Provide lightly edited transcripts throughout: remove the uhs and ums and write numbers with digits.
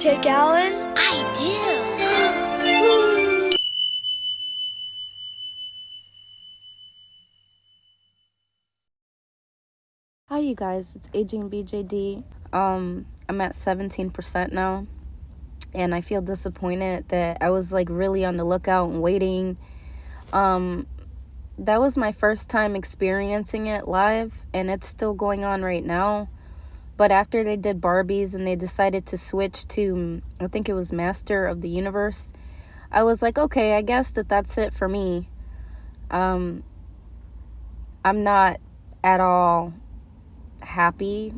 Jake Allen? I do. Hi you guys, it's Aging BJD. I'm at 17% now, and I feel disappointed that I was like really on the lookout and waiting. That was my first time experiencing it live, and it's still going on right now. But after they did Barbies and they decided to switch to, I think it was Master of the Universe, I was like, okay, I guess that's it for me. I'm not at all happy,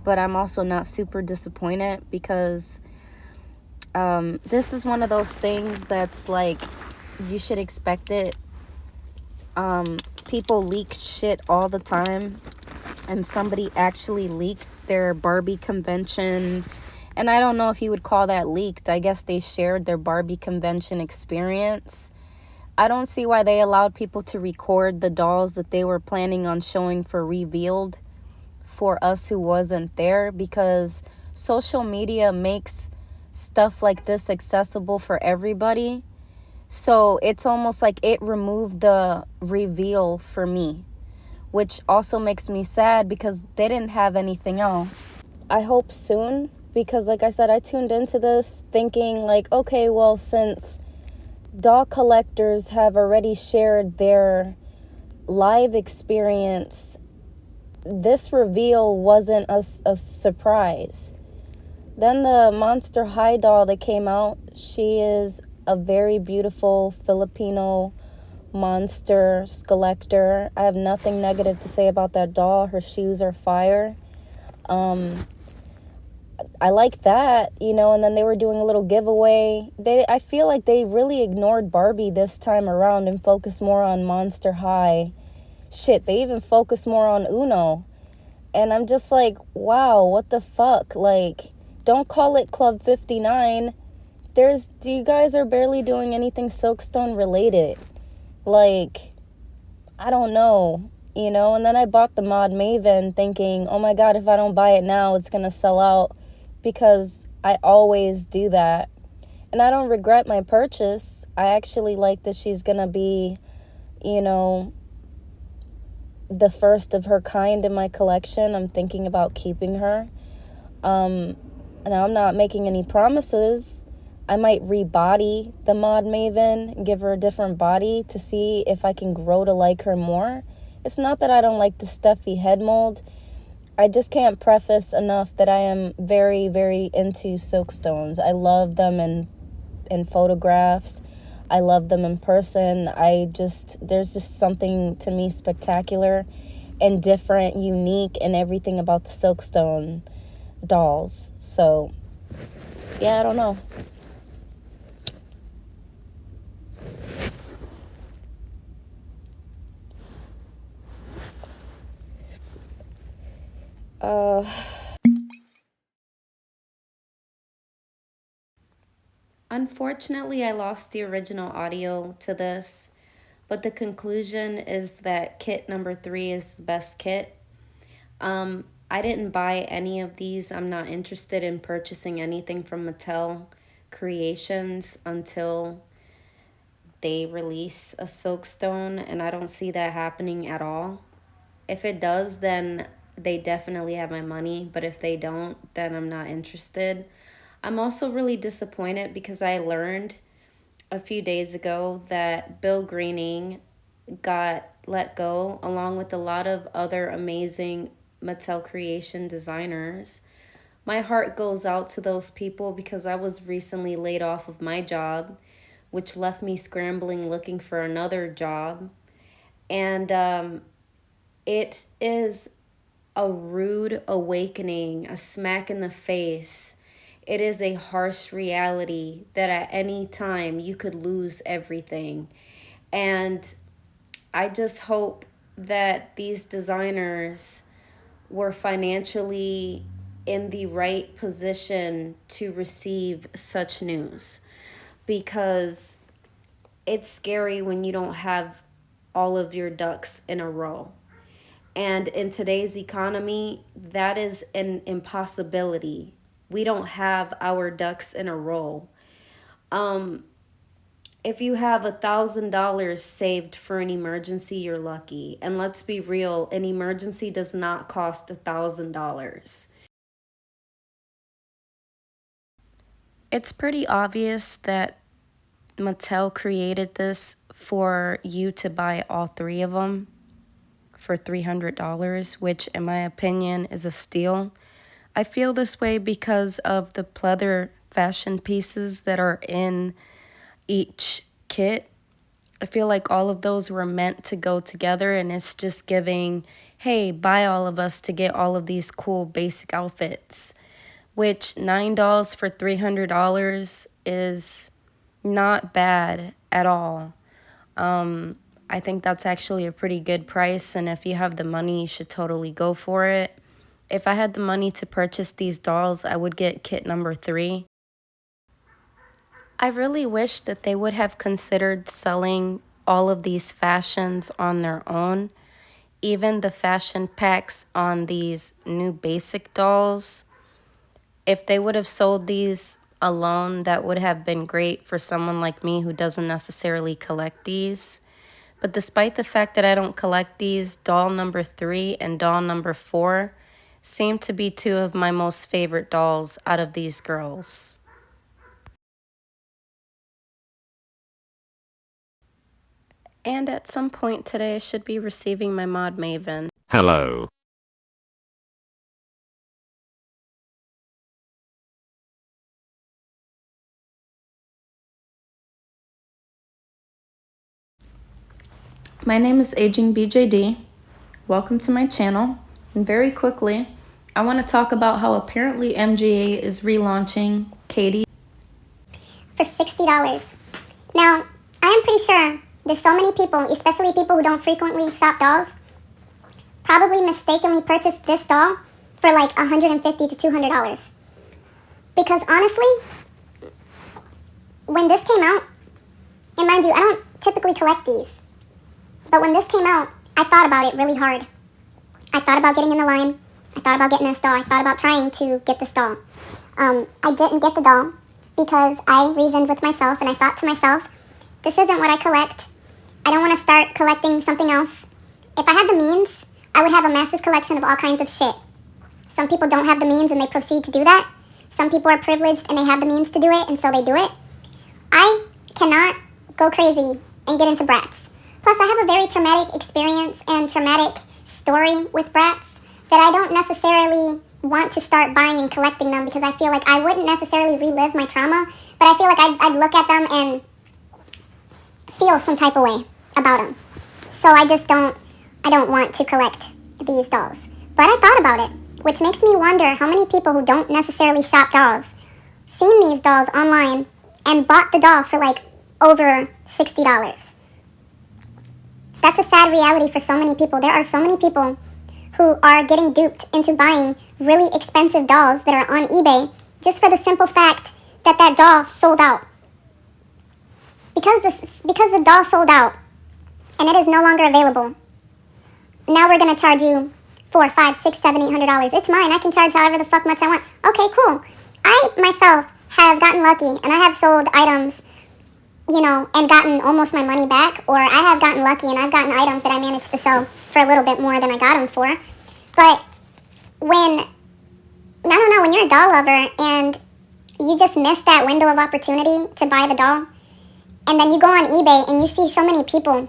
but I'm also not super disappointed because this is one of those things that's like, you should expect it. People leak shit all the time, and somebody actually leaked their Barbie convention, and I don't know if you would call that leaked. I guess they shared their Barbie convention experience. I don't see why they allowed people to record the dolls that they were planning on showing for Revealed for us who wasn't there, because social media makes stuff like this accessible for everybody. So it's almost like it removed the reveal for me, which also makes me sad because they didn't have anything else. I hope soon, because like I said, I tuned into this thinking like, okay, well, since doll collectors have already shared their live experience, this reveal wasn't a surprise. Then the Monster High doll that came out, she is a very beautiful Filipino monster collector. I have nothing negative to say about that doll. Her shoes are fire. I like that, and then they were doing a little giveaway. I feel like they really ignored Barbie this time around and focused more on Monster High. Shit, they even focused more on Uno. And I'm just like, wow, what the fuck? Like, don't call it Club 59. You guys are barely doing anything Silkstone related. Like, I don't know, and then I bought the Mod Maven thinking, oh my God, if I don't buy it now, it's going to sell out, because I always do that. And I don't regret my purchase. I actually like that she's going to be, the first of her kind in my collection. I'm thinking about keeping her. And I'm not making any promises. I might rebody the Mod Maven, give her a different body to see if I can grow to like her more. It's not that I don't like the Steffi head mold. I just can't preface enough that I am very, very into Silkstones. I love them in photographs. I love them in person. There's just something to me spectacular and different, unique, and everything about the Silkstone dolls. So, yeah, I don't know. Unfortunately, I lost the original audio to this, but the conclusion is that kit number 3 is the best kit. I didn't buy any of these. I'm not interested in purchasing anything from Mattel Creations until they release a Silkstone, and I don't see that happening at all. If it does, then they definitely have my money, but if they don't, then I'm not interested. I'm also really disappointed because I learned a few days ago that Bill Greening got let go, along with a lot of other amazing Mattel Creation designers. My heart goes out to those people because I was recently laid off of my job, which left me scrambling looking for another job. And it is a rude awakening, a smack in the face. It is a harsh reality that at any time you could lose everything. And I just hope that these designers were financially in the right position to receive such news, because it's scary when you don't have all of your ducks in a row. And in today's economy, that is an impossibility. we don't have our ducks in a row. Um, if you have $1,000 saved for an emergency, you're lucky. And let's be real, an emergency does not cost $1,000. It's pretty obvious that Mattel created this for you to buy all three of them for $300, which in my opinion is a steal. I feel this way because of the pleather fashion pieces that are in each kit. I feel like all of those were meant to go together, and it's just giving, hey, buy all of us to get all of these cool basic outfits, which $9 for $300 is not bad at all. I think that's actually a pretty good price, and if you have the money, you should totally go for it. If I had the money to purchase these dolls, I would get kit number 3. I really wish that they would have considered selling all of these fashions on their own. Even the fashion packs on these new basic dolls. If they would have sold these alone, that would have been great for someone like me who doesn't necessarily collect these. But despite the fact that I don't collect these, doll number 3 and doll number 4 seem to be two of my most favorite dolls out of these girls. And at some point today, I should be receiving my Mod Maven. Hello. My name is Aging BJD. Welcome to my channel. And very quickly, I want to talk about how apparently MGA is relaunching Katie for $60. Now, I am pretty sure there's so many people, especially people who don't frequently shop dolls, probably mistakenly purchased this doll for like $150 to $200. Because honestly, when this came out, and mind you, I don't typically collect these, but when this came out, I thought about it really hard. I thought about getting in the line. I thought about getting this doll. I thought about trying to get this doll. I didn't get the doll because I reasoned with myself and I thought to myself, this isn't what I collect. I don't want to start collecting something else. If I had the means, I would have a massive collection of all kinds of shit. Some people don't have the means and they proceed to do that. Some people are privileged and they have the means to do it and so they do it. I cannot go crazy and get into brats. Plus, I have a very traumatic experience and traumatic story with brats that I don't necessarily want to start buying and collecting them because I feel like I wouldn't necessarily relive my trauma, but I feel like I'd look at them and feel some type of way about them. So I don't want to collect these dolls. But I thought about it, which makes me wonder how many people who don't necessarily shop dolls seen these dolls online and bought the doll for like over $60. That's a sad reality for so many people. There are so many people who are getting duped into buying really expensive dolls that are on eBay just for the simple fact that that doll sold out. Because the doll sold out and it is no longer available, now we're going to charge you $400, $500, $600, $700, $800. It's mine. I can charge however the fuck much I want. Okay, cool. I myself have gotten lucky and I have sold items, and gotten almost my money back, or I have gotten lucky and I've gotten items that I managed to sell for a little bit more than I got them for. But when you're a doll lover and you just miss that window of opportunity to buy the doll, and then you go on eBay and you see so many people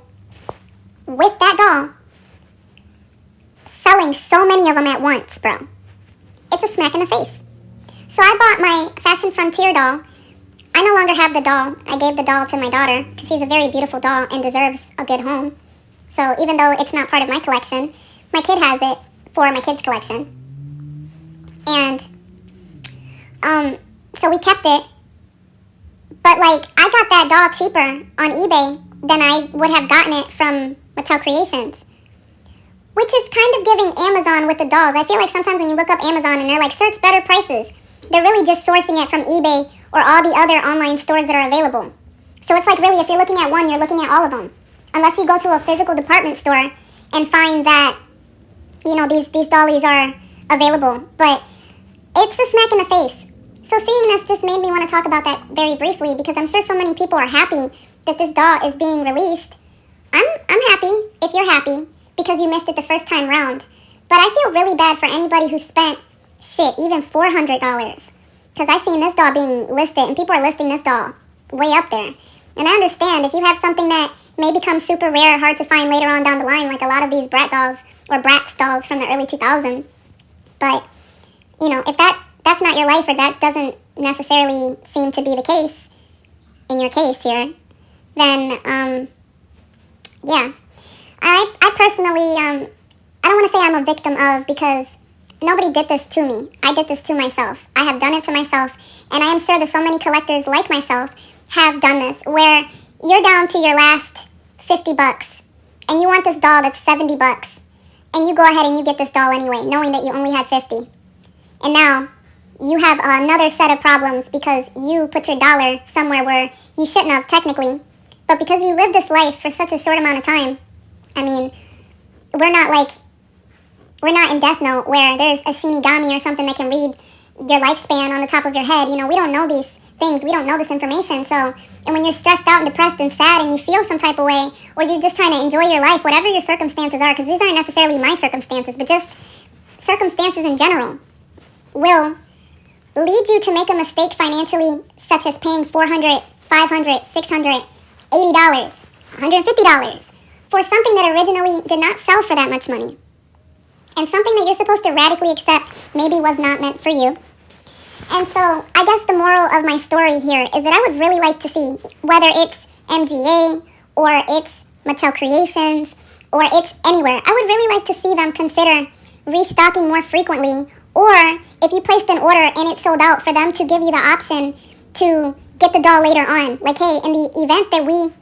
with that doll selling so many of them at once, bro. It's a smack in the face. So I bought my Fashion Frontier doll. I no longer have the doll. I gave the doll to my daughter because she's a very beautiful doll and deserves a good home. So even though it's not part of my collection, my kid has it for my kid's collection. And so we kept it. But I got that doll cheaper on eBay than I would have gotten it from Mattel Creations. Which is kind of giving Amazon with the dolls. I feel like sometimes when you look up Amazon and they're like, search better prices, they're really just sourcing it from eBay or all the other online stores that are available. So it's like really, if you're looking at one, you're looking at all of them. Unless you go to a physical department store and find that, these dollies are available. But it's a smack in the face So seeing this just made me want to talk about that very briefly, because I'm sure so many people are happy that this doll is being released. I'm happy if you're happy because you missed it the first time round. But I feel really bad for anybody who spent, shit, even $400. Because I seen this doll being listed, and people are listing this doll way up there. And I understand if you have something that may become super rare, hard to find later on down the line, like a lot of these Brat dolls, or Bratz dolls from the early 2000s. But, you know, if that's not your life, or that doesn't necessarily seem to be the case, in your case here, then, yeah. I personally, I don't want to say I'm a victim of, because nobody did this to me. I did this to myself. I have done it to myself, and I am sure that so many collectors like myself have done this, where you're down to your last $50, and you want this doll that's $70, and you go ahead and you get this doll anyway, knowing that you only had 50. And now, you have another set of problems because you put your dollar somewhere where you shouldn't have, technically. But because you lived this life for such a short amount of time, I mean, we're not in Death Note where there's a Shinigami or something that can read your lifespan on the top of your head. You know, we don't know these things. We don't know this information. So, and when you're stressed out and depressed and sad and you feel some type of way, or you're just trying to enjoy your life, whatever your circumstances are, because these aren't necessarily my circumstances, but just circumstances in general, will lead you to make a mistake financially, such as paying $400, $500, $600, $80, $150 for something that originally did not sell for that much money. And something that you're supposed to radically accept maybe was not meant for you. And so I guess the moral of my story here is that I would really like to see, whether it's MGA or it's Mattel Creations or it's anywhere, I would really like to see them consider restocking more frequently, or if you placed an order and it sold out, for them to give you the option to get the doll later on. Like, hey, in the event that we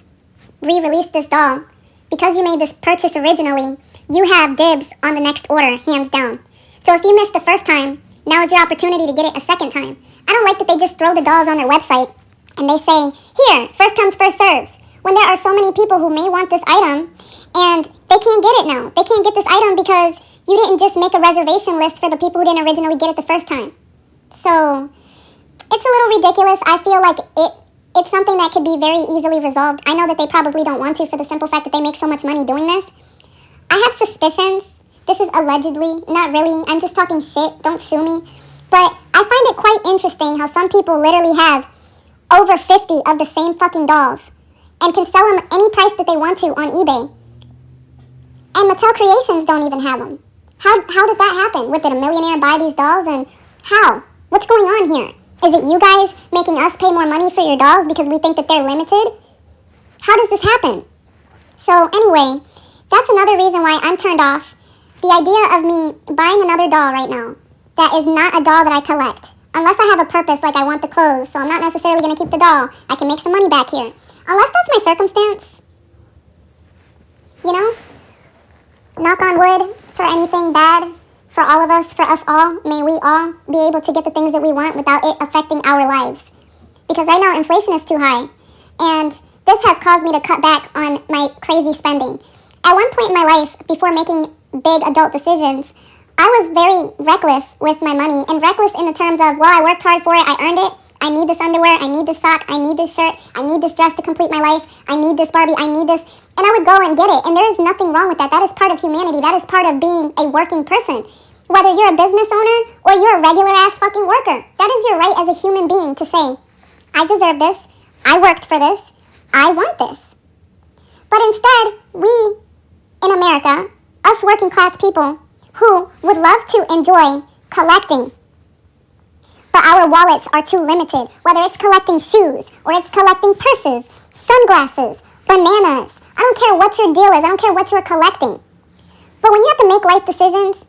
re-release this doll, because you made this purchase originally, you have dibs on the next order, hands down. So if you missed the first time, now is your opportunity to get it a second time. I don't like that they just throw the dolls on their website and they say, here, first comes, first serves, when there are so many people who may want this item and they can't get it now. They can't get this item because you didn't just make a reservation list for the people who didn't originally get it the first time. So it's a little ridiculous. I feel like it's something that could be very easily resolved. I know that they probably don't want to, for the simple fact that they make so much money doing this. I have suspicions. This is allegedly, not really. I'm just talking shit. Don't sue me. But I find it quite interesting how some people literally have over 50 of the same fucking dolls and can sell them any price that they want to on eBay. And Mattel Creations don't even have them. How did that happen? Did a millionaire buy these dolls? And how? What's going on here? Is it you guys making us pay more money for your dolls because we think that they're limited? How does this happen? So anyway, that's another reason why I'm turned off. The idea of me buying another doll right now that is not a doll that I collect, unless I have a purpose, like I want the clothes, so I'm not necessarily going to keep the doll. I can make some money back here. Unless that's my circumstance. You know? Knock on wood for anything bad, for all of us, for us all. May we all be able to get the things that we want without it affecting our lives. Because right now inflation is too high. And this has caused me to cut back on my crazy spending. At one point in my life, before making big adult decisions, I was very reckless with my money, and reckless in the terms of, well, I worked hard for it, I earned it, I need this underwear, I need this sock, I need this shirt, I need this dress to complete my life, I need this Barbie, I need this, and I would go and get it, and there is nothing wrong with that. That is part of humanity. That is part of being a working person. Whether you're a business owner or you're a regular ass fucking worker, that is your right as a human being to say, I deserve this, I worked for this, I want this. But instead, we, in America, us working class people who would love to enjoy collecting, but our wallets are too limited, whether it's collecting shoes or it's collecting purses, sunglasses, bananas. I don't care what your deal is. I don't care what you're collecting. But when you have to make life decisions,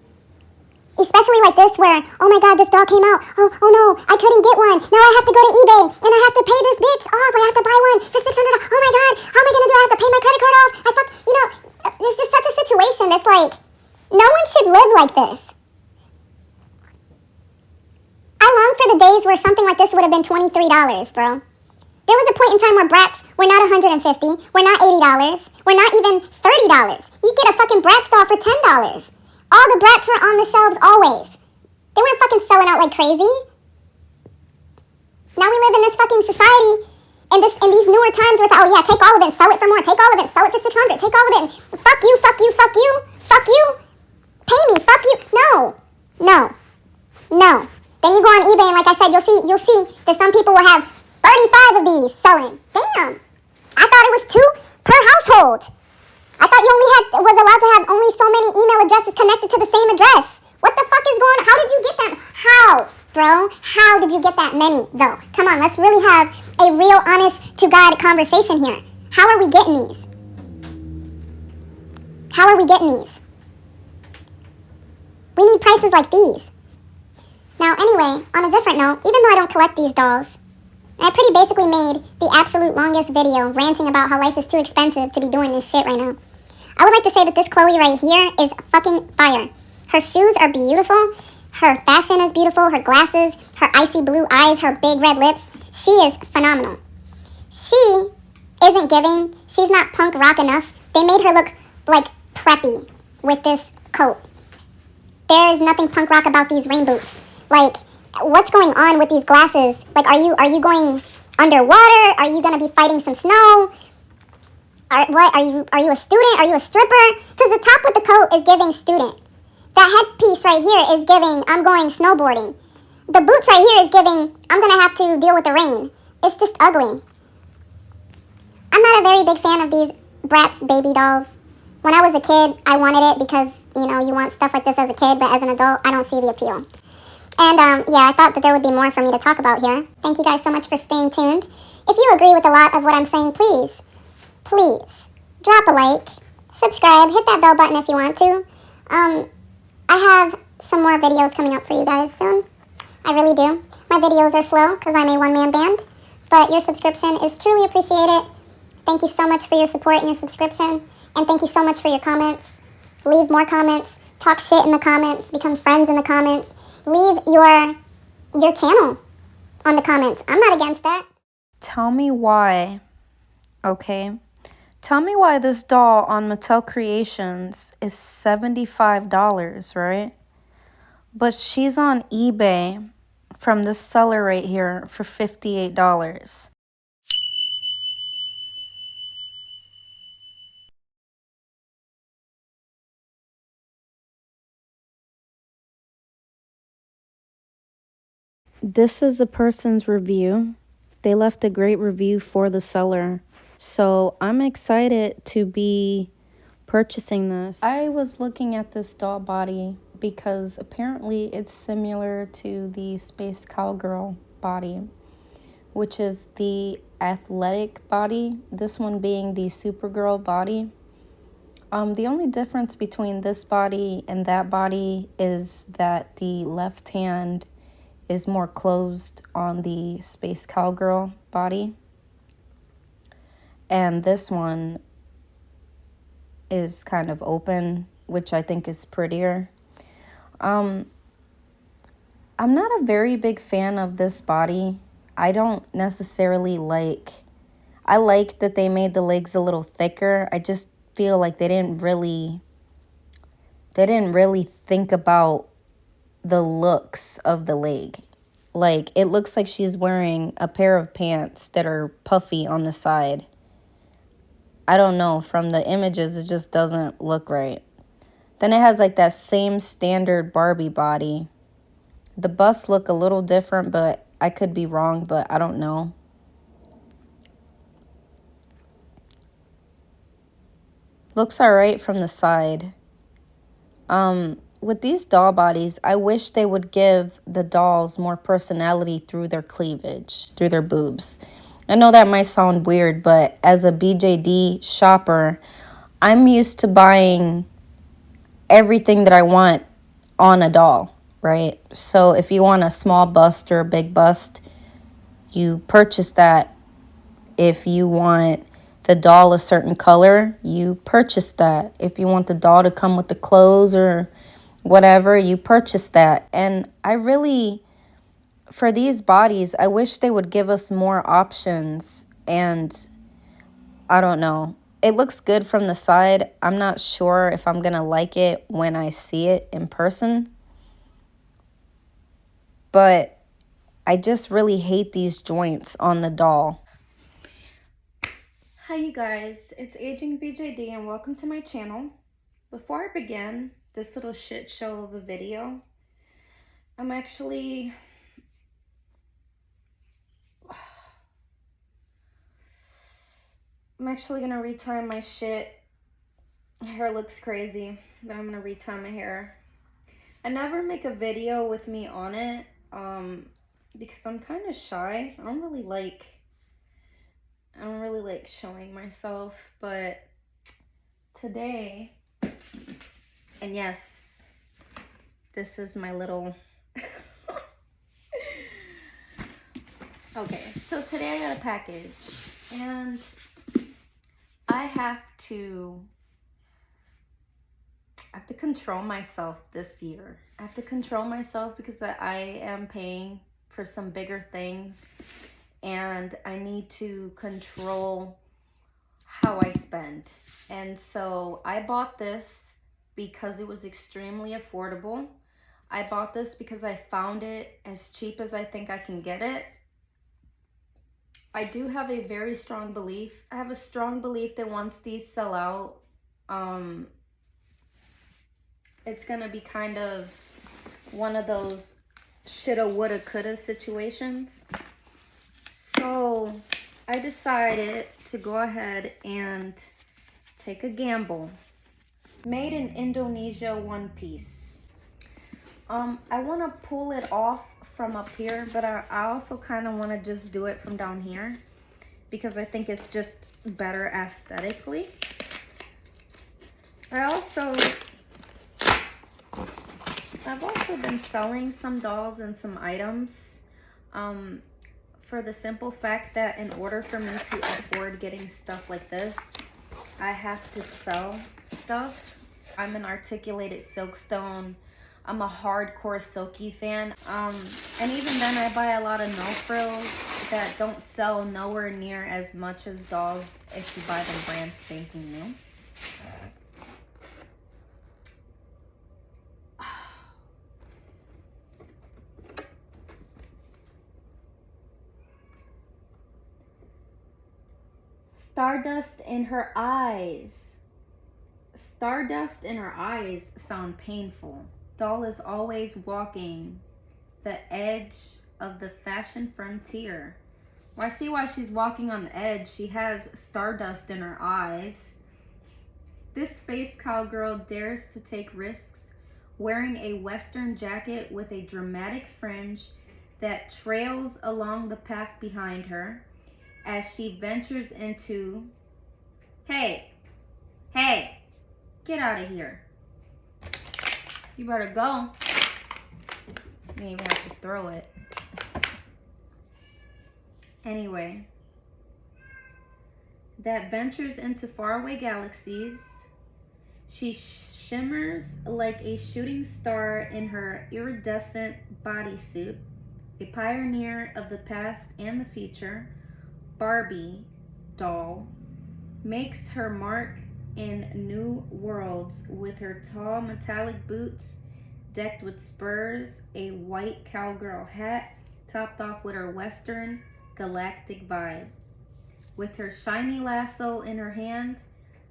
especially like this where, oh my God, this doll came out. Oh no, I couldn't get one. Now I have to go to eBay and I have to pay this bitch off. I have to buy one for $600. Oh my God, how am I going to do? I have to pay my credit card off. It's just such a situation that's like, no one should live like this. I long for the days where something like this would have been $23, bro. There was a point in time where Bratz were not $150, were not $80, were not even $30. You get a fucking Bratz doll for $10. All the Bratz were on the shelves always. They weren't fucking selling out like crazy. Now we live in this fucking society, in these newer times where it's, oh yeah, take all of it and sell it for more, take all of it, sell it for 600, take all of it, and fuck you, fuck you, fuck you, fuck you, pay me, fuck you. No, no, no. Then you go on eBay and like I said, you'll see that some people will have 35 of these selling. Damn. I thought it was 2 per household. I thought you was allowed to have only so many email addresses connected to the same address. What the fuck is going on? How did you get that? How, bro? How did you get that many, though? Come on, let's really have a real, honest-to-God conversation here. How are we getting these? How are we getting these? We need prices like these. Now, anyway, on a different note, even though I don't collect these dolls, I pretty basically made the absolute longest video ranting about how life is too expensive to be doing this shit right now. I would like to say that this Chloe right here is fucking fire. Her shoes are beautiful. Her fashion is beautiful. Her glasses, her icy blue eyes, her big red lips. She is phenomenal. She isn't giving. She's not punk rock enough. They made her look like preppy with this coat. There is nothing punk rock about these rain boots. Like, what's going on with these glasses? Like, are you going underwater? Are you gonna be fighting some snow? Are you a student? Are you a stripper? Because the top with the coat is giving student. That headpiece right here is giving I'm going snowboarding. The boots right here is giving I'm gonna have to deal with the rain. It's just ugly. I'm not a very big fan of these Bratz baby dolls. When I was a kid, I wanted it because, you know, you want stuff like this as a kid, but as an adult, I don't see the appeal. And, yeah, I thought that there would be more for me to talk about here. Thank you guys so much for staying tuned. If you agree with a lot of what I'm saying, please drop a like, subscribe, hit that bell button if you want to. I have some more videos coming up for you guys soon. I really do. My videos are slow because I'm a one-man band, but your subscription is truly appreciated. Thank you so much for your support and your subscription, and thank you so much for your comments. Leave more comments, talk shit in the comments, become friends in the comments. Leave your channel on the comments. I'm not against that. Tell me why, okay? Tell me why this doll on Mattel Creations is $75, right? But she's on eBay from this seller right here for $58. This is the person's review. They left a great review for the seller. So I'm excited to be purchasing this. I was looking at this doll body because apparently it's similar to the Space Cowgirl body, which is the athletic body, this one being the Supergirl body. The only difference between this body and that body is that the left hand is more closed on the Space Cowgirl body. And this one is kind of open, which I think is prettier. I'm not a very big fan of this body. I don't necessarily I like that they made the legs a little thicker. I just feel like they didn't really think about the looks of the leg. Like, it looks like she's wearing a pair of pants that are puffy on the side. I don't know, from the images, it just doesn't look right. Then it has like that same standard Barbie body. The busts look a little different, but I could be wrong, but I don't know. Looks alright from the side. With these doll bodies, I wish they would give the dolls more personality through their cleavage, through their boobs. I know that might sound weird, but as a BJD shopper, I'm used to buying everything that I want on a doll, right? So if you want a small bust or a big bust, you purchase that. If you want the doll a certain color, you purchase that. If you want the doll to come with the clothes or whatever, you purchase that. And I really, for these bodies, I wish they would give us more options. And I don't know. It looks good from the side. I'm not sure if I'm going to like it when I see it in person. But I just really hate these joints on the doll. Hi you guys, it's Aging BJD and welcome to my channel. Before I begin this little shit show of a video, I'm actually gonna retie my shit. Hair looks crazy, but I'm gonna retie my hair. I never make a video with me on it, because I'm kind of shy. I don't really like showing myself, but today, and yes, this is my little okay, so today I got a package and I have to control myself this year. I have to control myself because I am paying for some bigger things and I need to control how I spend. And so I bought this because it was extremely affordable. I bought this because I found it as cheap as I think I can get it. I do have a very strong belief. I have a strong belief that once these sell out, it's gonna be kind of one of those shoulda, woulda, coulda situations. So I decided to go ahead and take a gamble. Made in Indonesia, one piece. I want to pull it off from up here, but I also kind of want to just do it from down here because I think it's just better aesthetically. I've also been selling some dolls and some items for the simple fact that in order for me to afford getting stuff like this, I have to sell stuff. I'm an articulated Silkstone. I'm a hardcore Silky fan. And even then I buy a lot of no frills that don't sell nowhere near as much as dolls if you buy them brand spanking new. Stardust in her eyes. Stardust in her eyes sound painful. Doll is always walking the edge of the fashion frontier. Well, I see why she's walking on the edge. She has stardust in her eyes. This space cowgirl dares to take risks, wearing a western jacket with a dramatic fringe that trails along the path behind her as she ventures into, hey, get out of here. You better go. You don't even have to throw it. Anyway, that ventures into faraway galaxies. She shimmers like a shooting star in her iridescent bodysuit, a pioneer of the past and the future. Barbie doll makes her mark in new worlds with her tall metallic boots decked with spurs, a white cowgirl hat topped off with her western galactic vibe. With her shiny lasso in her hand,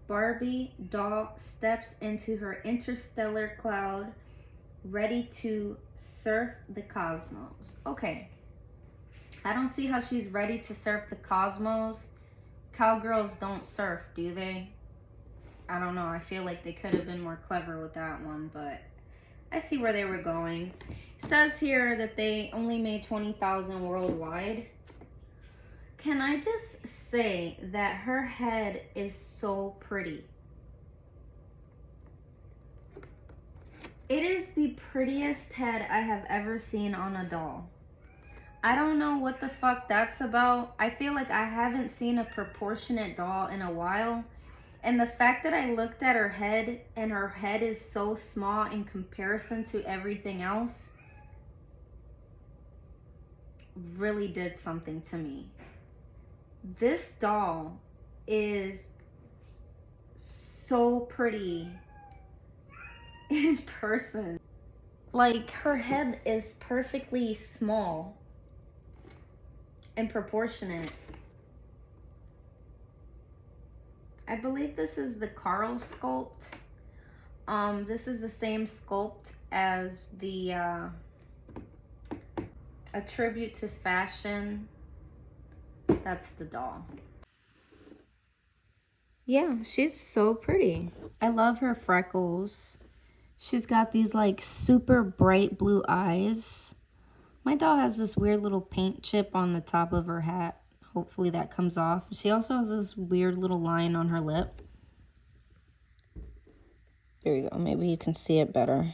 Barbie doll steps into her interstellar cloud, ready to surf the cosmos. Okay, I don't see how she's ready to surf the cosmos. Cowgirls don't surf, do they? I don't know. I feel like they could have been more clever with that one, but I see where they were going. It says here that they only made 20,000 worldwide. Can I just say that her head is so pretty? It is the prettiest head I have ever seen on a doll. I don't know what the fuck that's about. I feel like I haven't seen a proportionate doll in a while. And the fact that I looked at her head and her head is so small in comparison to everything else really did something to me. This doll is so pretty in person. Like, her head is perfectly small. and proportionate. I believe this is the Carl sculpt. This is the same sculpt as the A Tribute to Fashion. That's the doll. Yeah, she's so pretty. I love her freckles. She's got these like super bright blue eyes. My doll has this weird little paint chip on the top of her hat. Hopefully that comes off. She also has this weird little line on her lip. There you go. Maybe you can see it better.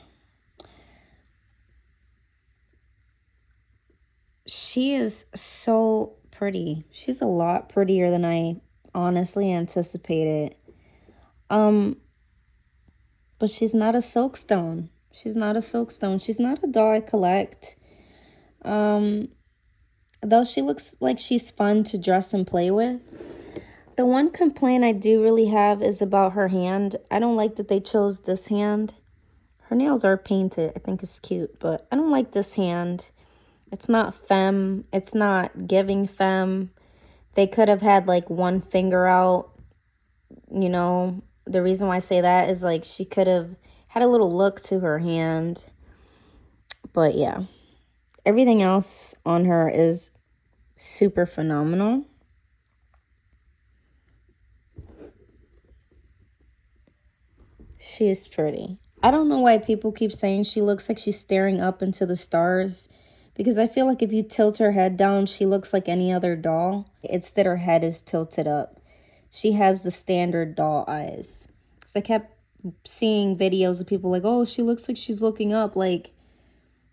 She is so pretty. She's a lot prettier than I honestly anticipated. But she's not a Silkstone. She's not a Silkstone. She's not a doll I collect. Though she looks like she's fun to dress and play with. The one complaint I do really have is about her hand. I don't like that they chose this hand. Her nails are painted. I think it's cute, but I don't like this hand. It's not femme. It's not giving femme. They could have had like one finger out. You know, the reason why I say that is like she could have had a little look to her hand. But yeah, everything else on her is super phenomenal. She is pretty. I don't know why people keep saying she looks like she's staring up into the stars, because I feel like if you tilt her head down, she looks like any other doll. It's that her head is tilted up. She has the standard doll eyes. So I kept seeing videos of people like, oh, she looks like she's looking up. Like,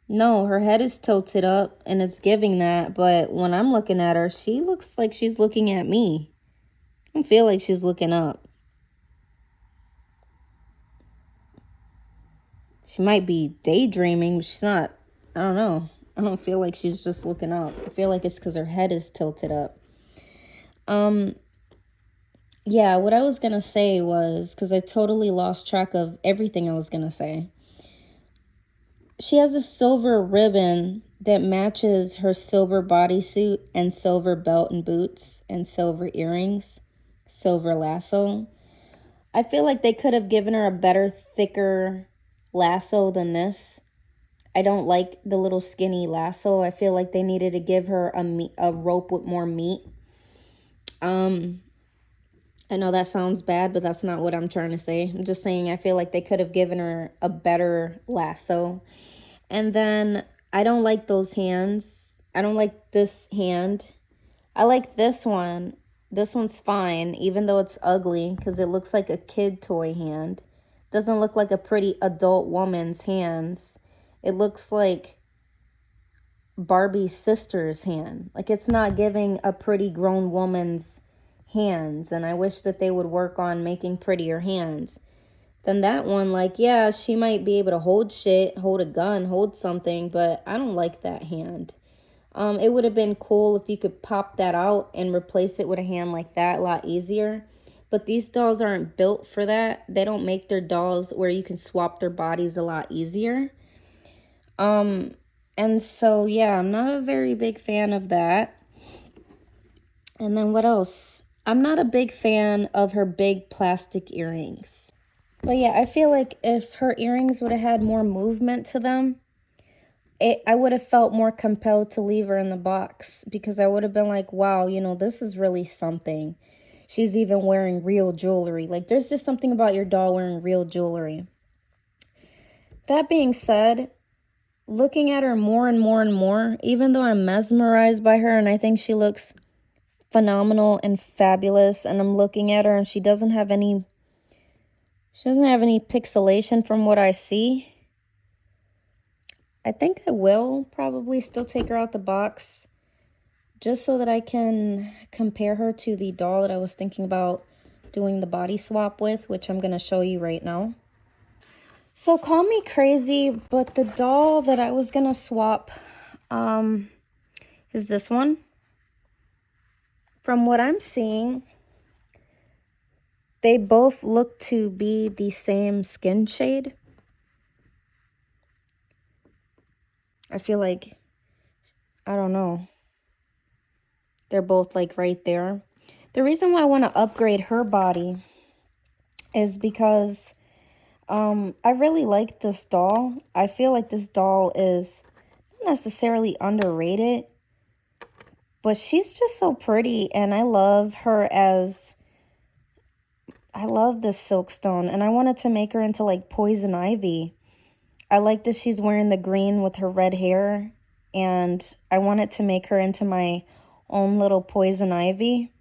no, her head is tilted up and it's giving that. But when I'm looking at her, she looks like she's looking at me. I don't feel like she's looking up. She might be daydreaming, but she's not. I don't know. I don't feel like she's just looking up. I feel like it's because her head is tilted up. Yeah, what I was going to say was, because I totally lost track of everything I was going to say. She has a silver ribbon that matches her silver bodysuit and silver belt and boots and silver earrings, silver lasso. I feel like they could have given her a better, thicker lasso than this. I don't like the little skinny lasso. I feel like they needed to give her a rope with more meat. I know that sounds bad, but that's not what I'm trying to say. I'm just saying I feel like they could have given her a better lasso. And then I don't like those hands. I don't like this hand. I like this one. This one's fine, even though it's ugly, because it looks like a kid toy hand. Doesn't look like a pretty adult woman's hands. It looks like Barbie's sister's hand. Like, it's not giving a pretty grown woman's hands, and I wish that they would work on making prettier hands. Then that one, like, yeah, she might be able to hold shit, hold a gun, hold something, but I don't like that hand. It would have been cool if you could pop that out and replace it with a hand like that a lot easier. But these dolls aren't built for that. They don't make their dolls where you can swap their bodies a lot easier. And so, yeah, I'm not a very big fan of that. And then what else? I'm not a big fan of her big plastic earrings. But yeah, I feel like if her earrings would have had more movement to them, I would have felt more compelled to leave her in the box, because I would have been like, wow, you know, this is really something. She's even wearing real jewelry. Like, there's just something about your doll wearing real jewelry. That being said, looking at her more and more and more, even though I'm mesmerized by her and I think she looks phenomenal and fabulous, and I'm looking at her and she doesn't have any pixelation from what I see, I think I will probably still take her out the box just so that I can compare her to the doll that I was thinking about doing the body swap with, which I'm going to show you right now. So call me crazy, but the doll that I was going to swap is this one. From what I'm seeing, they both look to be the same skin shade. I feel like, I don't know. They're both like right there. The reason why I want to upgrade her body is because I really like this doll. I feel like this doll is not necessarily underrated, but she's just so pretty, and I love her as, I love this Silkstone, and I wanted to make her into like Poison Ivy. I like that she's wearing the green with her red hair, and I wanted to make her into my own little Poison Ivy.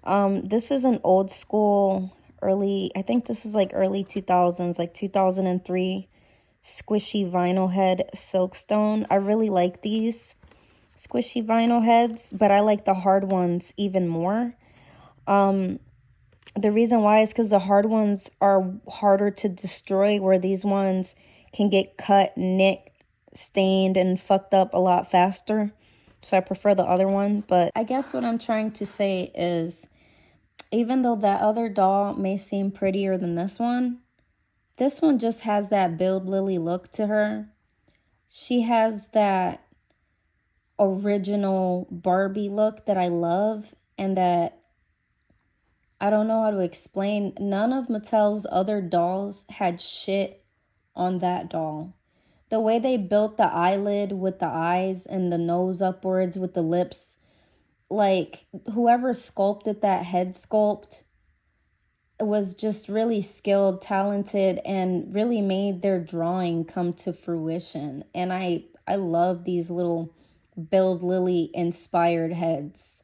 This is an old school, I think this is like early 2000s, like 2003, squishy vinyl head Silkstone. I really like these squishy vinyl heads, but I like the hard ones even more. The reason why is because the hard ones are harder to destroy, where these ones can get cut, nicked, stained, and fucked up a lot faster. So I prefer the other one. But I guess what I'm trying to say is, even though that other doll may seem prettier than this one just has that Build Lily look to her. She has that original Barbie look that I love, and that I don't know how to explain. None of Mattel's other dolls had shit on that doll. The way they built the eyelid with the eyes and the nose upwards with the lips, like whoever sculpted that head sculpt was just really skilled, talented, and really made their drawing come to fruition. And I love these little Build Lily inspired heads.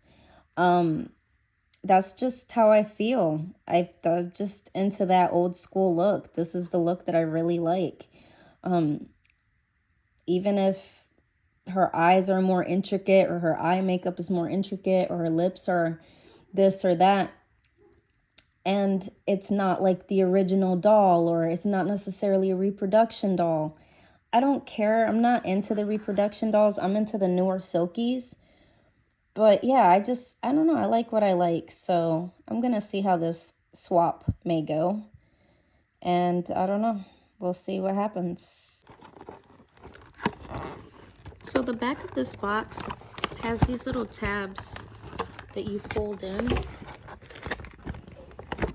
That's just how I feel. I'm just into that old school look. This is the look that I really like. Even if her eyes are more intricate, or her eye makeup is more intricate, or her lips are this or that, and it's not like the original doll, or it's not necessarily a reproduction doll, I don't care. I'm not into the reproduction dolls. I'm into the newer Silkies. But yeah, I don't know. I like what I like. So I'm going to see how this swap may go. And I don't know. We'll see what happens. So the back of this box has these little tabs that you fold in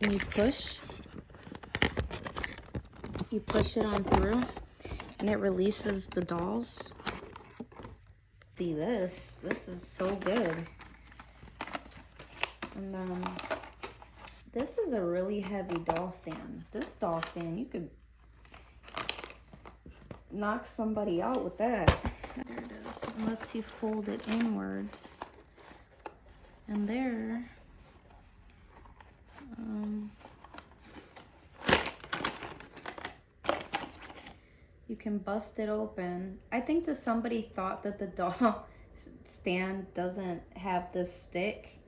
and you push. You push it on through and it releases the dolls. See this is so good. And this is a really heavy doll stand. This doll stand, you could knock somebody out with that. There it is. It lets you fold it inwards. And there, you can bust it open. I think that somebody thought that the doll stand doesn't have this stick.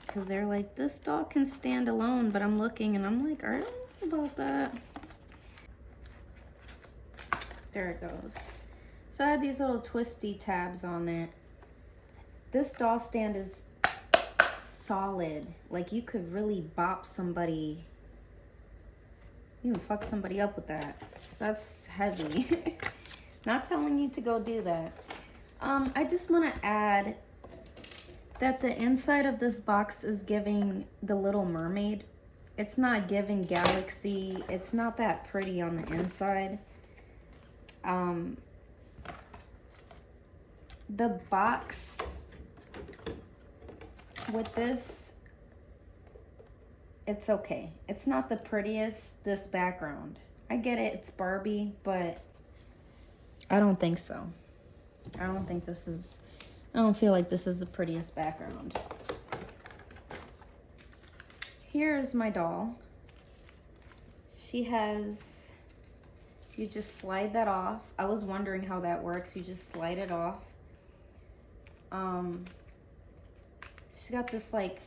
Because they're like, this doll can stand alone, but I'm looking and I'm like, I don't know about that. There it goes. So I had these little twisty tabs on it. This doll stand is solid. Like, you could really bop somebody. You can fuck somebody up with that. That's heavy. Not telling you to go do that. I just want to add that the inside of this box is giving The Little Mermaid. It's not giving Galaxy. It's not that pretty on the inside. The box with this, it's okay. It's not the prettiest, this background. I get it, it's Barbie, but I don't think so. I don't feel like this is the prettiest background. Here's my doll. She has, you just slide that off. I was wondering how that works. You just slide it off. She's got this, like,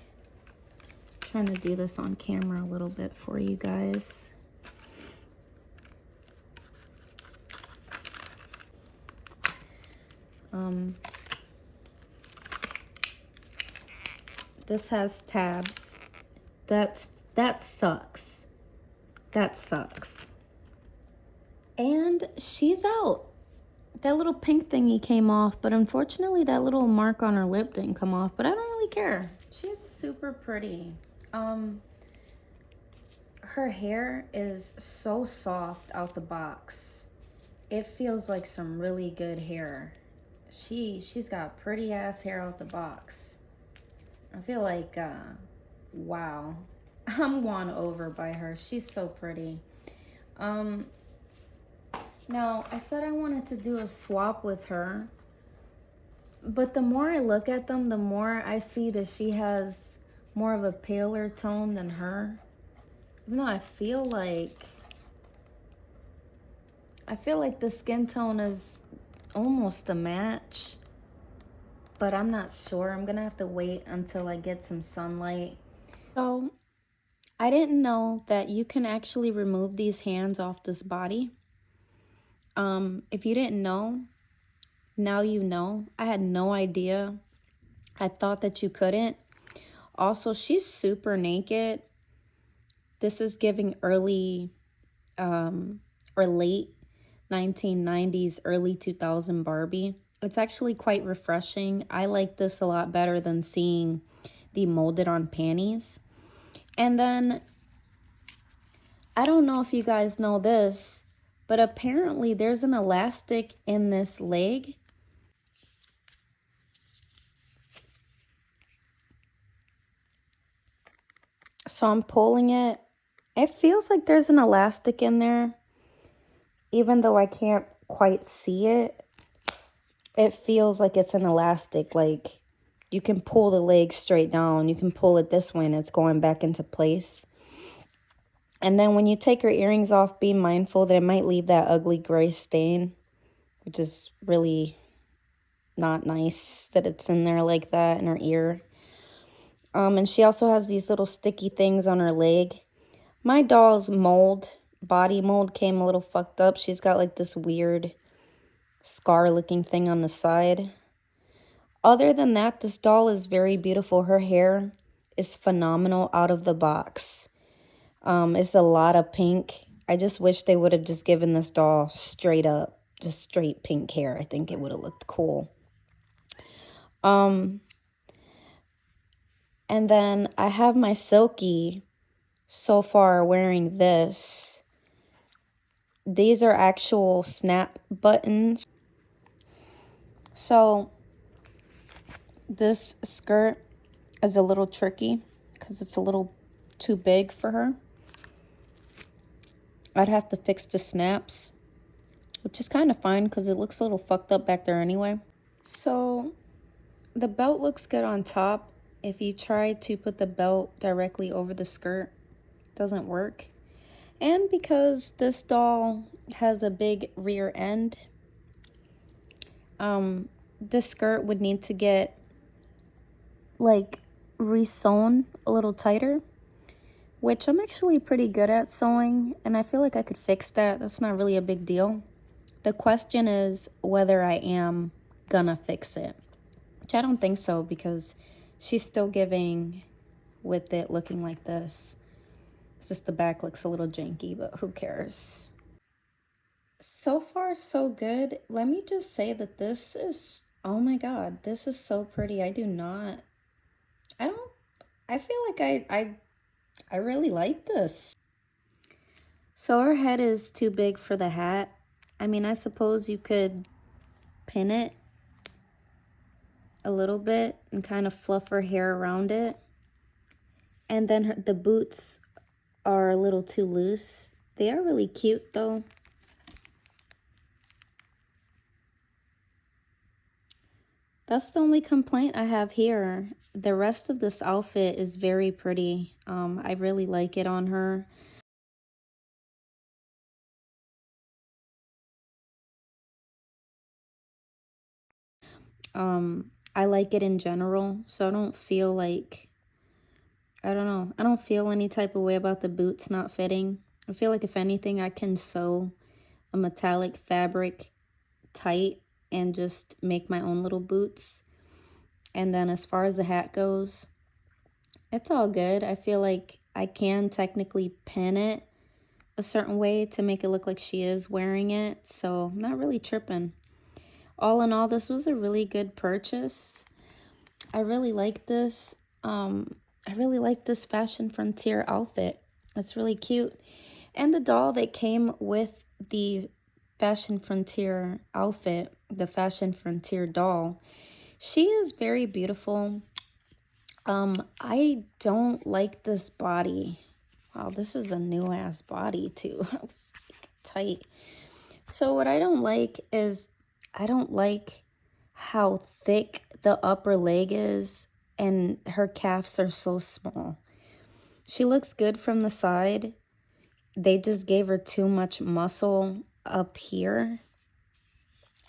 trying to do this on camera a little bit for you guys. This has tabs. That sucks. That sucks. And she's out. that little pink thingy came off, but unfortunately that little mark on her lip didn't come off, but I don't really care. She's super pretty. Her hair is so soft out the box. It feels like some really good hair. She's got pretty ass hair out the box. I feel like wow. I'm won over by her. She's so pretty. Now, I said I wanted to do a swap with her, but the more I look at them, the more I see that she has more of a paler tone than her. Even though I feel like the skin tone is almost a match, but I'm not sure. I'm gonna have to wait until I get some sunlight. So, I didn't know that you can actually remove these hands off this body. If you didn't know, now you know. I had no idea. I thought that you couldn't. Also, she's super naked. This is giving early or late 1990s, early 2000 Barbie. It's actually quite refreshing. I like this a lot better than seeing the molded on panties. And then, I don't know if you guys know this, but apparently there's an elastic in this leg. So I'm pulling it. It feels like there's an elastic in there. Even though I can't quite see it, it feels like it's an elastic. Like you can pull the leg straight down. You can pull it this way and it's going back into place. And then when you take your earrings off, be mindful that it might leave that ugly gray stain, which is really not nice that it's in there like that in her ear. And she also has these little sticky things on her leg. My doll's body mold came a little fucked up. She's got like this weird scar looking thing on the side. Other than that, this doll is very beautiful. Her hair is phenomenal out of the box. It's a lot of pink. I just wish they would have just given this doll straight up, just straight pink hair. I think it would have looked cool. And then I have my Silky so far wearing this. These are actual snap buttons. So this skirt is a little tricky because it's a little too big for her. I'd have to fix the snaps, which is kind of fine because it looks a little fucked up back there anyway. So the belt looks good on top. If you try to put the belt directly over the skirt, it doesn't work. And because this doll has a big rear end, this skirt would need to get like re-sewn a little tighter, which I'm actually pretty good at sewing, and I feel like I could fix that. That's not really a big deal. The question is whether I am gonna fix it, which I don't think so because she's still giving with it looking like this. It's just the back looks a little janky, but who cares? So far, so good. Let me just say that this is, oh my God, this is so pretty. I feel like I really like this. So her head is too big for the hat. I mean, I suppose you could pin it a little bit and kind of fluff her hair around it. And then the boots are a little too loose. They are really cute though. That's the only complaint I have here. The rest of this outfit is very pretty. I really like it on her. I like it in general, so I don't feel like, I don't know. I don't feel any type of way about the boots not fitting. I feel like if anything, I can sew a metallic fabric tight and just make my own little boots. And then as far as the hat goes, it's all good. I feel like I can technically pin it a certain way to make it look like she is wearing it. So I'm not really tripping. all in all, this was a really good purchase. I really like this. I really like this Fashion Frontier outfit. It's really cute. And the doll that came with the Fashion Frontier outfit, the Fashion Frontier doll, she is very beautiful. I don't like this body. Wow, this is a new ass body too. It's tight. So what I don't like is I don't like how thick the upper leg is and her calves are so small. She looks good from the side. They just gave her too much muscle up here.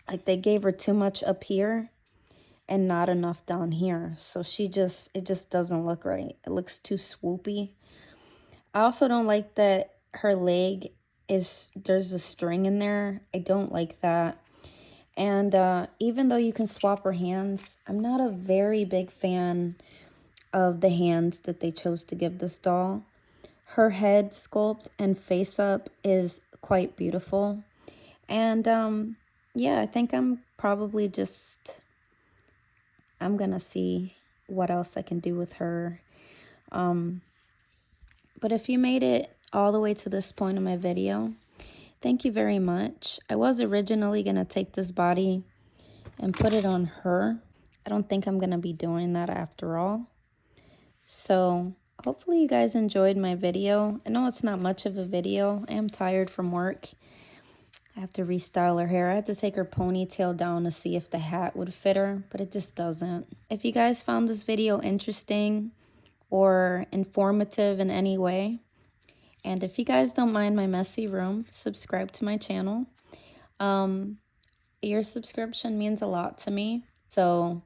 Like they gave her too much up here and not enough down here. So it just doesn't look right. It looks too swoopy. I also don't like that her leg there's a string in there. I don't like that. And even though you can swap her hands, I'm not a very big fan of the hands that they chose to give this doll. Her head sculpt and face up is quite beautiful. And yeah, I think I'm probably I'm gonna see what else I can do with her. But if you made it all the way to this point in my video, thank you very much. I was originally gonna take this body and put it on her. I don't think I'm gonna be doing that after all. So hopefully you guys enjoyed my video. I know it's not much of a video. I am tired from work. I have to restyle her hair. I had to take her ponytail down to see if the hat would fit her, but it just doesn't. If you guys found this video interesting or informative in any way, and if you guys don't mind my messy room, subscribe to my channel. Your subscription means a lot to me. So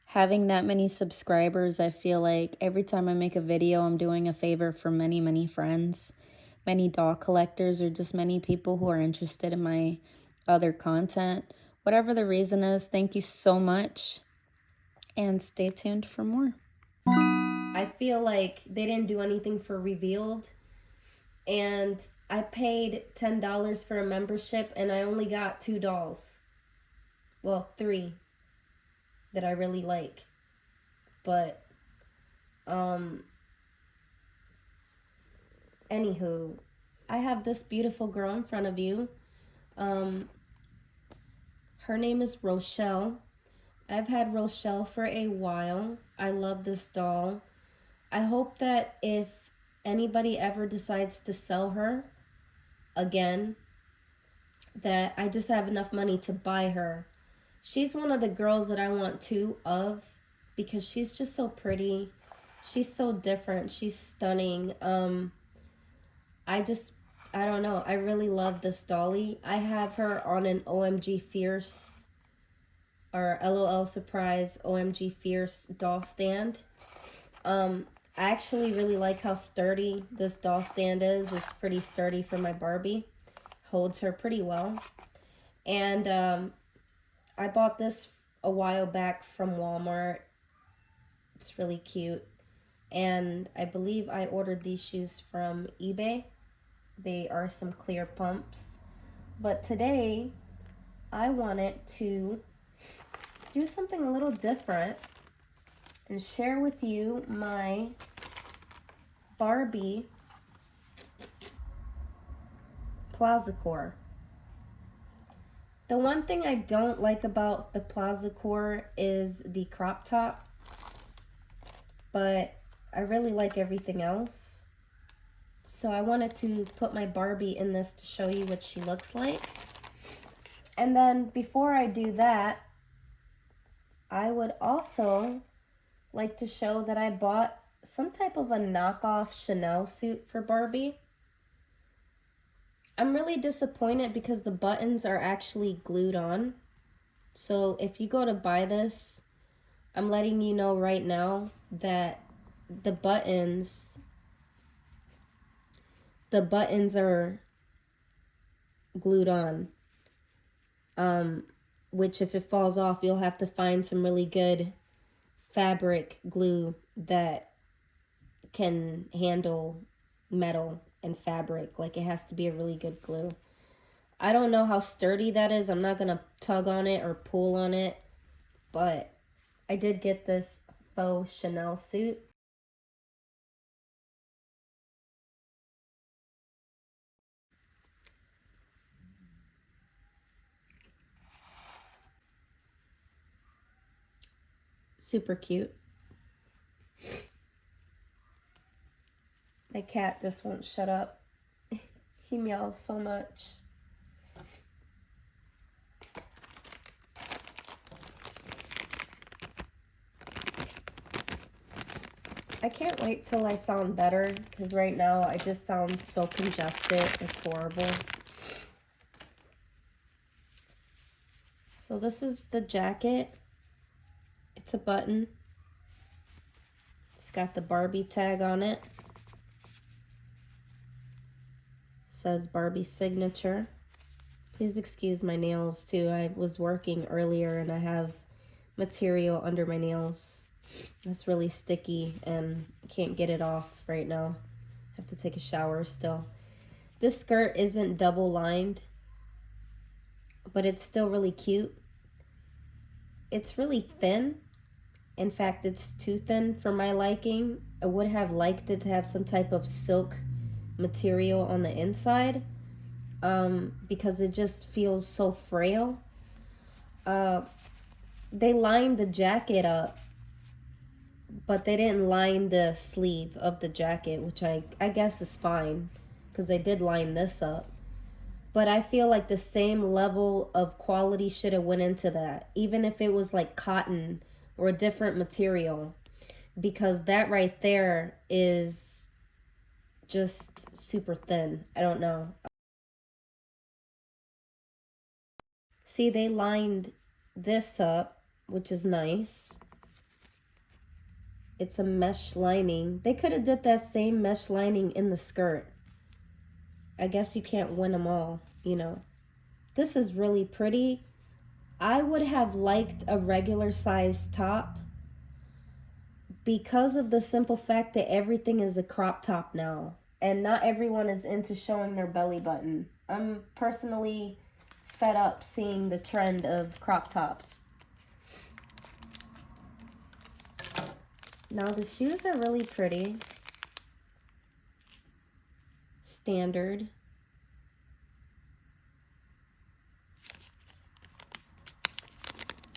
having that many subscribers, I feel like every time I make a video, I'm doing a favor for many, many friends, many doll collectors, or just many people who are interested in my other content. Whatever the reason is, thank you so much, and stay tuned for more. I feel like they didn't do anything for Revealed, and I paid $10 for a membership, and I only got 2 dolls. Well, 3 that I really like. But, anywho, I have this beautiful girl in front of you. Her name is Rochelle. I've had Rochelle for a while. I love this doll. I hope that if anybody ever decides to sell her again, that I just have enough money to buy her. She's one of the girls that I want 2 of because she's just so pretty. She's so different. She's stunning. I don't know. I really love this dolly. I have her on an OMG Fierce or LOL Surprise OMG Fierce doll stand. I actually really like how sturdy this doll stand is. It's pretty sturdy for my Barbie. Holds her pretty well. And I bought this a while back from Walmart. It's really cute. And I believe I ordered these shoes from eBay. They are some clear pumps. But today, I wanted to do something a little different and share with you my Barbie Plaza Core. The one thing I don't like about the Plaza Core is the crop top, but I really like everything else. So I wanted to put my Barbie in this to show you what she looks like. And then before I do that, I would also like to show that I bought some type of a knockoff Chanel suit for Barbie. I'm really disappointed because the buttons are actually glued on. So if you go to buy this, I'm letting you know right now that the buttons are glued on. Which if it falls off, you'll have to find some really good fabric glue that can handle metal and fabric. Like, it has to be a really good glue. I don't know how sturdy that is. I'm not going to tug on it or pull on it. But I did get this faux Chanel suit. Super cute. My cat just won't shut up. He meows so much. I can't wait till I sound better, because right now I just sound so congested. It's horrible. So this is the jacket. It's a button. It's got the Barbie tag on it. Says Barbie signature. Please excuse my nails too. I was working earlier and I have material under my nails. It's really sticky and can't get it off right now. I have to take a shower still. This skirt isn't double lined, but it's still really cute. It's really thin. In fact, it's too thin for my liking. I would have liked it to have some type of silk material on the inside, because it just feels so frail. They lined the jacket up, but they didn't line the sleeve of the jacket, which I guess is fine, because they did line this up. But I feel like the same level of quality should have went into that, even if it was like cotton or a different material, because that right there is just super thin. I don't know. See, they lined this up, which is nice. It's a mesh lining. They could have did that same mesh lining in the skirt. I guess you can't win them all, you know. This is really pretty. I would have liked a regular size top, because of the simple fact that everything is a crop top now. And not everyone is into showing their belly button. I'm personally fed up seeing the trend of crop tops. Now the shoes are really pretty. Standard.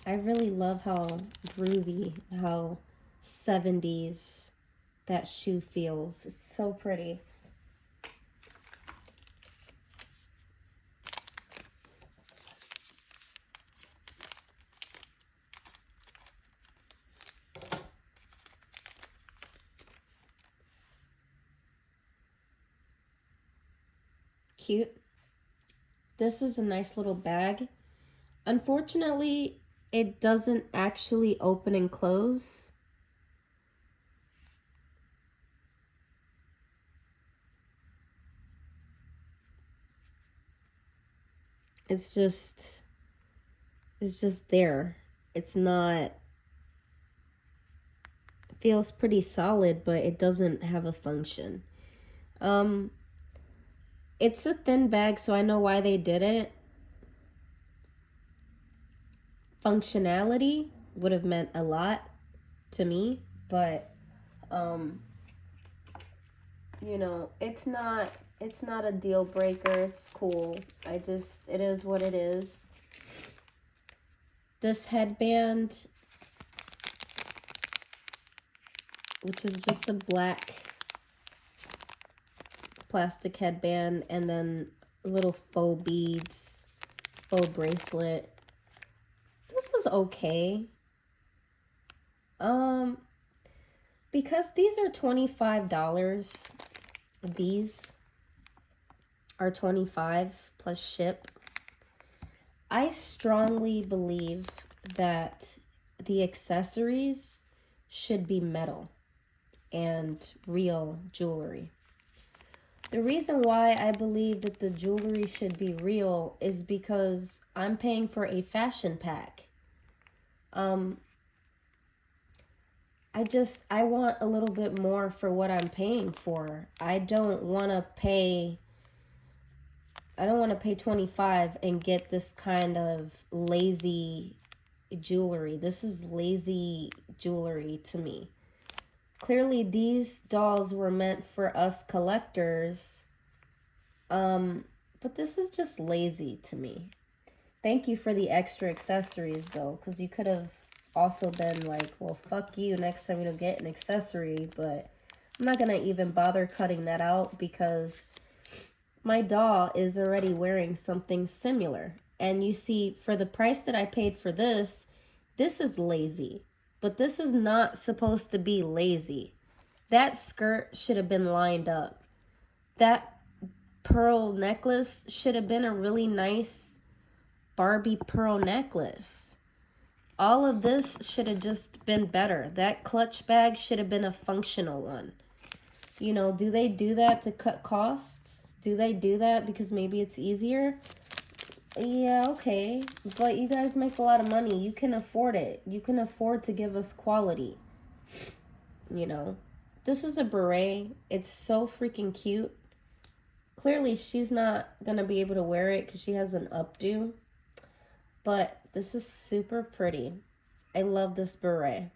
I really love how groovy, how 70s that shoe feels. It's so pretty. Cute. This is a nice little bag. Unfortunately, it doesn't actually open and close. It's just there. It's not, it feels pretty solid, but it doesn't have a function. It's a thin bag, so I know why they did it. Functionality would have meant a lot to me, but you know, it's not a deal breaker. It's cool. It is what it is. This headband, which is just a black plastic headband, and then little faux beads, faux bracelet. This is okay. Because these are $25, these are $25 plus ship. I strongly believe that the accessories should be metal and real jewelry. The reason why I believe that the jewelry should be real is because I'm paying for a fashion pack. I want a little bit more for what I'm paying for. I don't want to pay I don't want to pay $25 and get this kind of lazy jewelry. This is lazy jewelry to me. Clearly, these dolls were meant for us collectors. But this is just lazy to me. Thank you for the extra accessories, though, because you could have also been like, well, fuck you, next time you don't get an accessory. But I'm not going to even bother cutting that out because my doll is already wearing something similar. And you see, for the price that I paid for this is lazy. But this is not supposed to be lazy. That skirt should have been lined up. That pearl necklace should have been a really nice Barbie pearl necklace. All of this should have just been better. That clutch bag should have been a functional one. You know, do they do that to cut costs? Do they do that because maybe it's easier? Yeah, okay. But you guys make a lot of money. You can afford it. You can afford to give us quality. You know, this is a beret. It's so freaking cute. Clearly, she's not going to be able to wear it because she has an updo. But this is super pretty. I love this beret.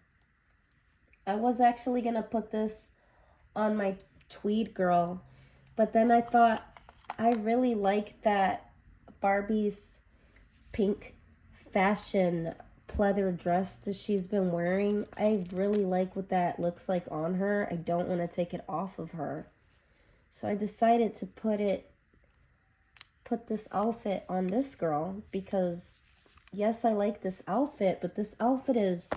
I was actually going to put this on my tweed girl. But then I thought, I really like that Barbie's pink fashion pleather dress that she's been wearing. I really like what that looks like on her. I don't want to take it off of her. So I decided to put this outfit on this girl because yes, I like this outfit, but this outfit is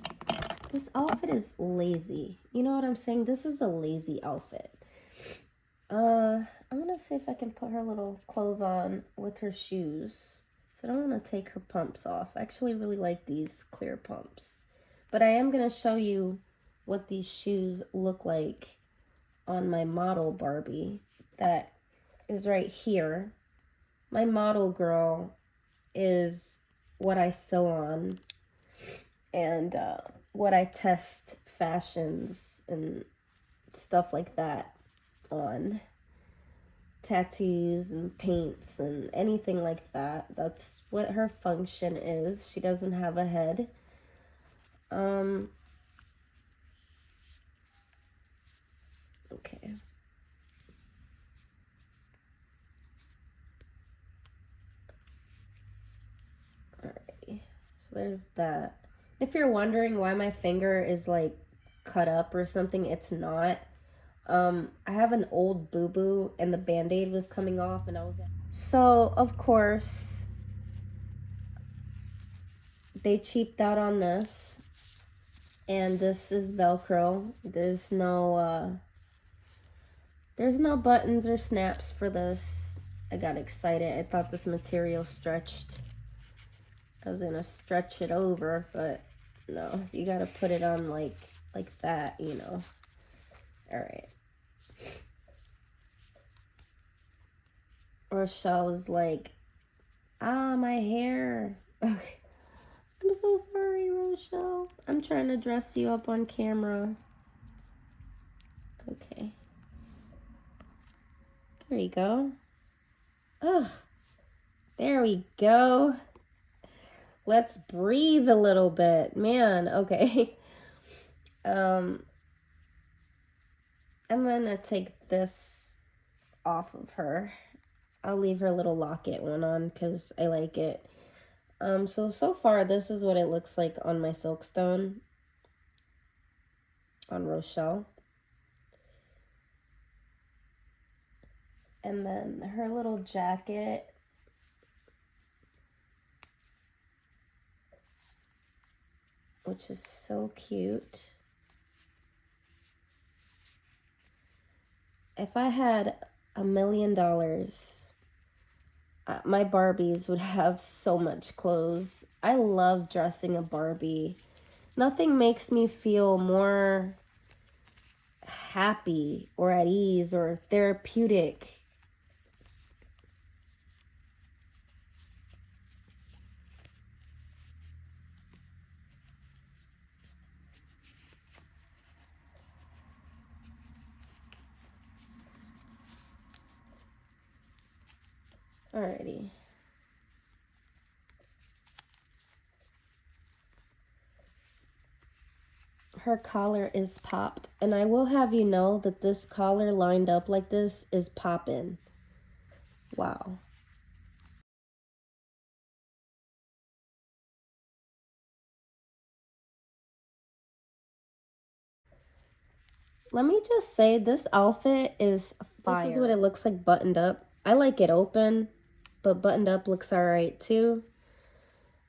lazy. You know what I'm saying? This is a lazy outfit. I'm gonna see if I can put her little clothes on with her shoes. So I don't want to take her pumps off. I actually really like these clear pumps. But I am gonna show you what these shoes look like on my model Barbie that is right here. My model girl is what I sew on and what I test fashions and stuff like that on. Tattoos and paints and anything like that. That's what her function is. She doesn't have a head. Okay. Alrighty. So there's that. If you're wondering why my finger is like cut up or something, it's not. I have an old boo-boo and the band-aid was coming off and I was like... So, of course, they cheaped out on this. And this is Velcro. There's no buttons or snaps for this. I got excited. I thought this material stretched. I was gonna stretch it over, but no, you gotta put it on like that, you know. Alright. Rochelle's like, my hair. Okay. I'm so sorry, Rochelle. I'm trying to dress you up on camera. Okay. There you go. Ugh. There we go. Let's breathe a little bit. Man, okay. I'm gonna take this off of her. I'll leave her little locket one on because I like it. So far, this is what it looks like on my Silkstone. On Rochelle. And then her little jacket. Which is so cute. If I had $1 million, my Barbies would have so much clothes. I love dressing a Barbie. Nothing makes me feel more happy or at ease or therapeutic. Alrighty. Her collar is popped, and I will have you know that this collar lined up like this is popping. Wow. Let me just say, this outfit is fire. This is what it looks like buttoned up. I like it open, but buttoned up looks alright too.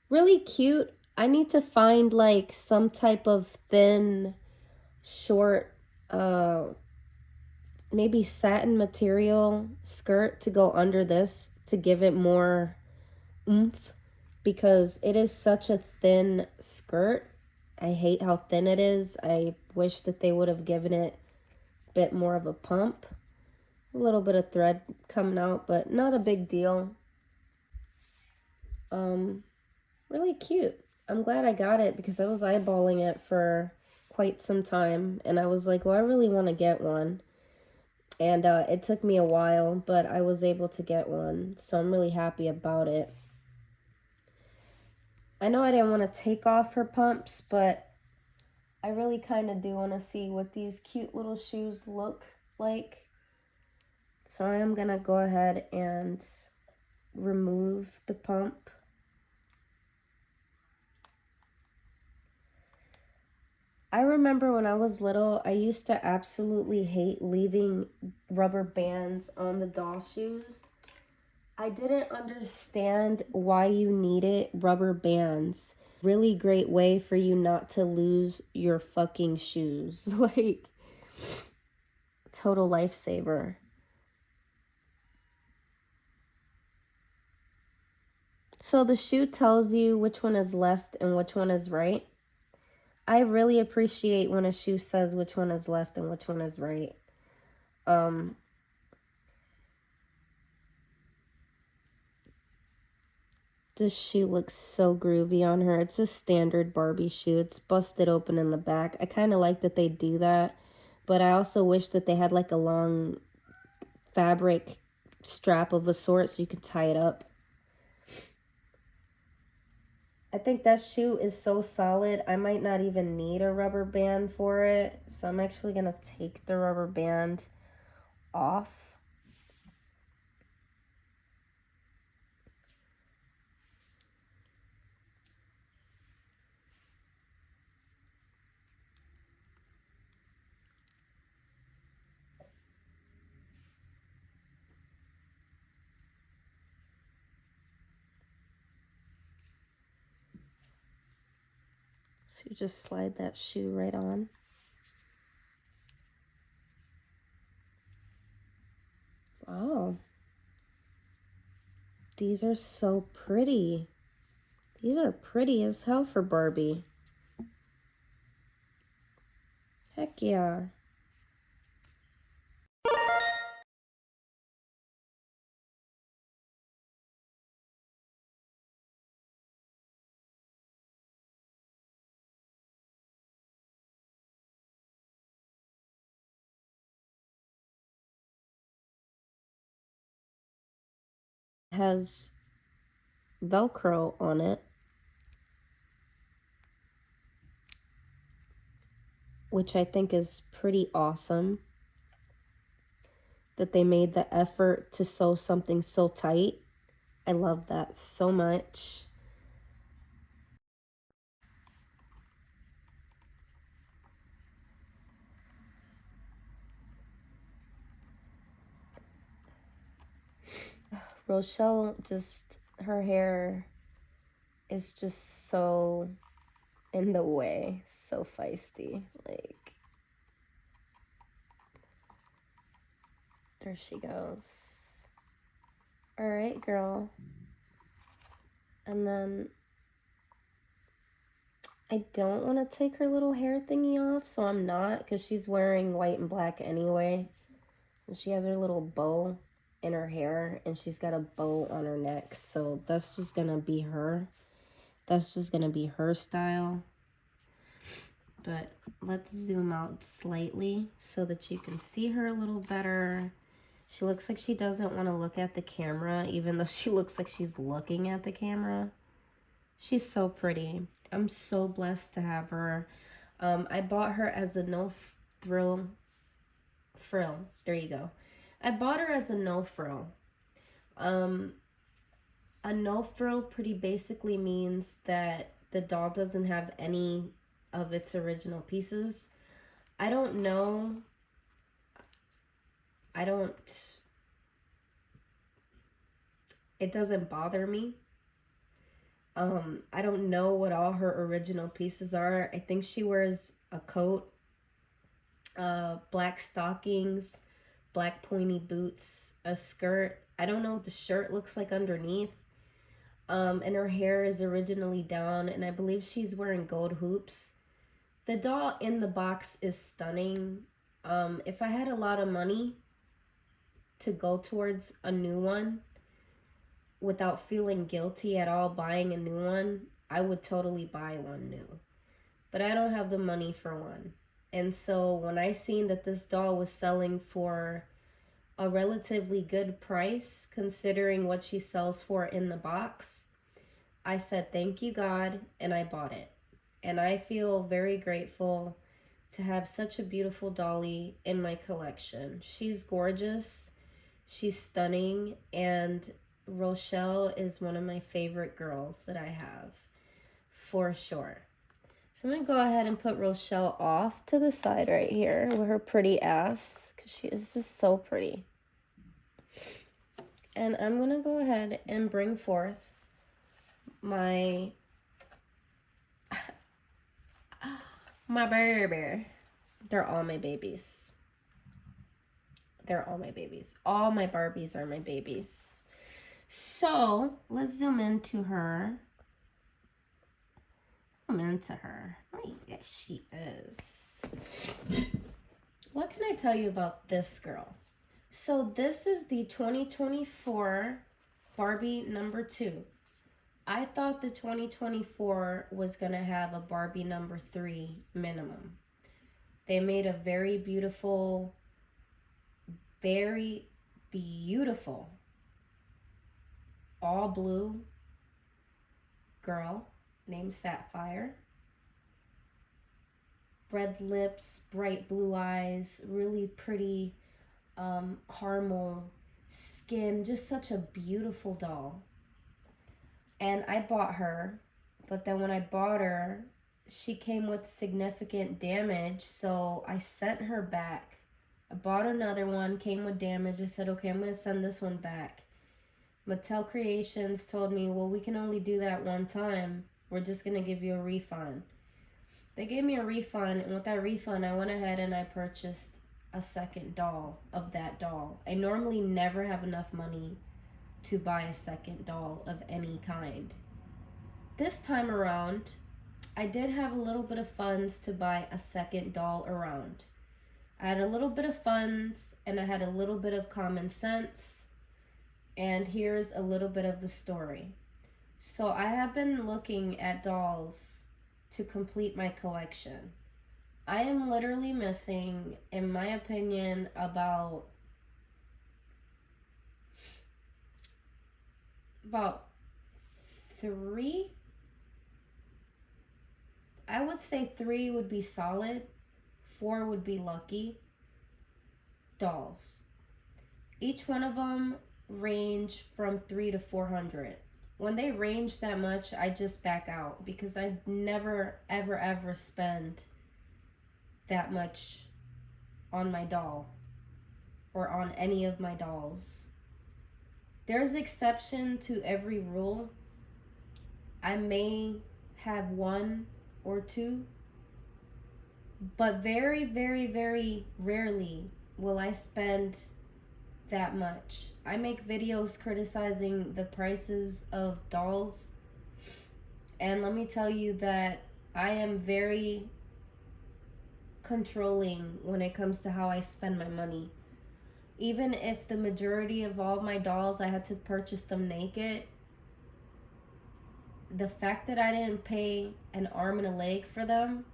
Really cute. I need to find like some type of thin, short, maybe satin material skirt to go under this to give it more oomph, because it is such a thin skirt. I hate how thin it is. I wish that they would have given it a bit more of a pump. A little bit of thread coming out, but not a big deal. Really cute. I'm glad I got it because I was eyeballing it for quite some time, and I was like, well, I really want to get one. And it took me a while, but I was able to get one, so I'm really happy about it. I know I didn't want to take off her pumps, but I really kind of do want to see what these cute little shoes look like. So I am going to go ahead and remove the pump. I remember when I was little, I used to absolutely hate leaving rubber bands on the doll shoes. I didn't understand why you needed rubber bands. Really great way for you not to lose your fucking shoes. Like, total lifesaver. So the shoe tells you which one is left and which one is right. I really appreciate when a shoe says which one is left and which one is right. This shoe looks so groovy on her. It's a standard Barbie shoe. It's busted open in the back. I kind of like that they do that, but I also wish that they had like a long fabric strap of a sort so you could tie it up. I think that shoe is so solid, I might not even need a rubber band for it. So I'm actually going to take the rubber band off. So you just slide that shoe right on. Wow. These are so pretty. These are pretty as hell for Barbie. Heck yeah. It has Velcro on it, which I think is pretty awesome. That they made the effort to sew something so tight. I love that so much. Rochelle, just her hair is just so in the way, so feisty. Like, there she goes. All right, girl. And then I don't want to take her little hair thingy off, so I'm not, because she's wearing white and black anyway. And she has her little bow in her hair, and she's got a bow on her neck, so that's just gonna be her. That's just gonna be her style. But let's zoom out slightly so that you can see her a little better. She looks like she doesn't want to look at the camera, even though she looks like she's looking at the camera. She's so pretty. I'm so blessed to have her. I bought her as a no-frill. There you go. I bought her as a no-frill. A no-frill pretty basically means that the doll doesn't have any of its original pieces. I don't know. It doesn't bother me. I don't know what all her original pieces are. I think she wears a coat, black stockings, black pointy boots, a skirt. I don't know what the shirt looks like underneath. And her hair is originally down, and I believe she's wearing gold hoops. The doll in the box is stunning. If I had a lot of money to go towards a new one without feeling guilty at all buying a new one, I would totally buy one new. But I don't have the money for one. And so when I seen that this doll was selling for a relatively good price, considering what she sells for in the box, I said, thank you, God, and I bought it. And I feel very grateful to have such a beautiful dolly in my collection. She's gorgeous, she's stunning, and Rochelle is one of my favorite girls that I have, for sure. So I'm going to go ahead and put Rochelle off to the side right here with her pretty ass, because she is just so pretty. And I'm going to go ahead and bring forth my baby. They're all my babies. They're all my babies. All my Barbies are my babies. So let's zoom into her. Right, there she is. What can I tell you about this girl? So this is the 2024 Barbie number 2. I thought the 2024 was going to have a Barbie number 3 minimum. They made a very beautiful all blue girl named Sapphire. Red lips, bright blue eyes, really pretty caramel skin, just such a beautiful doll. And I bought her, but then when I bought her, she came with significant damage, so I sent her back. I bought another one, came with damage. I said, okay, I'm going to send this one back. Mattel Creations told me, well, we can only do that one time. We're just going to give you a refund. They gave me a refund, and with that refund, I went ahead and I purchased a second doll of that doll. I normally never have enough money to buy a second doll of any kind. This time around, I did have a little bit of funds to buy a second doll around. I had a little bit of funds and I had a little bit of common sense, and here's a little bit of the story. So I have been looking at dolls to complete my collection. I am literally missing, in my opinion, about 3. I would say 3 would be solid, 4 would be lucky dolls. Each one of them range from $300 to $400. When they range that much, I just back out because I never ever spend that much on my doll or on any of my dolls. There's exception to every rule. I may have 1 or 2, but very rarely will I spend that much. I make videos criticizing the prices of dolls, and let me tell you that I am very controlling when it comes to how I spend my money. Even if the majority of all my dolls I had to purchase them naked, the fact that I didn't pay an arm and a leg for them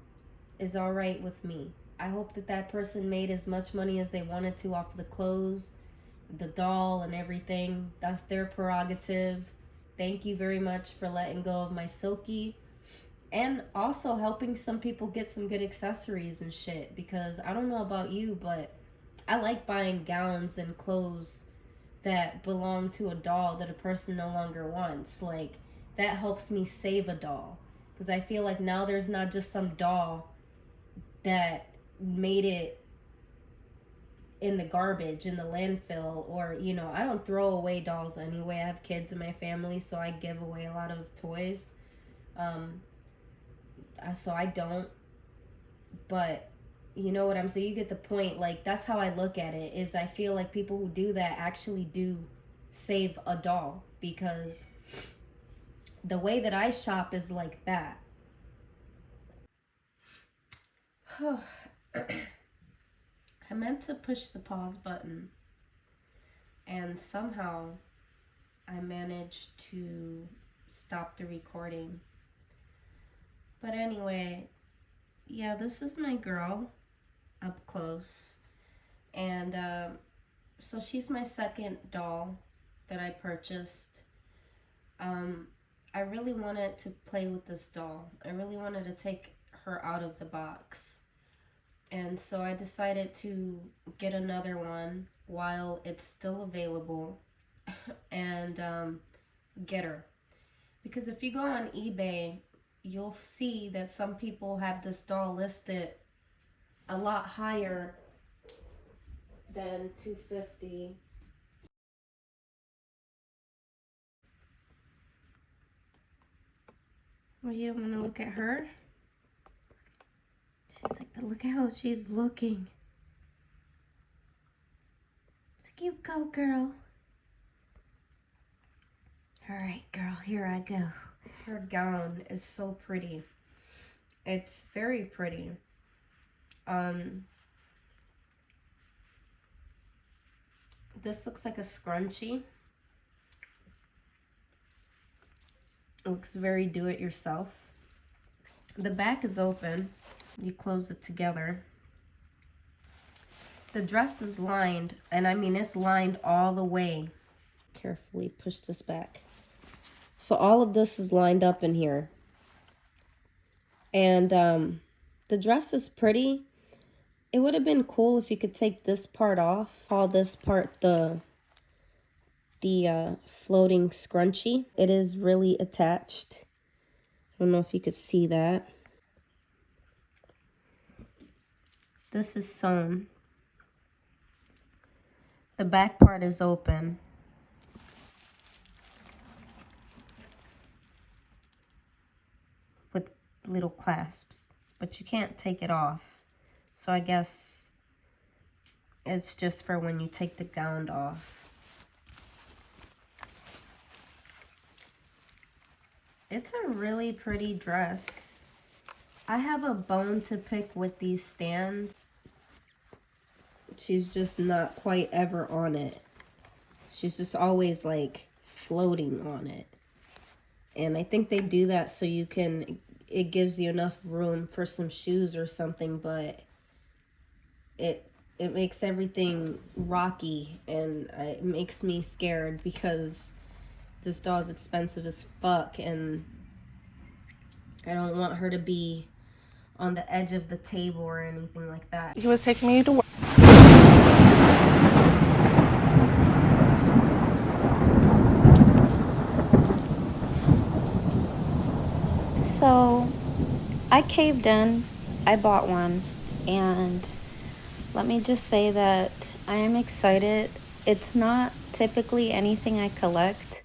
is all right with me. I hope that that person made as much money as they wanted to off the clothes the doll and everything. That's their prerogative. Thank you very much for letting go of my Silky. And also helping some people get some good accessories and shit. Because I don't know about you, but I like buying gowns and clothes that belong to a doll that a person no longer wants. Like, that helps me save a doll. Because I feel like now there's not just some doll that made it in the garbage, in the landfill, or, you know, I don't throw away dolls anyway. I have kids in my family, so I give away a lot of toys. So I don't, but you know what I'm saying? You get the point. Like, that's how I look at it, is I feel like people who do that actually do save a doll, because the way that I shop is like that. I meant to push the pause button, and somehow I managed to stop the recording. But anyway, yeah, this is my girl up close. And so she's my second doll that I purchased. I really wanted to play with this doll. I really wanted to take her out of the box. And so I decided to get another one while it's still available and get her. Because if you go on eBay, you'll see that some people have this doll listed a lot higher than $250. Well, you don't want to look at her? She's like, but look at how she's looking. It's like, you go, girl. All right, girl, here I go. Her gown is so pretty. It's very pretty. This looks like a scrunchie. It looks very do-it-yourself. The back is open. You close it together. The dress is lined, and I mean, it's lined all the way. Carefully push this back. So all of this is lined up in here. And the dress is pretty. It would have been cool if you could take this part off. Call this part the floating scrunchie. It is really attached. I don't know if you could see that. This is sewn. The back part is open. With little clasps. But you can't take it off. So I guess it's just for when you take the gown off. It's a really pretty dress. I have a bone to pick with these stands. She's just not quite ever on it. She's just always like floating on it. And I think they do that so you can, it gives you enough room for some shoes or something, but it makes everything rocky, and it makes me scared because this doll's expensive as fuck, and I don't want her to be on the edge of the table or anything like that. He was taking me to work. So I caved in. I bought one, and let me just say that I am excited. It's not typically anything I collect,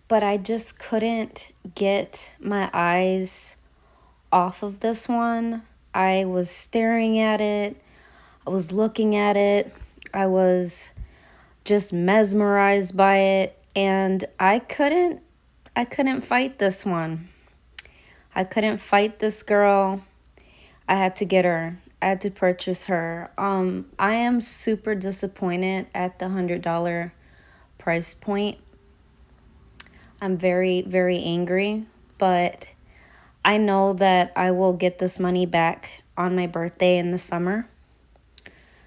but I just couldn't get my eyes off of this one. I was staring at it. I was looking at it. I was just mesmerized by it, and I couldn't fight this one. I couldn't fight this girl. I had to get her. I had to purchase her. I am super disappointed at the $100 price point. I'm very, very angry, but I know that I will get this money back on my birthday in the summer.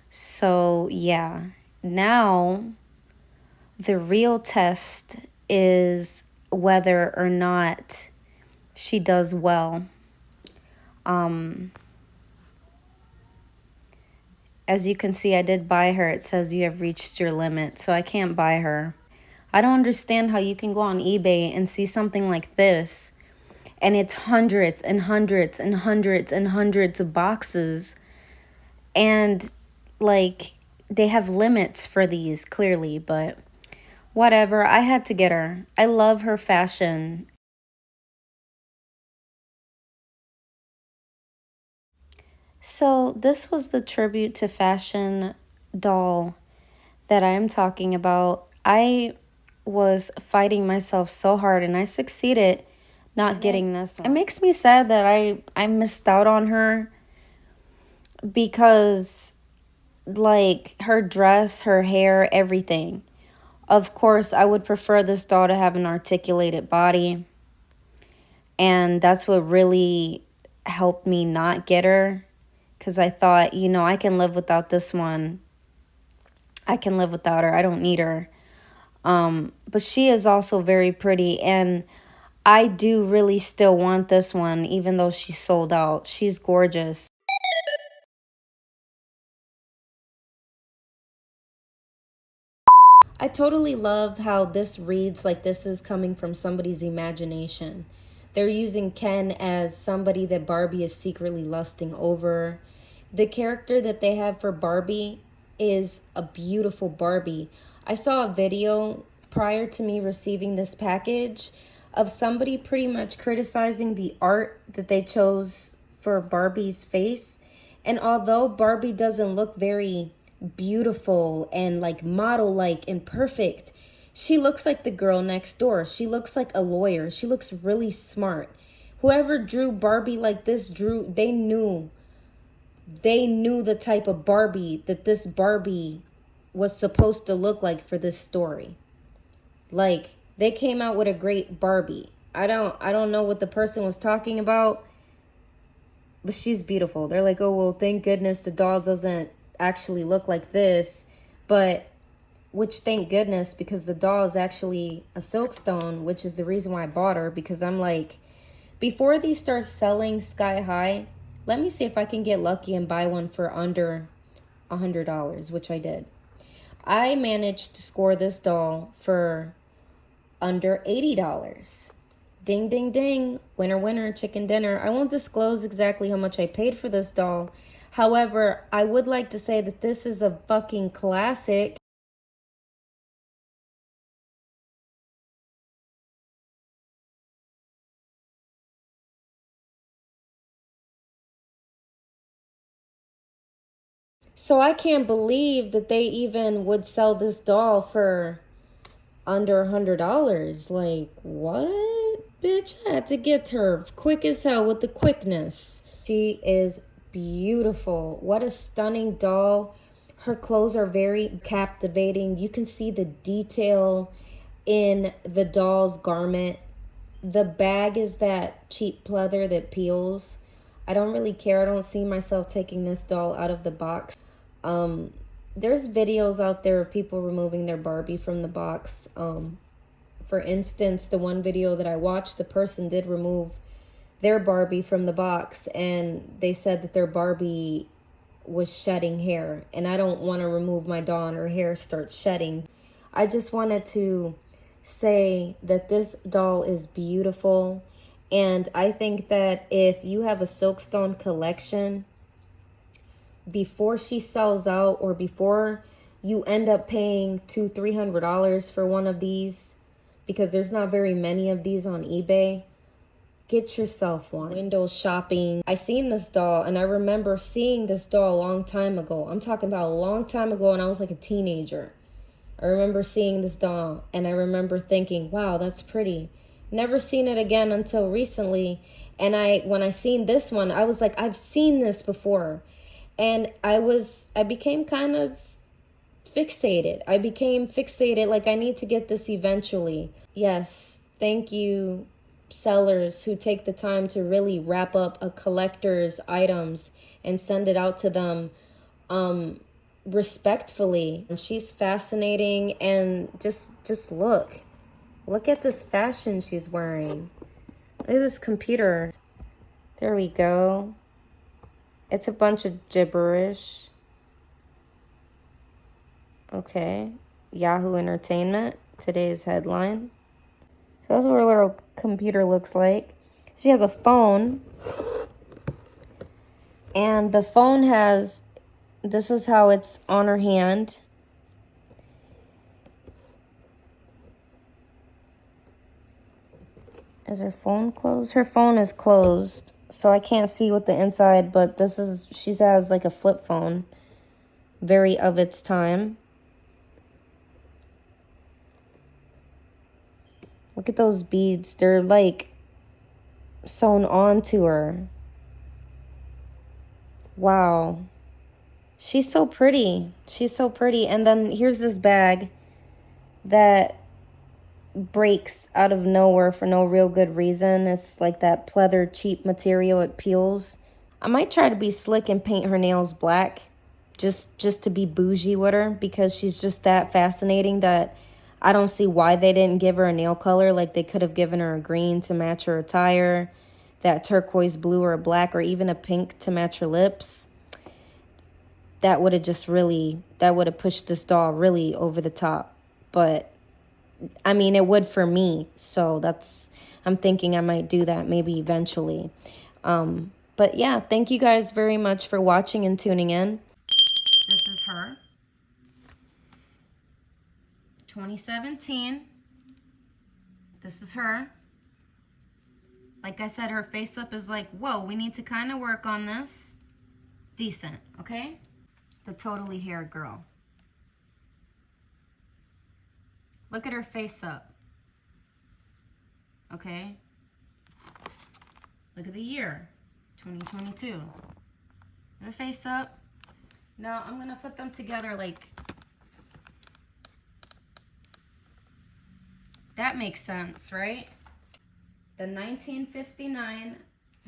So yeah, now The real test is whether or not she does well. As you can see, I did buy her. It says you have reached your limit, so I can't buy her. I don't understand how you can go on eBay and see something like this, and it's hundreds and hundreds and hundreds and hundreds of boxes, and like they have limits for these clearly, but whatever. I had to get her. I love her fashion. So this was the tribute to fashion doll that I am talking about. I was fighting myself so hard and I succeeded not getting this one. It makes me sad that I missed out on her because like her dress, her hair, everything. Of course, I would prefer this doll to have an articulated body. And that's what really helped me not get her. Because I thought, you know, I can live without this one. I can live without her. I don't need her. But she is also very pretty. And I do really still want this one, even though she's sold out. She's gorgeous. I totally love how this reads like this is coming from somebody's imagination. They're using Ken as somebody that Barbie is secretly lusting over. The character that they have for Barbie is a beautiful Barbie. I saw a video prior to me receiving this package of somebody pretty much criticizing the art that they chose for Barbie's face. And although Barbie doesn't look very beautiful and like model-like and perfect, she looks like the girl next door. She looks like a lawyer. She looks really smart. Whoever drew Barbie like this they knew the type of Barbie that this Barbie was supposed to look like for this story. Like, they came out with a great Barbie. I don't know what the person was talking about, but she's beautiful. They're like, oh, well, thank goodness the doll doesn't actually look like this, but which thank goodness, because the doll is actually a Silkstone, which is the reason why I bought her, because I'm like, before these start selling sky high, let me see if I can get lucky and buy one for under $100, which I did. I managed to score this doll for under $80. Ding, ding, ding. Winner, winner, chicken dinner. I won't disclose exactly how much I paid for this doll. However, I would like to say that this is a fucking classic. So I can't believe that they even would sell this doll for under $100. Like, what? Bitch, I had to get her quick as hell with the quickness. She is beautiful. What a stunning doll. Her clothes are very captivating. You can see the detail in the doll's garment. The bag is that cheap pleather that peels. I don't really care. I don't see myself taking this doll out of the box. There's videos out there of people removing their Barbie from the box. For instance, the one video that I watched, the person did remove their Barbie from the box, and they said that their Barbie was shedding hair, and I don't want to remove my doll and her hair starts shedding. I just wanted to say that this doll is beautiful, and I think that if you have a Silkstone collection, before she sells out or before you end up paying $200-300 for one of these, because there's not very many of these on eBay, get yourself one. Window shopping. I seen this doll and I remember seeing this doll a long time ago. I'm talking about a long time ago, and I was like a teenager. I remember seeing this doll and I remember thinking, wow, that's pretty. Never seen it again until recently. And when I seen this one, I was like, I've seen this before. And I became kind of fixated. I became fixated, like I need to get this eventually. Yes, thank you, sellers who take the time to really wrap up a collector's items and send it out to them respectfully. And she's fascinating, and just look at this fashion she's wearing. Look at this computer. There we go. It's a bunch of gibberish. Okay. Yahoo Entertainment, today's headline. So that's what her little computer looks like. She has a phone. And the phone has, this is how it's on her hand. Is her phone closed? Her phone is closed, so I can't see what the inside, but this is, she has like a flip phone. Very of its time. Look at those beads. They're like sewn onto her. Wow. She's so pretty. She's so pretty. And then here's this bag that breaks out of nowhere for no real good reason. It's like that pleather cheap material. It peels. I might try to be slick and paint her nails black just to be bougie with her, because she's just that fascinating that I don't see why they didn't give her a nail color. Like, they could have given her a green to match her attire, that turquoise blue or a black, or even a pink to match her lips. That would have just really, that would have pushed this doll really over the top. But I mean, it would for me. So that's, I'm thinking I might do that maybe eventually. But yeah, thank you guys very much for watching and tuning in. This is her. 2017. This is her. Like I said, her face up is like, whoa, we need to kind of work on this. Decent, okay? The totally hair girl. Look at her face up. Okay? Look at the year, 2022. Her face up. Now I'm gonna put them together like, that makes sense, right? The 1959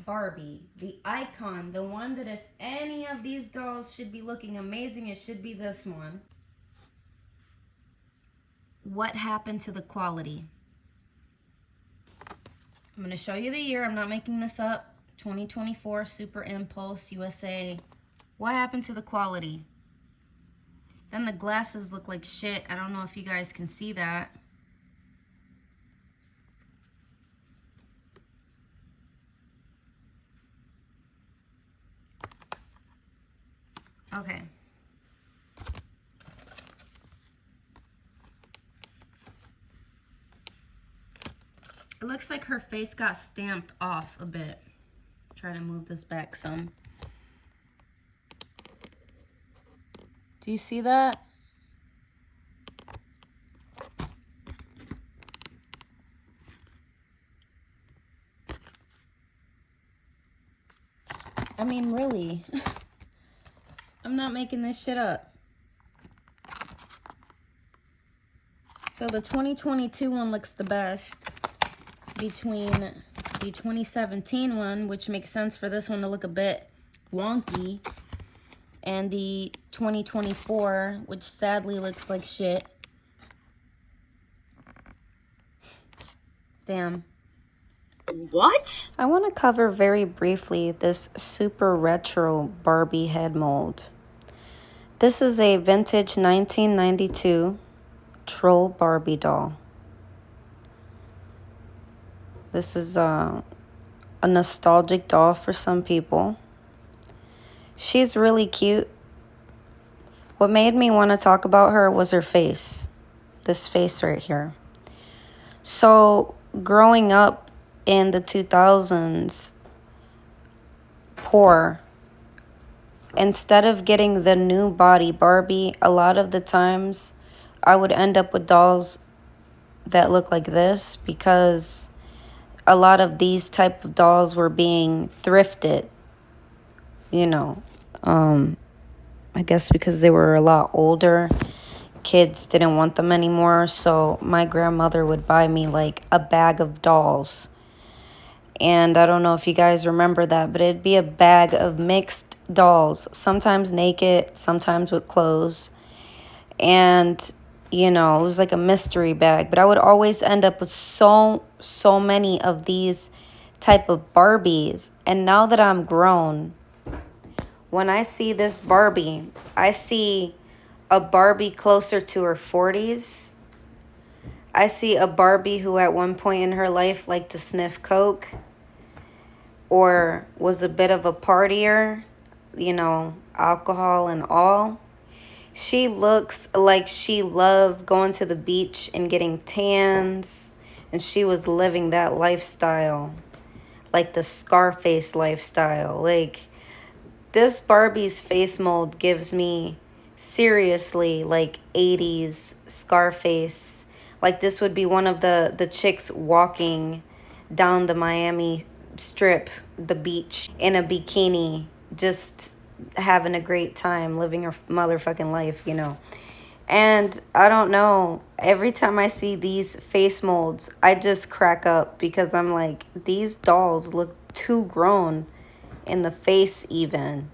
Barbie, the icon, the one that if any of these dolls should be looking amazing, it should be this one. What happened to the quality? I'm going to show you the year. I'm not making this up. 2024 Super Impulse USA. What happened to the quality? Then the glasses look like shit. I don't know if you guys can see that. Okay. It looks like her face got stamped off a bit. Try to move this back some. Do you see that? I mean, really. I'm not making this shit up. So the 2022 one looks the best between the 2017 one, which makes sense for this one to look a bit wonky, and the 2024, which sadly looks like shit. Damn. What? I want to cover very briefly this super retro Barbie head mold. This is a vintage 1992 Troll Barbie doll. This is a nostalgic doll for some people. She's really cute. What made me want to talk about her was her face. This face right here. So, growing up in the 2000s, poor, instead of getting the new body Barbie, a lot of the times I would end up with dolls that look like this, because a lot of these type of dolls were being thrifted, you know. I guess because they were a lot older, kids didn't want them anymore, so my grandmother would buy me like a bag of dolls. And I don't know if you guys remember that, but it'd be a bag of mixed dolls, sometimes naked, sometimes with clothes. And, you know, it was like a mystery bag. But I would always end up with so many of these type of Barbies. And now that I'm grown, when I see this Barbie, I see a Barbie closer to her 40s. I see a Barbie who at one point in her life liked to sniff coke or was a bit of a partier, you know, alcohol and all. She looks like she loved going to the beach and getting tans, and she was living that lifestyle, like the Scarface lifestyle. Like, this Barbie's face mold gives me seriously like 80s Scarface. Like, this would be one of the chicks walking down the Miami Strip, the beach, in a bikini, just having a great time, living her motherfucking life, you know. And I don't know, every time I see these face molds, I just crack up because I'm like, these dolls look too grown in the face even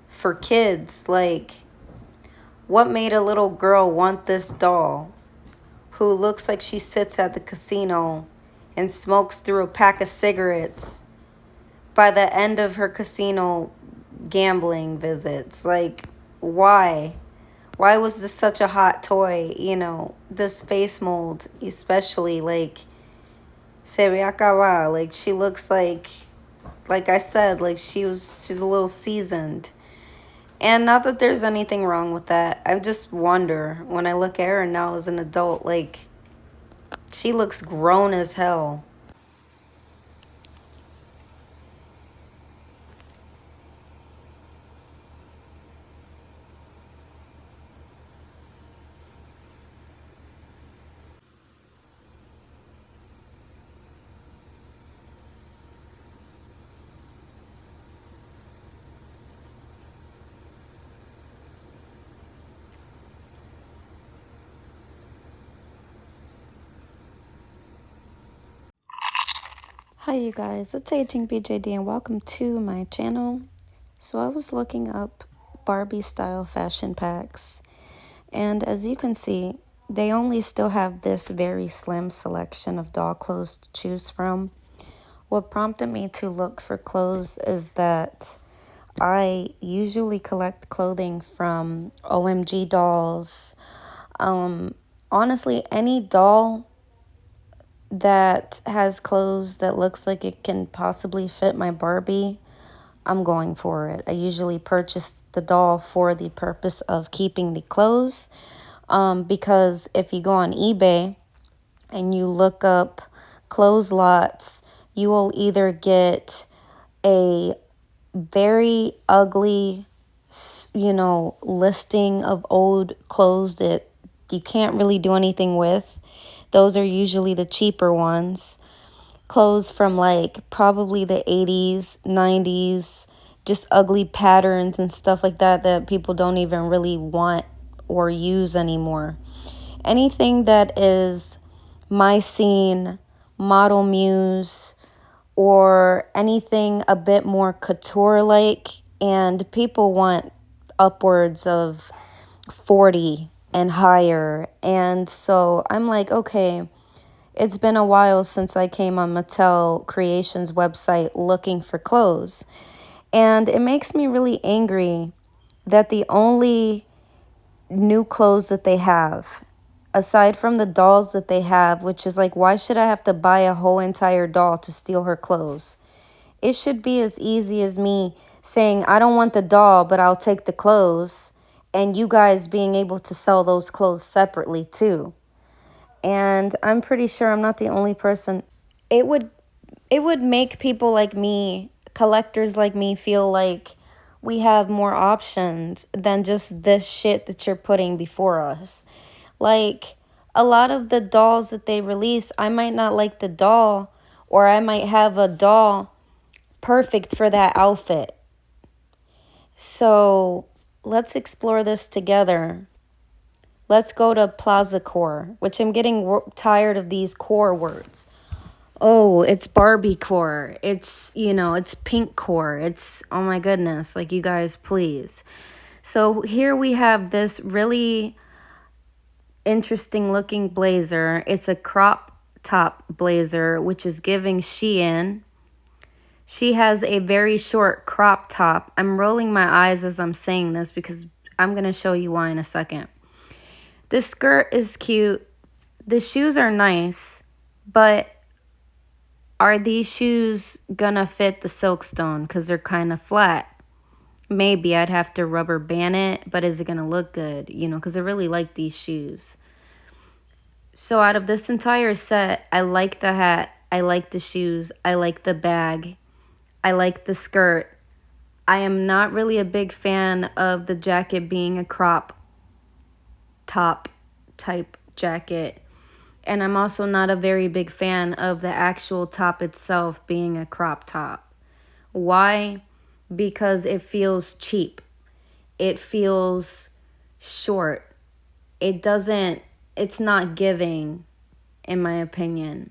for kids. Like, what made a little girl want this doll who looks like she sits at the casino and smokes through a pack of cigarettes by the end of her casino gambling visits? Like, why? Why was this such a hot toy? You know, this face mold, especially, like, se ve acaba. Like, she looks like I said, like she's a little seasoned. And not that there's anything wrong with that. I just wonder when I look at her now as an adult, like, she looks grown as hell. Hi you guys, it's Aging BJD and welcome to my channel. So I was looking up Barbie style fashion packs, and as you can see, they only still have this very slim selection of doll clothes to choose from. What prompted me to look for clothes is that I usually collect clothing from OMG dolls. Honestly, any doll that has clothes that looks like it can possibly fit my Barbie, I'm going for it. I usually purchase the doll for the purpose of keeping the clothes, because if you go on eBay and you look up clothes lots, you will either get a very ugly, you know, listing of old clothes that you can't really do anything with. Those are usually the cheaper ones. Clothes from like probably the 80s, 90s, just ugly patterns and stuff like that that people don't even really want or use anymore. Anything that is my scene, model muse, or anything a bit more couture like, and people want upwards of 40 and higher. And so I'm like, okay, it's been a while since I came on Mattel Creations website looking for clothes. And it makes me really angry that the only new clothes that they have, aside from the dolls that they have, which is like, why should I have to buy a whole entire doll to steal her clothes? It should be as easy as me saying, I don't want the doll, but I'll take the clothes, and you guys being able to sell those clothes separately too. And I'm pretty sure I'm not the only person. It would make people like me, collectors like me, feel like we have more options than just this shit that you're putting before us. Like, a lot of the dolls that they release, I might not like the doll, or I might have a doll perfect for that outfit. So let's explore this together. Let's go to plaza core, which I'm getting tired of these core words. oh, it's Barbie core. It's, it's pink core. It's, oh my goodness. Like, you guys, please. So here we have this really interesting looking blazer. It's a crop top blazer, which is giving Shein. She has a very short crop top. I'm rolling my eyes as I'm saying this because I'm going to show you why in a second. This skirt is cute. The shoes are nice, but are these shoes gonna fit the Silkstone? Because they're kind of flat. Maybe I'd have to rubber band it, but is it gonna look good? Because I really like these shoes. So out of this entire set, I like the hat, I like the shoes, I like the bag, I like the skirt. I am not really a big fan of the jacket being a crop top type jacket. And I'm also not a very big fan of the actual top itself being a crop top. Why? Because it feels cheap. It feels short. It's not giving, in my opinion.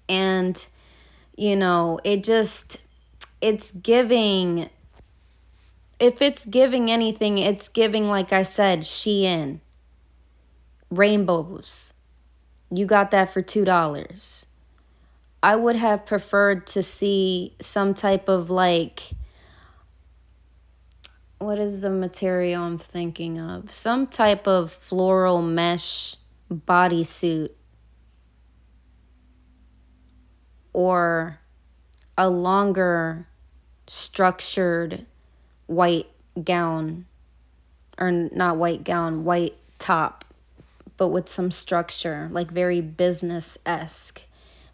And, it's giving, if it's giving anything, it's giving, like I said, Shein. Rainbows. You got that for $2. I would have preferred to see some type of what is the material I'm thinking of? Some type of floral mesh bodysuit or a longer structured white gown, or not white gown, white top, but with some structure, like very business-esque.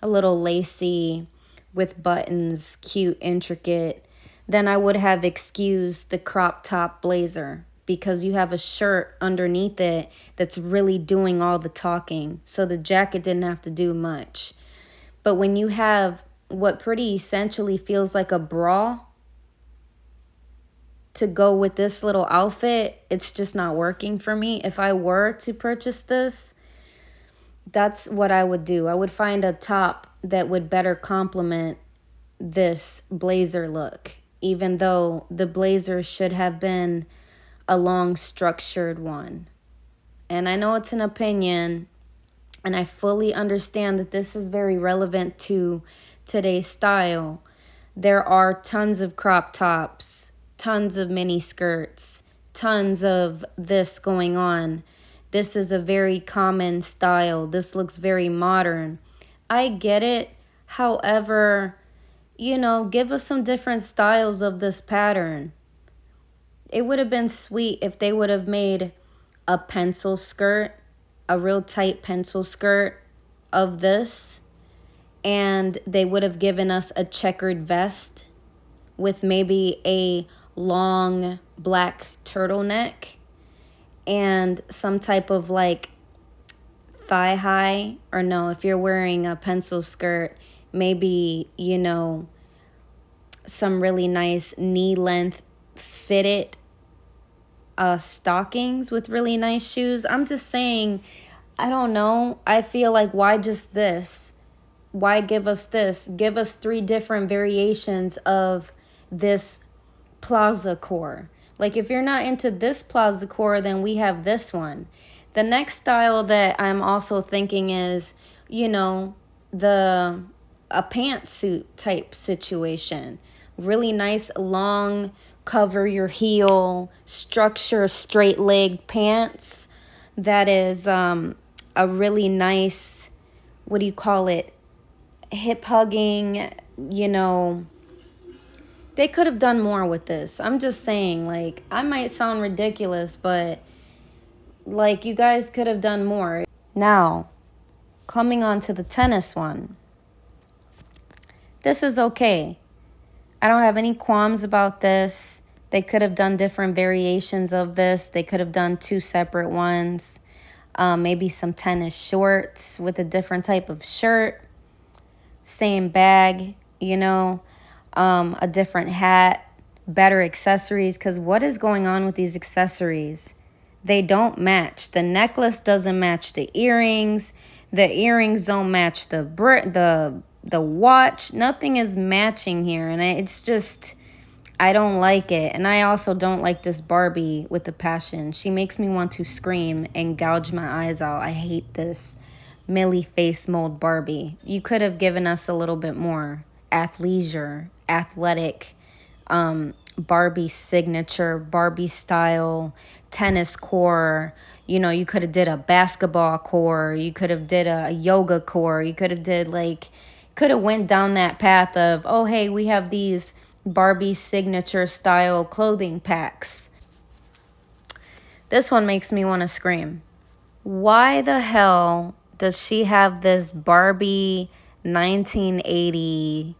A little lacy with buttons, cute, intricate. Then I would have excused the crop top blazer because you have a shirt underneath it that's really doing all the talking. So the jacket didn't have to do much. But when you have what pretty essentially feels like a bra to go with this little outfit, it's just not working for me. If I were to purchase this, that's what I would do. I would find a top that would better complement this blazer look, even though the blazer should have been a long structured one. And I know it's an opinion, and I fully understand that this is very relevant to today's style. There are tons of crop tops, tons of mini skirts, tons of this going on. This is a very common style. This looks very modern. I get it. However, give us some different styles of this pattern. It would have been sweet if they would have made a pencil skirt, a real tight pencil skirt of this, and they would have given us a checkered vest with maybe a long black turtleneck and some type of thigh high, or no, if you're wearing a pencil skirt, maybe, some really nice knee length fitted stockings with really nice shoes. I'm just saying, I don't know. I feel like, why just this? Why give us this? Give us 3 different variations of this plaza core. Like, if you're not into this plaza core, then we have this one. The next style that I'm also thinking is, a pantsuit type situation. Really nice, long, cover your heel, structure, straight-legged pants. That is a really nice, what do you call it? Hip-hugging, They could have done more with this. I'm just saying, I might sound ridiculous, but, you guys could have done more. Now, coming on to the tennis one. This is okay. I don't have any qualms about this. They could have done different variations of this. They could have done 2 separate ones. Maybe some tennis shorts with a different type of shirt. Same bag, a different hat, better accessories. Because what is going on with these accessories? They don't match. The necklace doesn't match the earrings. The earrings don't match the watch. Nothing is matching here, and it's just, I don't like it. And I also don't like this Barbie with the passion. She makes me want to scream and gouge my eyes out. I hate this Millie face mold Barbie. You could have given us a little bit more athleisure, athletic, Barbie signature, Barbie style, tennis core. You know, you could have did a basketball core. You could have did a yoga core. You could have did could have went down that path of, oh, hey, we have these Barbie signature style clothing packs. This one makes me want to scream. Why the hell does she have this Barbie 1980,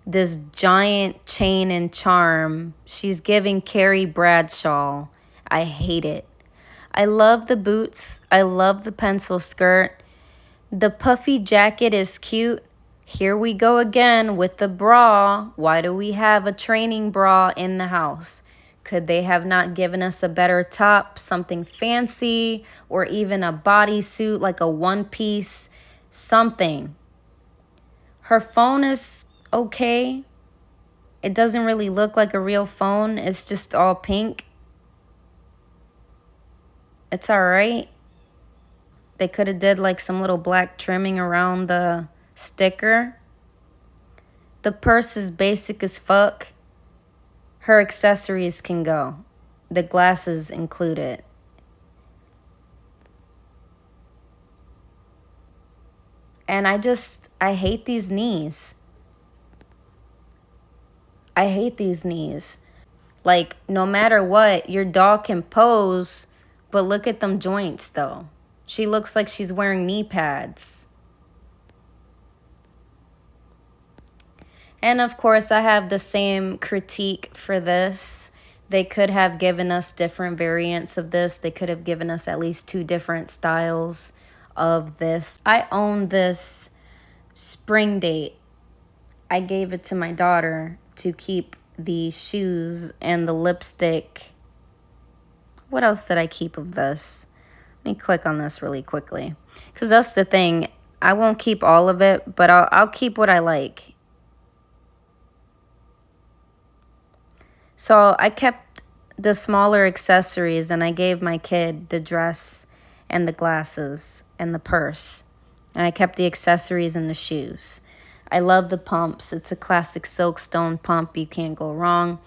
this giant chain and charm? She's giving Carrie Bradshaw. I hate it. I love the boots. I love the pencil skirt. The puffy jacket is cute. Here we go again with the bra. Why do we have a training bra in the house? Could they have not given us a better top, something fancy, or even a bodysuit like a one-piece, something? Her phone is okay. It doesn't really look like a real phone. It's just all pink. It's all right. They could have did like some little black trimming around the sticker. The purse is basic as fuck. Her accessories can go. The glasses included. And I hate these knees. I hate these knees. Like, no matter what, your dog can pose, but look at them joints, though. She looks like she's wearing knee pads. And of course, I have the same critique for this. They could have given us different variants of this. They could have given us at least 2 different styles of this. I own this spring date. I gave it to my daughter to keep the shoes and the lipstick. What else did I keep of this? Let me click on this really quickly. Because that's the thing. I won't keep all of it, but I'll keep what I like. So I kept the smaller accessories, and I gave my kid the dress and the glasses and the purse. And I kept the accessories and the shoes. I love the pumps. It's a classic Silkstone pump. You can't go wrong.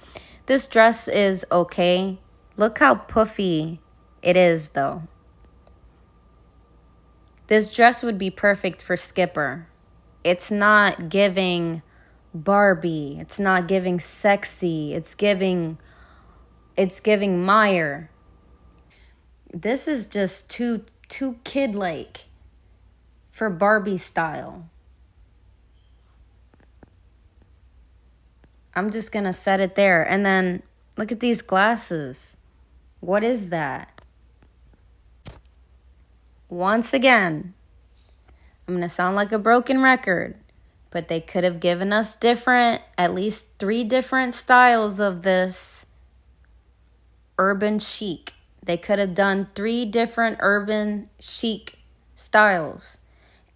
This dress is okay. Look how puffy it is, though. This dress would be perfect for Skipper. It's not giving Barbie. It's not giving sexy. It's giving Meyer. This is just too kid-like for Barbie style. I'm just gonna set it there. And then look at these glasses. What is that? Once again, I'm gonna sound like a broken record, but they could have given us at least 3 different styles of this urban chic. They could have done 3 different urban chic styles,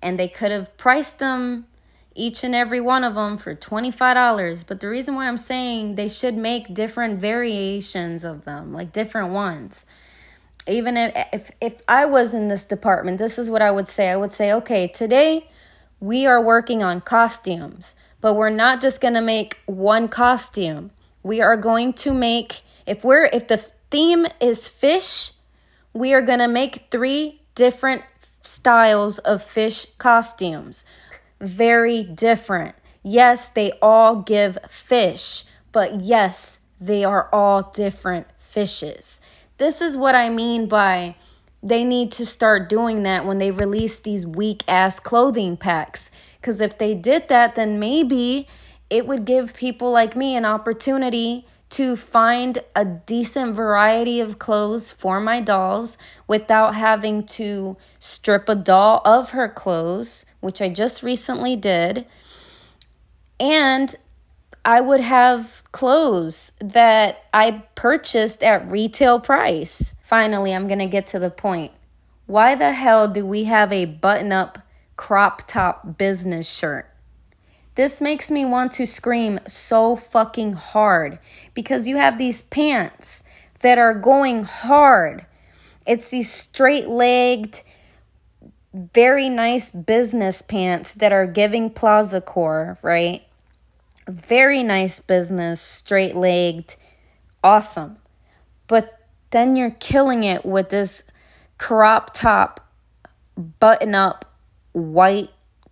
and they could have priced them, each and every one of them, for $25. But the reason why I'm saying they should make different variations of them, like different ones. Even if I was in this department, this is what I would say. I would say, okay, today we are working on costumes, but we're not just going to make one costume. We are going to make, if the theme is fish, we are going to make 3 different styles of fish costumes. Very different. Yes, they all give fish, but yes, they are all different fishes. This is what I mean by they need to start doing that when they release these weak-ass clothing packs. Because if they did that, then maybe it would give people like me an opportunity to find a decent variety of clothes for my dolls without having to strip a doll of her clothes, which I just recently did. And I would have clothes that I purchased at retail price. Finally, I'm going to get to the point. Why the hell do we have a button-up crop top business shirt. This makes me want to scream so fucking hard because you have these pants that are going hard. It's these straight-legged, very nice business pants that are giving plaza core, right? Very nice business, straight-legged, awesome. But then you're killing it with this crop top, button-up, white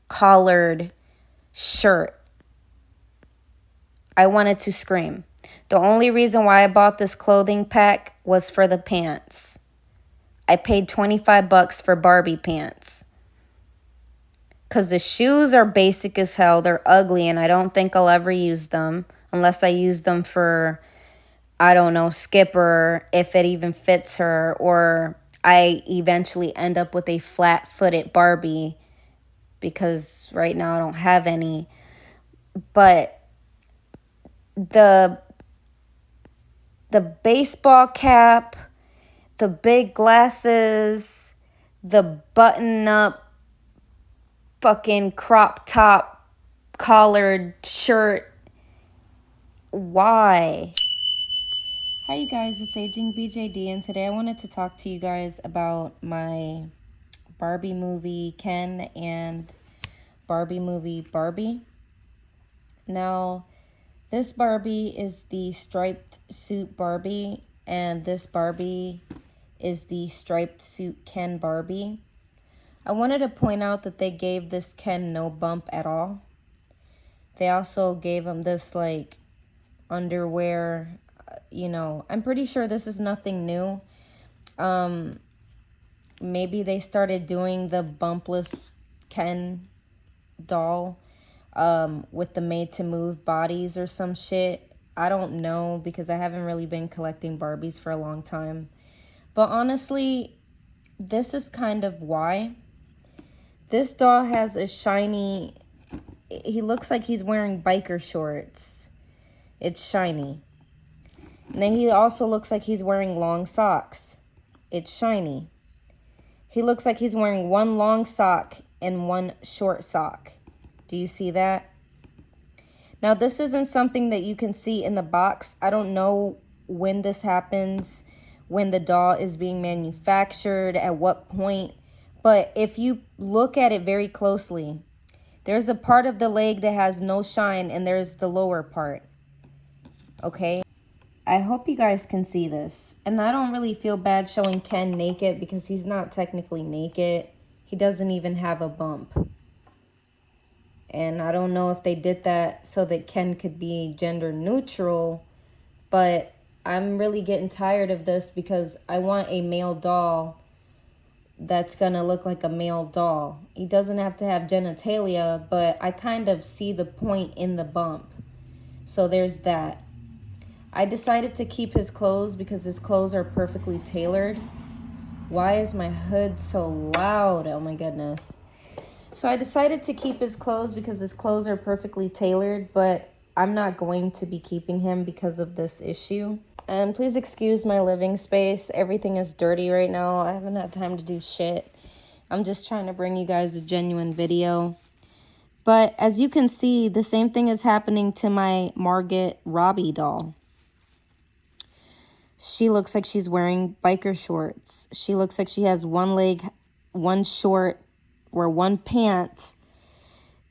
collared shirt. I wanted to scream. The only reason why I bought this clothing pack was for the pants. I paid $25 for Barbie pants. Because the shoes are basic as hell. They're ugly and I don't think I'll ever use them. Unless I use them for, I don't know, Skipper, if it even fits her. Or I eventually end up with a flat-footed Barbie. Because right now I don't have any. But the baseball cap, the big glasses, the button-up fucking crop top collared shirt. Why? Hi you guys, it's Aging BJD, and today I wanted to talk to you guys about my Barbie movie Ken and Barbie movie Barbie. Now, this Barbie is the striped suit Barbie, and this Barbie is the striped suit Ken Barbie. I wanted to point out that they gave this Ken no bump at all. They also gave him this, like, underwear, you know. I'm pretty sure this is nothing new. Maybe they started doing the bumpless Ken doll with the made-to-move bodies or some shit. I don't know because I haven't really been collecting Barbies for a long time. But honestly, this is kind of why. This doll has a shiny... He looks like he's wearing biker shorts. It's shiny. And then he also looks like he's wearing long socks. It's shiny. He looks like he's wearing one long sock and one short sock. Do you see that? Now, this isn't something that you can see in the box. I don't know when this happens, when the doll is being manufactured, at what point. But if you look at it very closely, there's a part of the leg that has no shine, and there's the lower part. Okay? I hope you guys can see this. And I don't really feel bad showing Ken naked because he's not technically naked. He doesn't even have a bump. And I don't know if they did that so that Ken could be gender neutral, but I'm really getting tired of this because I want a male doll that's gonna look like a male doll. He doesn't have to have genitalia, but I kind of see the point in the bump. So there's that. I decided to keep his clothes because his clothes are perfectly tailored. Why is my hood so loud? Oh my goodness. So I decided to keep his clothes because his clothes are perfectly tailored, but I'm not going to be keeping him because of this issue. And please excuse my living space. Everything is dirty right now. I haven't had time to do shit. I'm just trying to bring you guys a genuine video. But as you can see, the same thing is happening to my Margot Robbie doll. She looks like she's wearing biker shorts. She looks like she has one leg, one short, or one pant.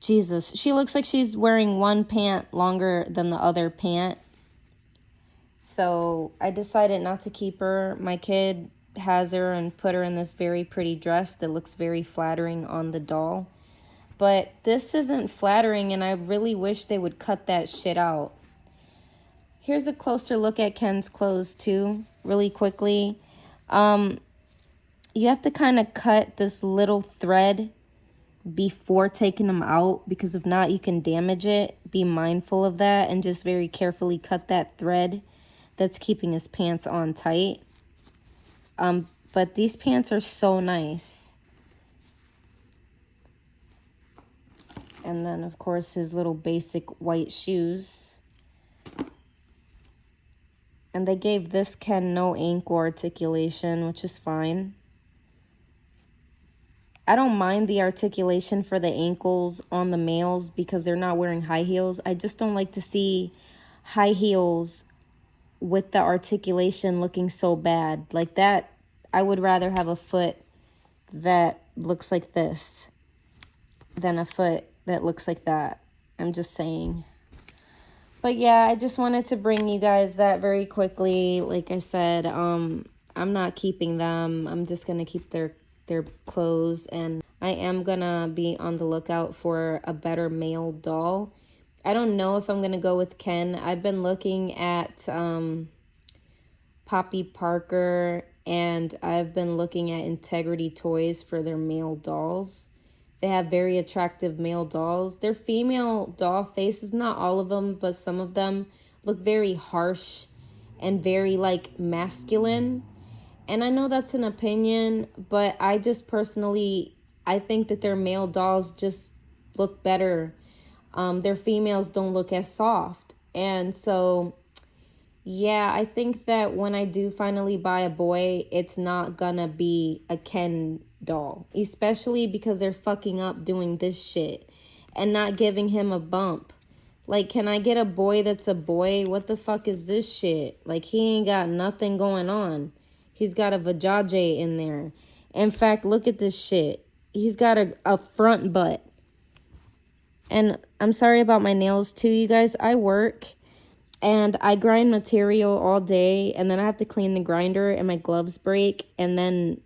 Jesus. She looks like she's wearing one pant longer than the other pant. So I decided not to keep her. My kid has her and put her in this very pretty dress that looks very flattering on the doll. But this isn't flattering, and I really wish they would cut that shit out. Here's a closer look at Ken's clothes too, really quickly. You have to kind of cut this little thread before taking them out, because if not, you can damage it. Be mindful of that and just very carefully cut that thread that's keeping his pants on tight. But these pants are so nice. And then, of course, his little basic white shoes. And they gave this Ken no ankle articulation, which is fine. I don't mind the articulation for the ankles on the males because they're not wearing high heels. I just don't like to see high heels with the articulation looking so bad. Like that, I would rather have a foot that looks like this than a foot that looks like that. I'm just saying. But yeah, I just wanted to bring you guys that very quickly. Like I said, I'm not keeping them. I'm just gonna keep their clothes, and I am gonna be on the lookout for a better male doll. I don't know if I'm gonna go with Ken. I've been looking at Poppy Parker, and I've been looking at Integrity Toys for their male dolls. They have very attractive male dolls. Their female doll faces, not all of them, but some of them look very harsh and very like masculine. And I know that's an opinion, but I just personally, I think that their male dolls just look better. Their females don't look as soft. And so, yeah, I think that when I do finally buy a boy, it's not gonna be a Ken doll, especially because they're fucking up doing this shit and not giving him a bump. Like, can I get a boy that's a boy? What the fuck is this shit? Like, he ain't got nothing going on. He's got a vajayjay in there. In fact, look at this shit. He's got a front butt. And I'm sorry about my nails too, you guys. I work and I grind material all day, and then I have to clean the grinder and my gloves break, and then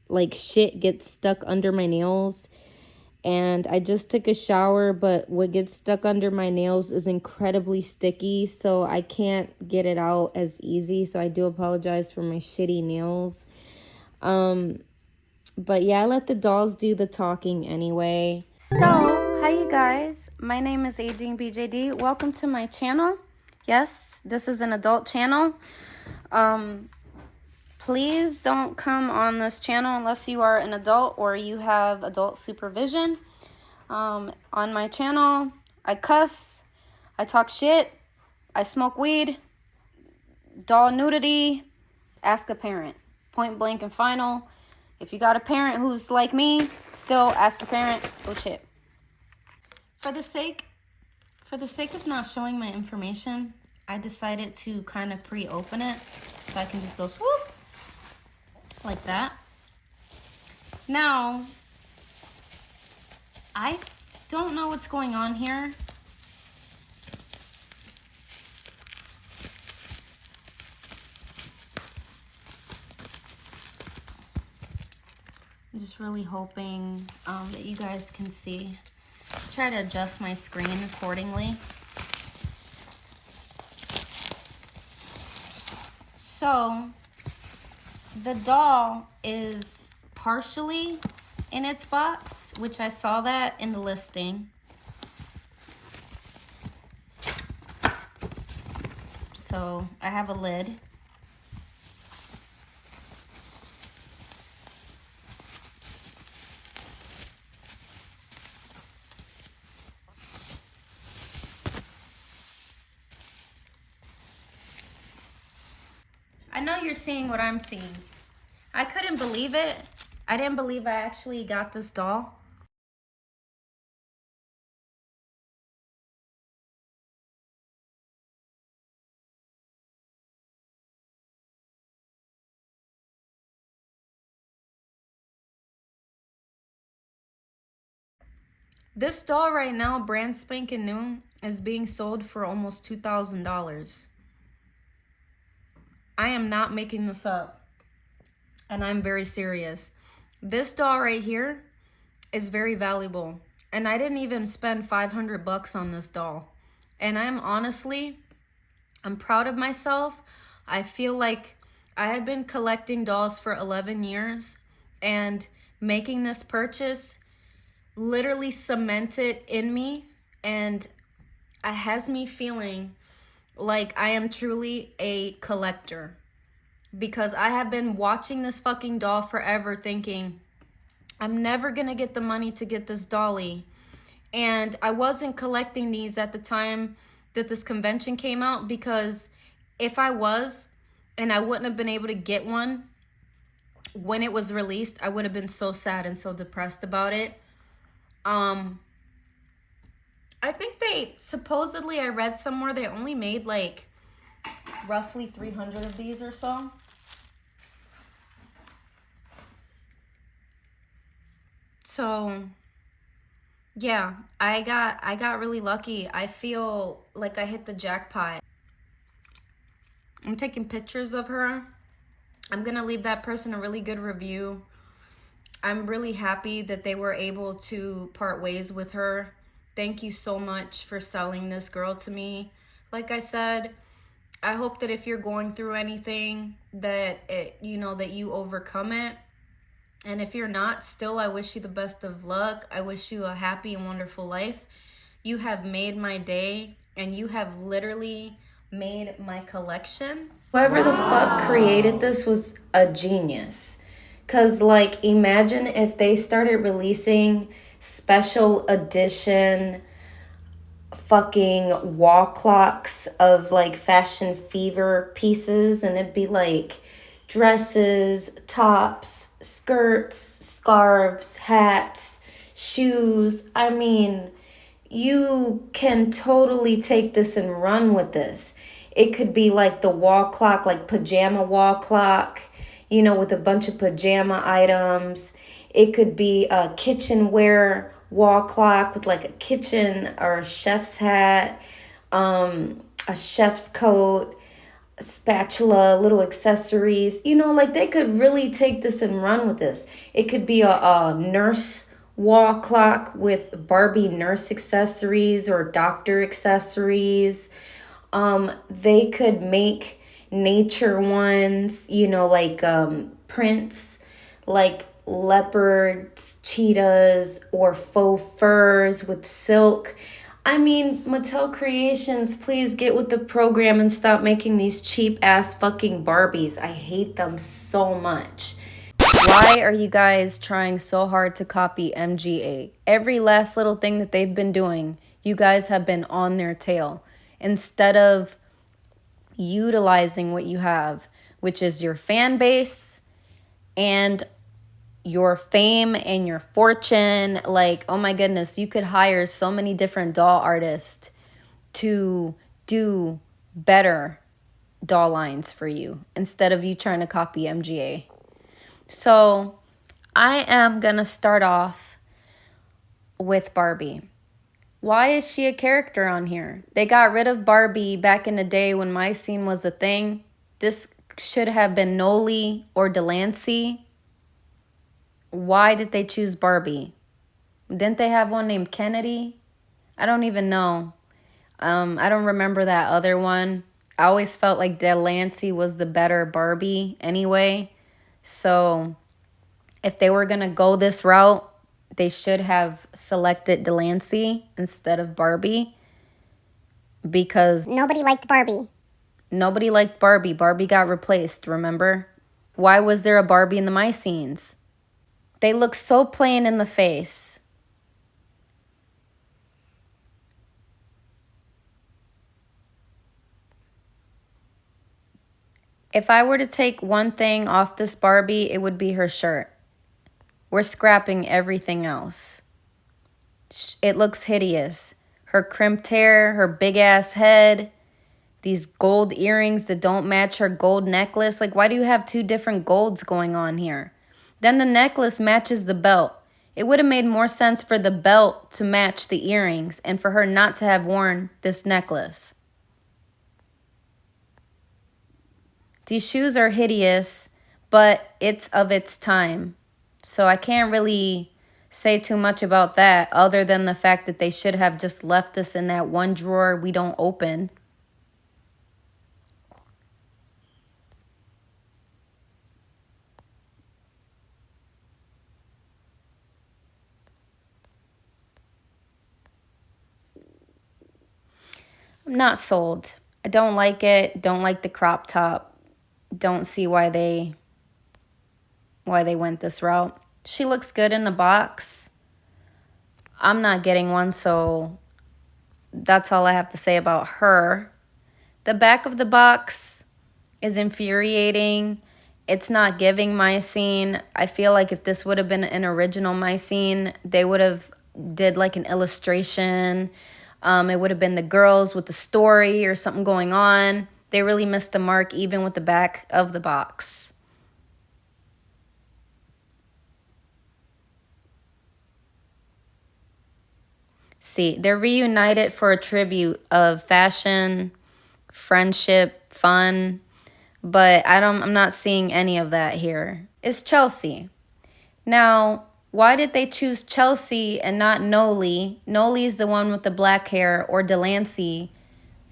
like shit gets stuck under my nails. And I just took a shower, but what gets stuck under my nails is incredibly sticky, so I can't get it out as easy. So I do apologize for my shitty nails. But yeah, I let the dolls do the talking anyway. So, hi you guys. My name is Aging BJD. Welcome to my channel. Yes, this is an adult channel. Please don't come on this channel unless you are an adult or you have adult supervision. On my channel, I cuss, I talk shit, I smoke weed, doll nudity, ask a parent. Point blank and final. If you got a parent who's like me, still ask a parent. Oh shit. For the sake of not showing my information, I decided to kind of pre-open it so I can just go swoop like that. Now, I don't know what's going on here. I'm just really hoping that you guys can see. Try to adjust my screen accordingly. So, the doll is partially in its box, which I saw that in the listing. So, I have a lid. I know you're seeing what I'm seeing. I couldn't believe it. I didn't believe I actually got this doll. This doll right now, brand spanking new, is being sold for almost $2,000. I am not making this up. And I'm very serious. This doll right here is very valuable. And I didn't even spend 500 bucks on this doll. And I'm proud of myself. I feel like I had been collecting dolls for 11 years, and making this purchase literally cemented in me, and it has me feeling like I am truly a collector. Because I have been watching this fucking doll forever thinking, I'm never gonna get the money to get this dolly. And I wasn't collecting these at the time that this convention came out, because if I was, and I wouldn't have been able to get one, when it was released, I would have been so sad and so depressed about it. I think they supposedly, I read somewhere they only made like roughly 300 of these or so. So yeah, I got really lucky. I feel like I hit the jackpot. I'm taking pictures of her. I'm gonna leave that person a really good review. I'm really happy that they were able to part ways with her. Thank you so much for selling this girl to me. Like I said, I hope that if you're going through anything that that you overcome it. And if you're not, still, I wish you the best of luck. I wish you a happy and wonderful life. You have made my day, and you have literally made my collection. Whoever the fuck created this was a genius. Because, like, imagine if they started releasing special edition fucking wall clocks of, like, fashion fever pieces, and it'd be, like, dresses, tops, skirts, scarves, hats, shoes. I mean, you can totally take this and run with this. It could be like the wall clock, like pajama wall clock, with a bunch of pajama items. It could be a kitchenware wall clock with like a kitchen or a chef's hat, a chef's coat, spatula, little accessories. Like they could really take this and run with this. It could be a nurse wall clock with Barbie nurse accessories or doctor accessories. They could make nature ones, like prints, like leopards, cheetahs, or faux furs with silk. I mean, Mattel Creations, please get with the program and stop making these cheap ass fucking Barbies. I hate them so much. Why are you guys trying so hard to copy MGA? Every last little thing that they've been doing, you guys have been on their tail. Instead of utilizing what you have, which is your fan base and your fame and your fortune. Like, oh my goodness, you could hire so many different doll artists to do better doll lines for you instead of you trying to copy MGA. So I am going to start off with Barbie. Why is she a character on here? They got rid of Barbie back in the day when my scene was a thing. This should have been Noli or Delancey. Why did they choose Barbie? Didn't they have one named Kennedy? I don't even know. I don't remember that other one. I always felt like Delancey was the better Barbie anyway. So if they were going to go this route, they should have selected Delancey instead of Barbie, because Nobody liked Barbie. nobody liked Barbie. Barbie got replaced, remember? Why was there a Barbie in the My Scenes? They look so plain in the face. If I were to take one thing off this Barbie, it would be her shirt. We're scrapping everything else. It looks hideous. Her crimped hair, her big ass head, these gold earrings that don't match her gold necklace. Like, why do you have two different golds going on here? Then the necklace matches the belt. It would have made more sense for the belt to match the earrings and for her not to have worn this necklace. These shoes are hideous, but it's of its time. So I can't really say too much about that other than the fact that they should have just left us in that one drawer we don't open. I'm not sold. I don't like it. Don't like the crop top. Don't see why they went this route. She looks good in the box. I'm not getting one, so that's all I have to say about her. The back of the box is infuriating. It's not giving my scene. I feel like if this would have been an original my scene, they would have did like an illustration. It would have been the girls with the story or something going on. They really missed the mark even with the back of the box. See, they're reunited for a tribute of fashion, friendship, fun, but I'm not seeing any of that here. It's Chelsea. Now, why did they choose Chelsea and not Noli? Noli is the one with the black hair, or Delancey,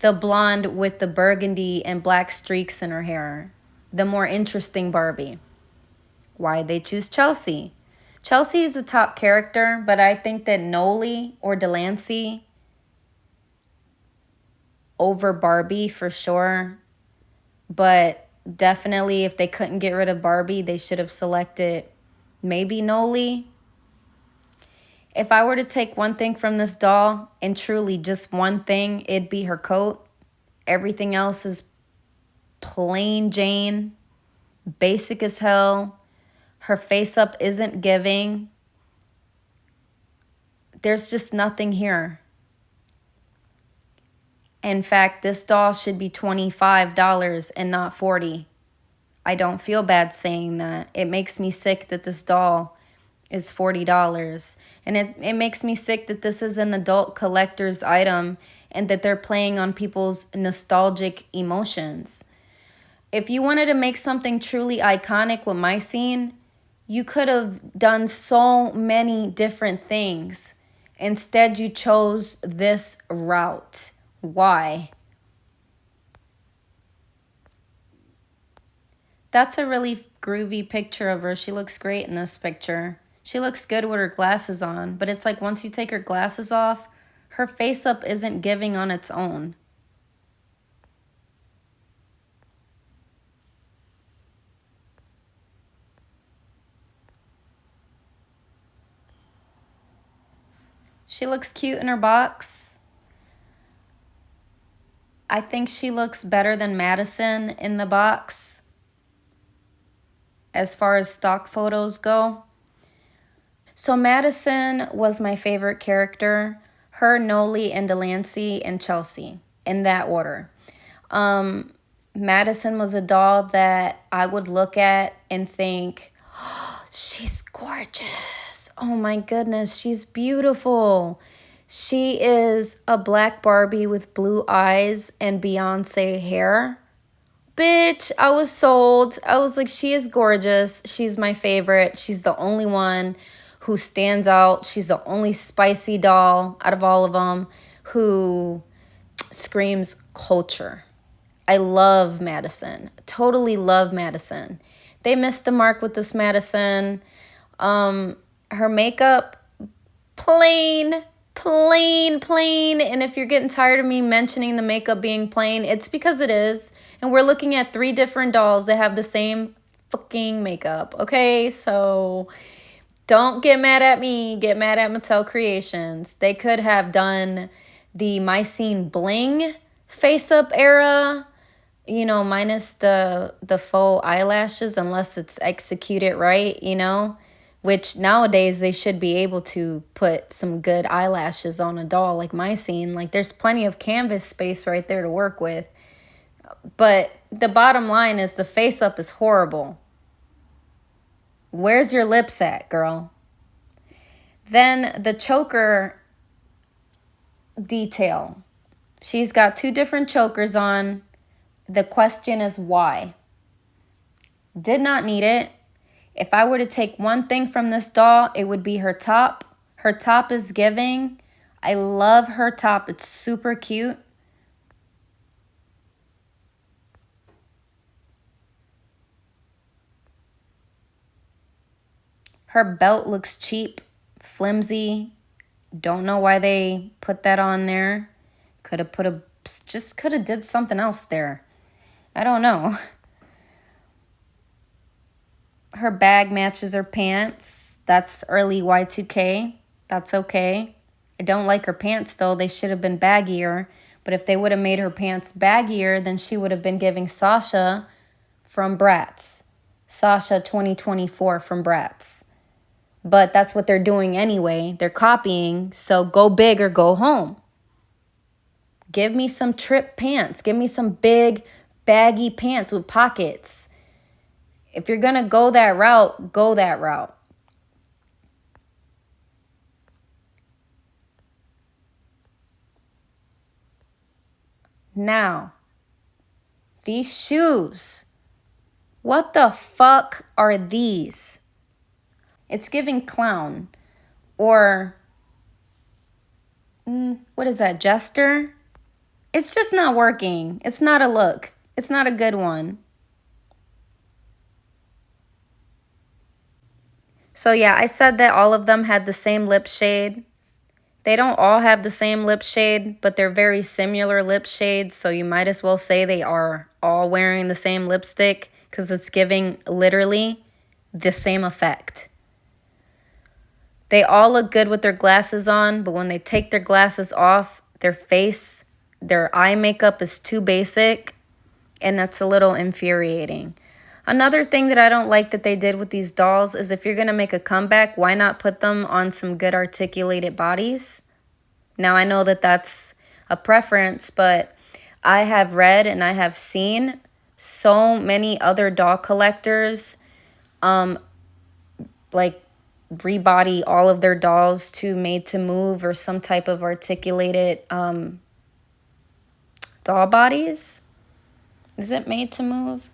the blonde with the burgundy and black streaks in her hair, the more interesting Barbie. Why did they choose Chelsea? Chelsea is the top character, but I think that Noli or Delancey over Barbie for sure. But definitely if they couldn't get rid of Barbie, they should have selected maybe Noli. If I were to take one thing from this doll, and truly just one thing, it'd be her coat. Everything else is plain Jane, basic as hell. Her face up isn't giving. There's just nothing here. In fact, this doll should be $25 and not $40. I don't feel bad saying that. It makes me sick that this doll is $40. And it makes me sick that this is an adult collector's item and that they're playing on people's nostalgic emotions. If you wanted to make something truly iconic with my scene, you could have done so many different things. Instead, you chose this route. Why? That's a really groovy picture of her. She looks great in this picture. She looks good with her glasses on, but it's like once you take her glasses off, her face up isn't giving on its own. She looks cute in her box. I think she looks better than Madison in the box as far as stock photos go. So Madison was my favorite character. Her, Noli, and Delancey, and Chelsea, in that order. Madison was a doll that I would look at and think, oh, she's gorgeous. Oh my goodness, she's beautiful. She is a black Barbie with blue eyes and Beyonce hair. Bitch, I was sold. I was like, she is gorgeous. She's my favorite. She's the only one who stands out. She's the only spicy doll out of all of them who screams culture. I love Madison. Totally love Madison. They missed the mark with this Madison. Her makeup, plain. And if you're getting tired of me mentioning the makeup being plain, it's because it is. And we're looking at 3 different dolls that have the same fucking makeup. Okay, so don't get mad at me. Get mad at Mattel Creations. They could have done the My Scene Bling face-up era, you know, minus the faux eyelashes, unless it's executed right, you know. Which nowadays they should be able to put some good eyelashes on a doll like my scene. Like there's plenty of canvas space right there to work with. But the bottom line is the face up is horrible. Where's your lips at, girl? Then the choker detail. She's got 2 different chokers on. The question is why? Did not need it. If I were to take one thing from this doll, it would be her top. Her top is giving. I love her top. It's super cute. Her belt looks cheap, flimsy. Don't know why they put that on there. Could have did something else there. I don't know. Her bag matches her pants. That's early Y2K. That's okay. I don't like her pants, though. They should have been baggier. But if they would have made her pants baggier, then she would have been giving Sasha from Bratz. Sasha 2024 from Bratz. But that's what they're doing anyway. They're copying, so go big or go home. Give me some trip pants. Give me some big, baggy pants with pockets. If you're going to go that route, go that route. Now, these shoes. What the fuck are these? It's giving clown. Or, what is that, jester? It's just not working. It's not a look. It's not a good one. So yeah, I said that all of them had the same lip shade. They don't all have the same lip shade, but they're very similar lip shades. So you might as well say they are all wearing the same lipstick because it's giving literally the same effect. They all look good with their glasses on, but when they take their glasses off, their face, their eye makeup is too basic, and that's a little infuriating. Another thing that I don't like that they did with these dolls is if you're going to make a comeback, why not put them on some good articulated bodies? Now, I know that that's a preference, but I have read and I have seen so many other doll collectors like rebody all of their dolls to made to move or some type of articulated doll bodies. Is it made to move?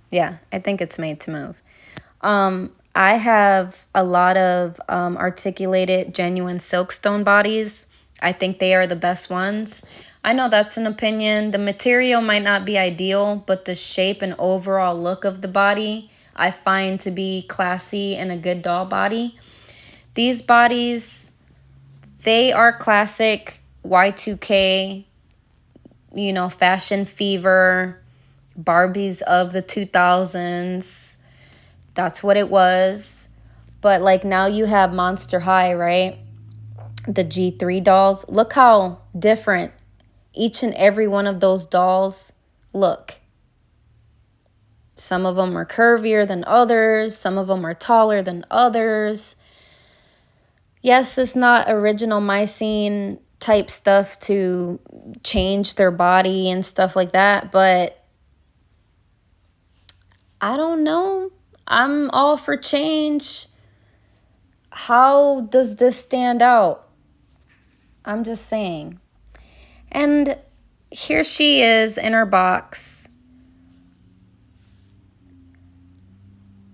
Yeah, I think it's made to move. I have a lot of articulated, genuine Silkstone bodies. I think they are the best ones. I know that's an opinion. The material might not be ideal, but the shape and overall look of the body, I find to be classy and a good doll body. These bodies, they are classic Y2K, fashion fever, Barbies of the 2000s. That's what it was. But like now you have Monster High, right? The G3 dolls. Look how different each and every one of those dolls look. Some of them are curvier than others. Some of them are taller than others. Yes, it's not original Mycene type stuff to change their body and stuff like that, but I don't know. I'm all for change. How does this stand out? I'm just saying. And here she is in her box.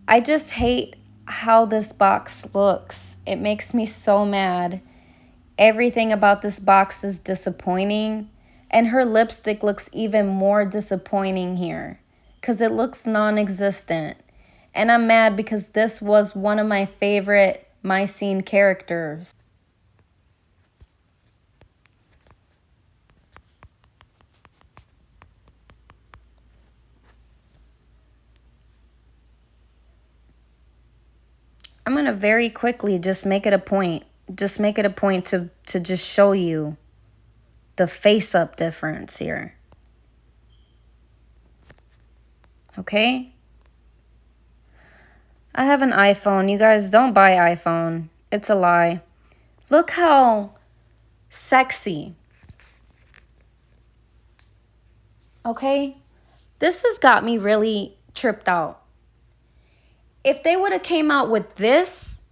I just hate how this box looks. It makes me so mad. Everything about this box is disappointing. And her lipstick looks even more disappointing here because it looks non-existent. And I'm mad because this was one of my favorite Mycene characters. I'm going to very quickly just make it a point. Just make it a point to just show you the face-up difference here. Okay? I have an iPhone. You guys don't buy iPhone. It's a lie. Look how sexy. Okay? This has got me really tripped out. If they would have came out with this,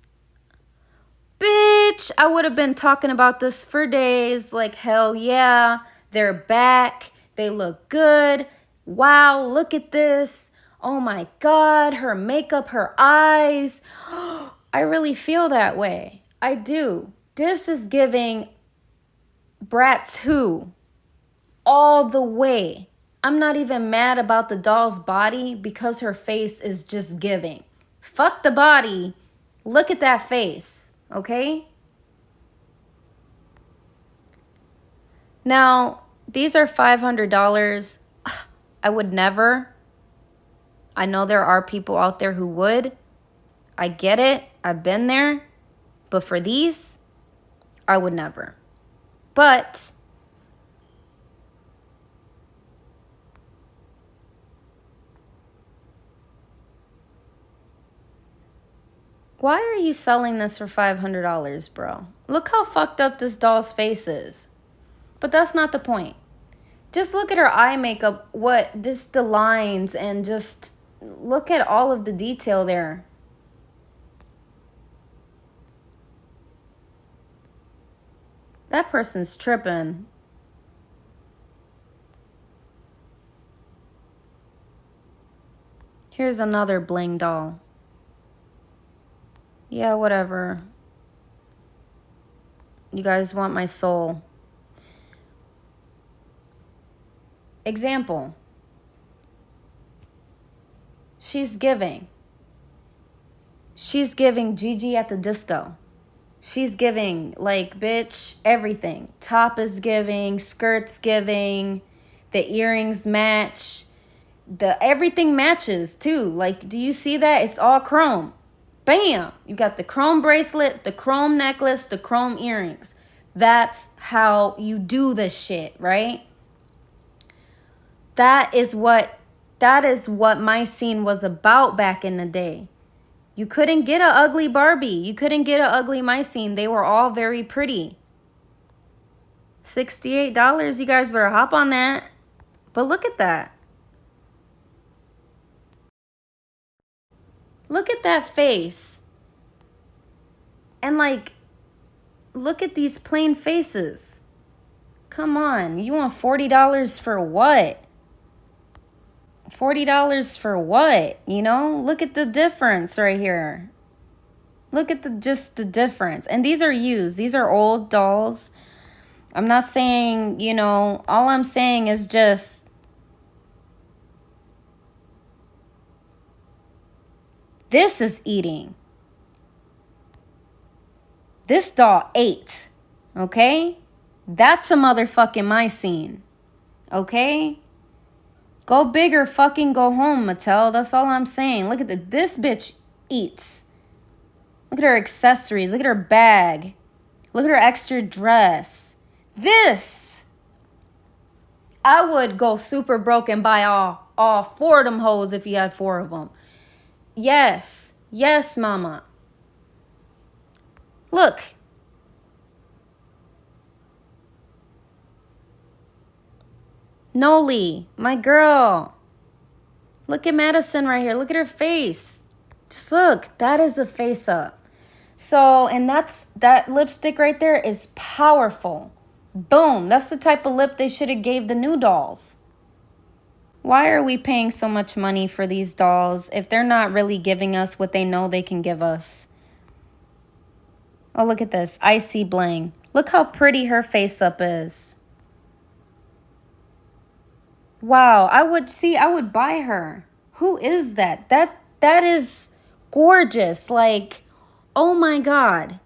bitch, I would have been talking about this for days. Like, hell yeah, they're back. They look good. Wow, look at this. Oh my God, her makeup, her eyes. I really feel that way. I do. This is giving Bratz Who all the way. I'm not even mad about the doll's body because her face is just giving. Fuck the body. Look at that face, okay? Now, these are $500. I would never. I know there are people out there who would. I get it. I've been there. But for these, I would never. But Why are you selling this for $500, bro? Look how fucked up this doll's face is. But that's not the point. Just look at her eye makeup, just the lines, and just look at all of the detail there. That person's tripping. Here's another bling doll. Yeah, whatever. You guys want my soul. Example. She's giving. She's giving Gigi at the disco. She's giving, like, bitch, everything. Top is giving, skirt's giving, the earrings match, everything matches too. Like, do you see that? It's all chrome. Bam! You got the chrome bracelet, the chrome necklace, the chrome earrings. That's how you do this shit, right? That is what my scene was about back in the day. You couldn't get an ugly Barbie. You couldn't get an ugly my scene. They were all very pretty. $68. You guys better hop on that. But look at that. Look at that face. And like, look at these plain faces. Come on. You want $40 for what? $40 for what? You know, look at the difference right here. Look at just the difference. And these are used. These are old dolls. I'm not saying, you know, all I'm saying is just this is eating. This doll ate. Okay? That's a motherfucking my scene. Okay? Go big or fucking go home, Mattel. That's all I'm saying. Look at this bitch eats. Look at her accessories. Look at her bag. Look at her extra dress. This. I would go super broke and buy all 4 of them hoes if you had 4 of them. Yes. Yes, mama. Look. Noli, my girl. Look at Madison right here. Look at her face. Just look. That is the face up. So, and that lipstick right there is powerful. Boom. That's the type of lip they should have gave the new dolls. Why are we paying so much money for these dolls if they're not really giving us what they know they can give us? Oh, look at this. Icy bling. Look how pretty her face up is. Wow, I would buy her. Who is that? That is gorgeous. Like, oh my God.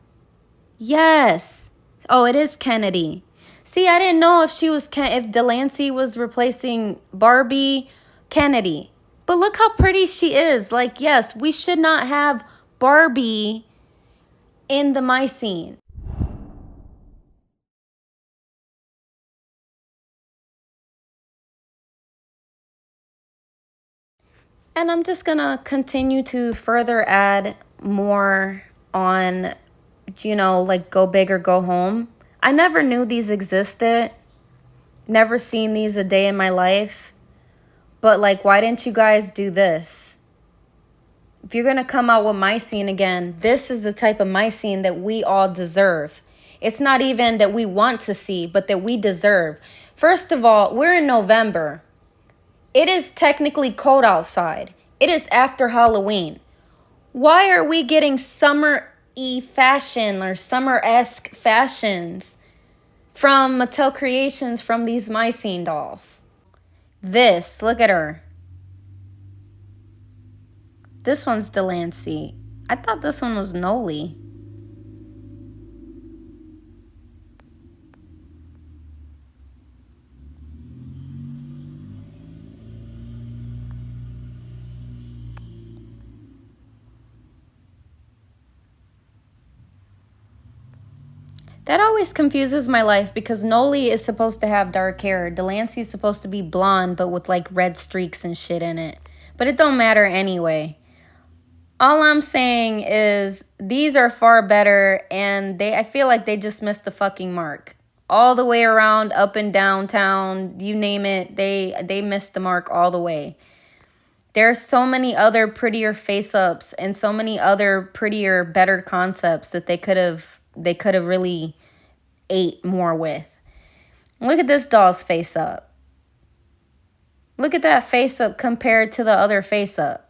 Yes. Oh, it is Kennedy. See, I didn't know if Delancey was replacing Barbie Kennedy. But look how pretty she is. Like, yes, we should not have Barbie in the my scene. And I'm just gonna continue to further add more on, you know, like go big or go home. I never knew these existed. Never seen these a day in my life. But like, why didn't you guys do this? If you're gonna come out with my scene again, this is the type of my scene that we all deserve. It's not even that we want to see, but that we deserve. First of all, we're in November. It is technically cold outside. It is after Halloween. Why are we getting summer-y fashion or summer-esque fashions from Mattel Creations from these My Scene dolls? This, look at her. This one's Delancey. I thought this one was Noli. That always confuses my life because Noli is supposed to have dark hair. Delancey's supposed to be blonde, but with like red streaks and shit in it. But it don't matter anyway. All I'm saying is these are far better, and I feel like they just missed the fucking mark. All the way around, up and downtown, you name it, they missed the mark all the way. There are so many other prettier face-ups and so many other prettier, better concepts that they could have really ate more with. Look at this doll's face-up. Look at that face-up compared to the other face-up.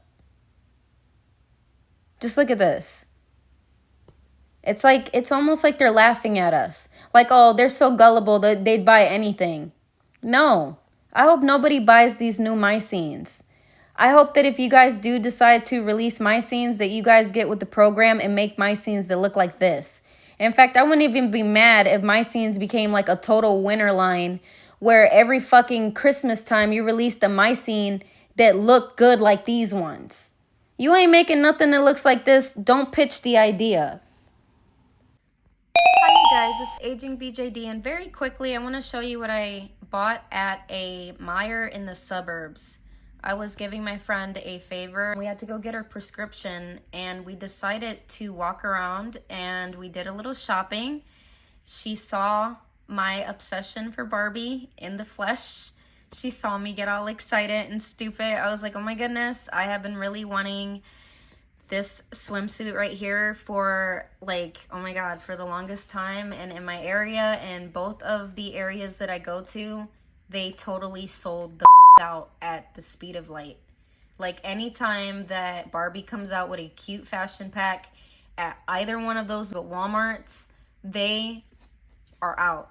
Just look at this. It's almost like they're laughing at us. Like, oh, they're so gullible that they'd buy anything. No. I hope nobody buys these new my scenes. I hope that if you guys do decide to release my scenes, that you guys get with the program and make my scenes that look like this. In fact, I wouldn't even be mad if my scenes became like a total winner line where every fucking Christmas time you released a my scene that looked good like these ones. You ain't making nothing that looks like this. Don't pitch the idea. Hi you guys, it's Aging BJD, and very quickly I want to show you what I bought at a Meijer in the suburbs. I was giving my friend a favor. We had to go get her prescription, and we decided to walk around and we did a little shopping. She saw my obsession for Barbie in the flesh. She saw me get all excited and stupid. I was like, oh my goodness, I have been really wanting this swimsuit right here for like, oh my god, for the longest time. And in my area, and both of the areas that I go to, they totally sold the out at the speed of light. Like, anytime that Barbie comes out with a cute fashion pack at either one of those but Walmarts, they are out.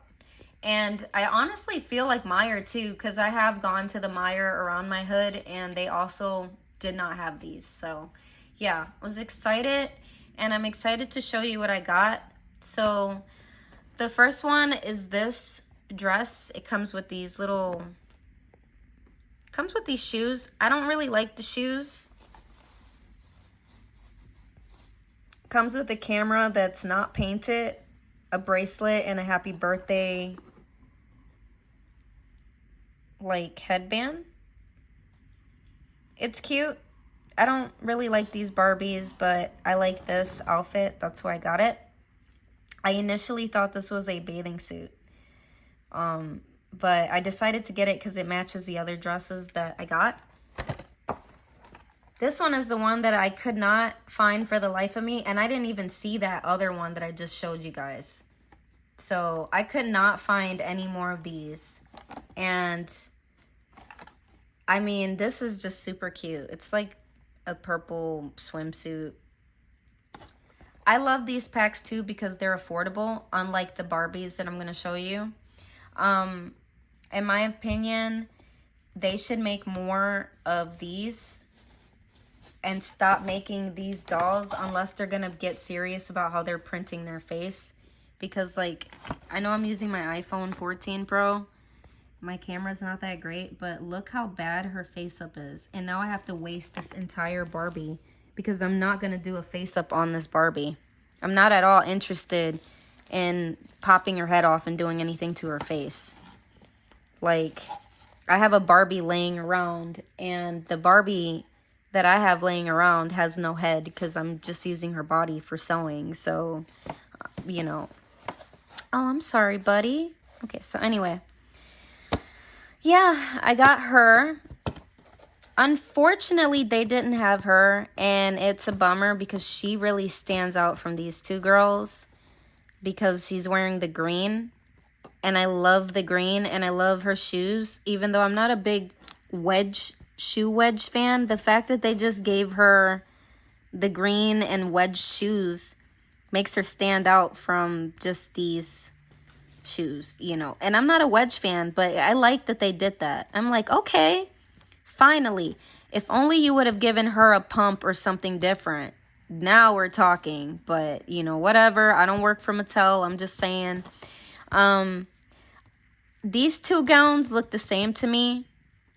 And I honestly feel like Meijer too, because I have gone to the Meijer around my hood and they also did not have these. So yeah, I was excited, and I'm excited to show you what I got. So the first one is this dress. It comes with these shoes. I don't really like the shoes. Comes with a camera that's not painted, a bracelet, and a happy birthday like headband. It's cute. I don't really like these Barbies, but I like this outfit. That's why I got it. I initially thought this was a bathing suit. But I decided to get it because it matches the other dresses that I got. This one is the one that I could not find for the life of me, and I didn't even see that other one that I just showed you guys. So I could not find any more of these. And I mean, this is just super cute. It's like a purple swimsuit. I love these packs too because they're affordable, unlike the Barbies that I'm going to show you. In my opinion, they should make more of these and stop making these dolls unless they're going to get serious about how they're printing their face. Because, like, I know I'm using my iPhone 14 Pro. My camera's not that great, but look how bad her face-up is. And now I have to waste this entire Barbie because I'm not going to do a face-up on this Barbie. I'm not at all interested in popping her head off and doing anything to her face. Like, I have a Barbie laying around, and the Barbie that I have laying around has no head because I'm just using her body for sewing. So, you know. Oh, I'm sorry, buddy. Okay, so anyway. Yeah, I got her. Unfortunately, they didn't have her, and it's a bummer because she really stands out from these two girls because she's wearing the green, and I love the green, and I love her shoes. Even though I'm not a big shoe wedge fan, the fact that they just gave her the green and wedge shoes makes her stand out from just these shoes, you know. And I'm not a wedge fan, but I like that they did that. I'm like, okay, finally. If only you would have given her a pump or something different. Now we're talking. But, you know, whatever. I don't work for Mattel. I'm just saying. These two gowns look the same to me.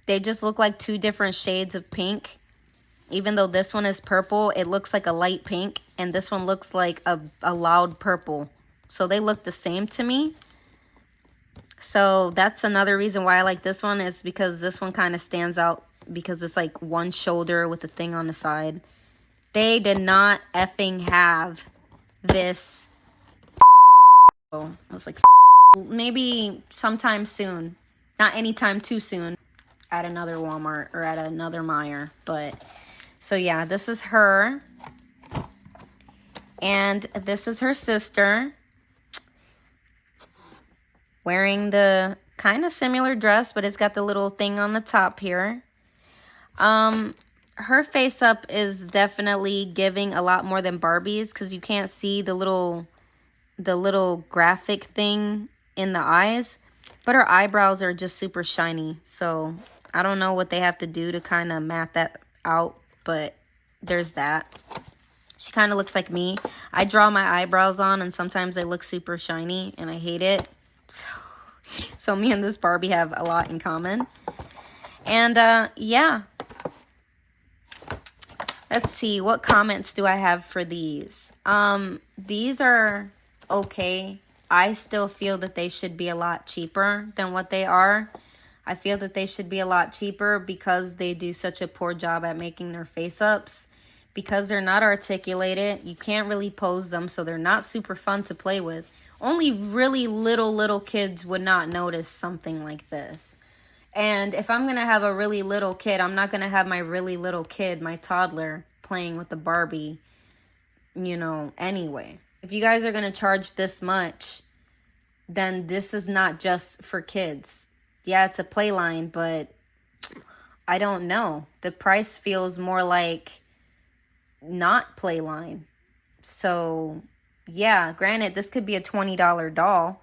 They just look like two different shades of pink. Even though this one is purple, it looks like a light pink. And this one looks like a loud purple. So they look the same to me. So that's another reason why I like this one, is because this one kind of stands out because it's like one shoulder with a thing on the side. They did not effing have this. I was like, maybe sometime soon. Not anytime too soon at another Walmart or at another Meijer. But so yeah, this is her. And this is her sister. Wearing the kind of similar dress, but it's got the little thing on the top here. Her face up is definitely giving a lot more than Barbie's because you can't see the little graphic thing in the eyes, but her eyebrows are just super shiny. So I don't know what they have to do to kind of matte that out, but there's that. She kind of looks like me. I draw my eyebrows on and sometimes they look super shiny and I hate it. So me and this Barbie have a lot in common. And yeah. Let's see, what comments do I have for these? These are okay. I still feel that they should be a lot cheaper than what they are. I feel that they should be a lot cheaper because they do such a poor job at making their face ups. Because they're not articulated, you can't really pose them, so they're not super fun to play with. Only really little kids would not notice something like this. And if I'm going to have a really little kid, I'm not going to have my really little kid, my toddler, playing with the Barbie, you know, anyway. If you guys are going to charge this much, then this is not just for kids. Yeah, it's a play line, but I don't know. The price feels more like not play line. So yeah, granted, this could be a $20 doll,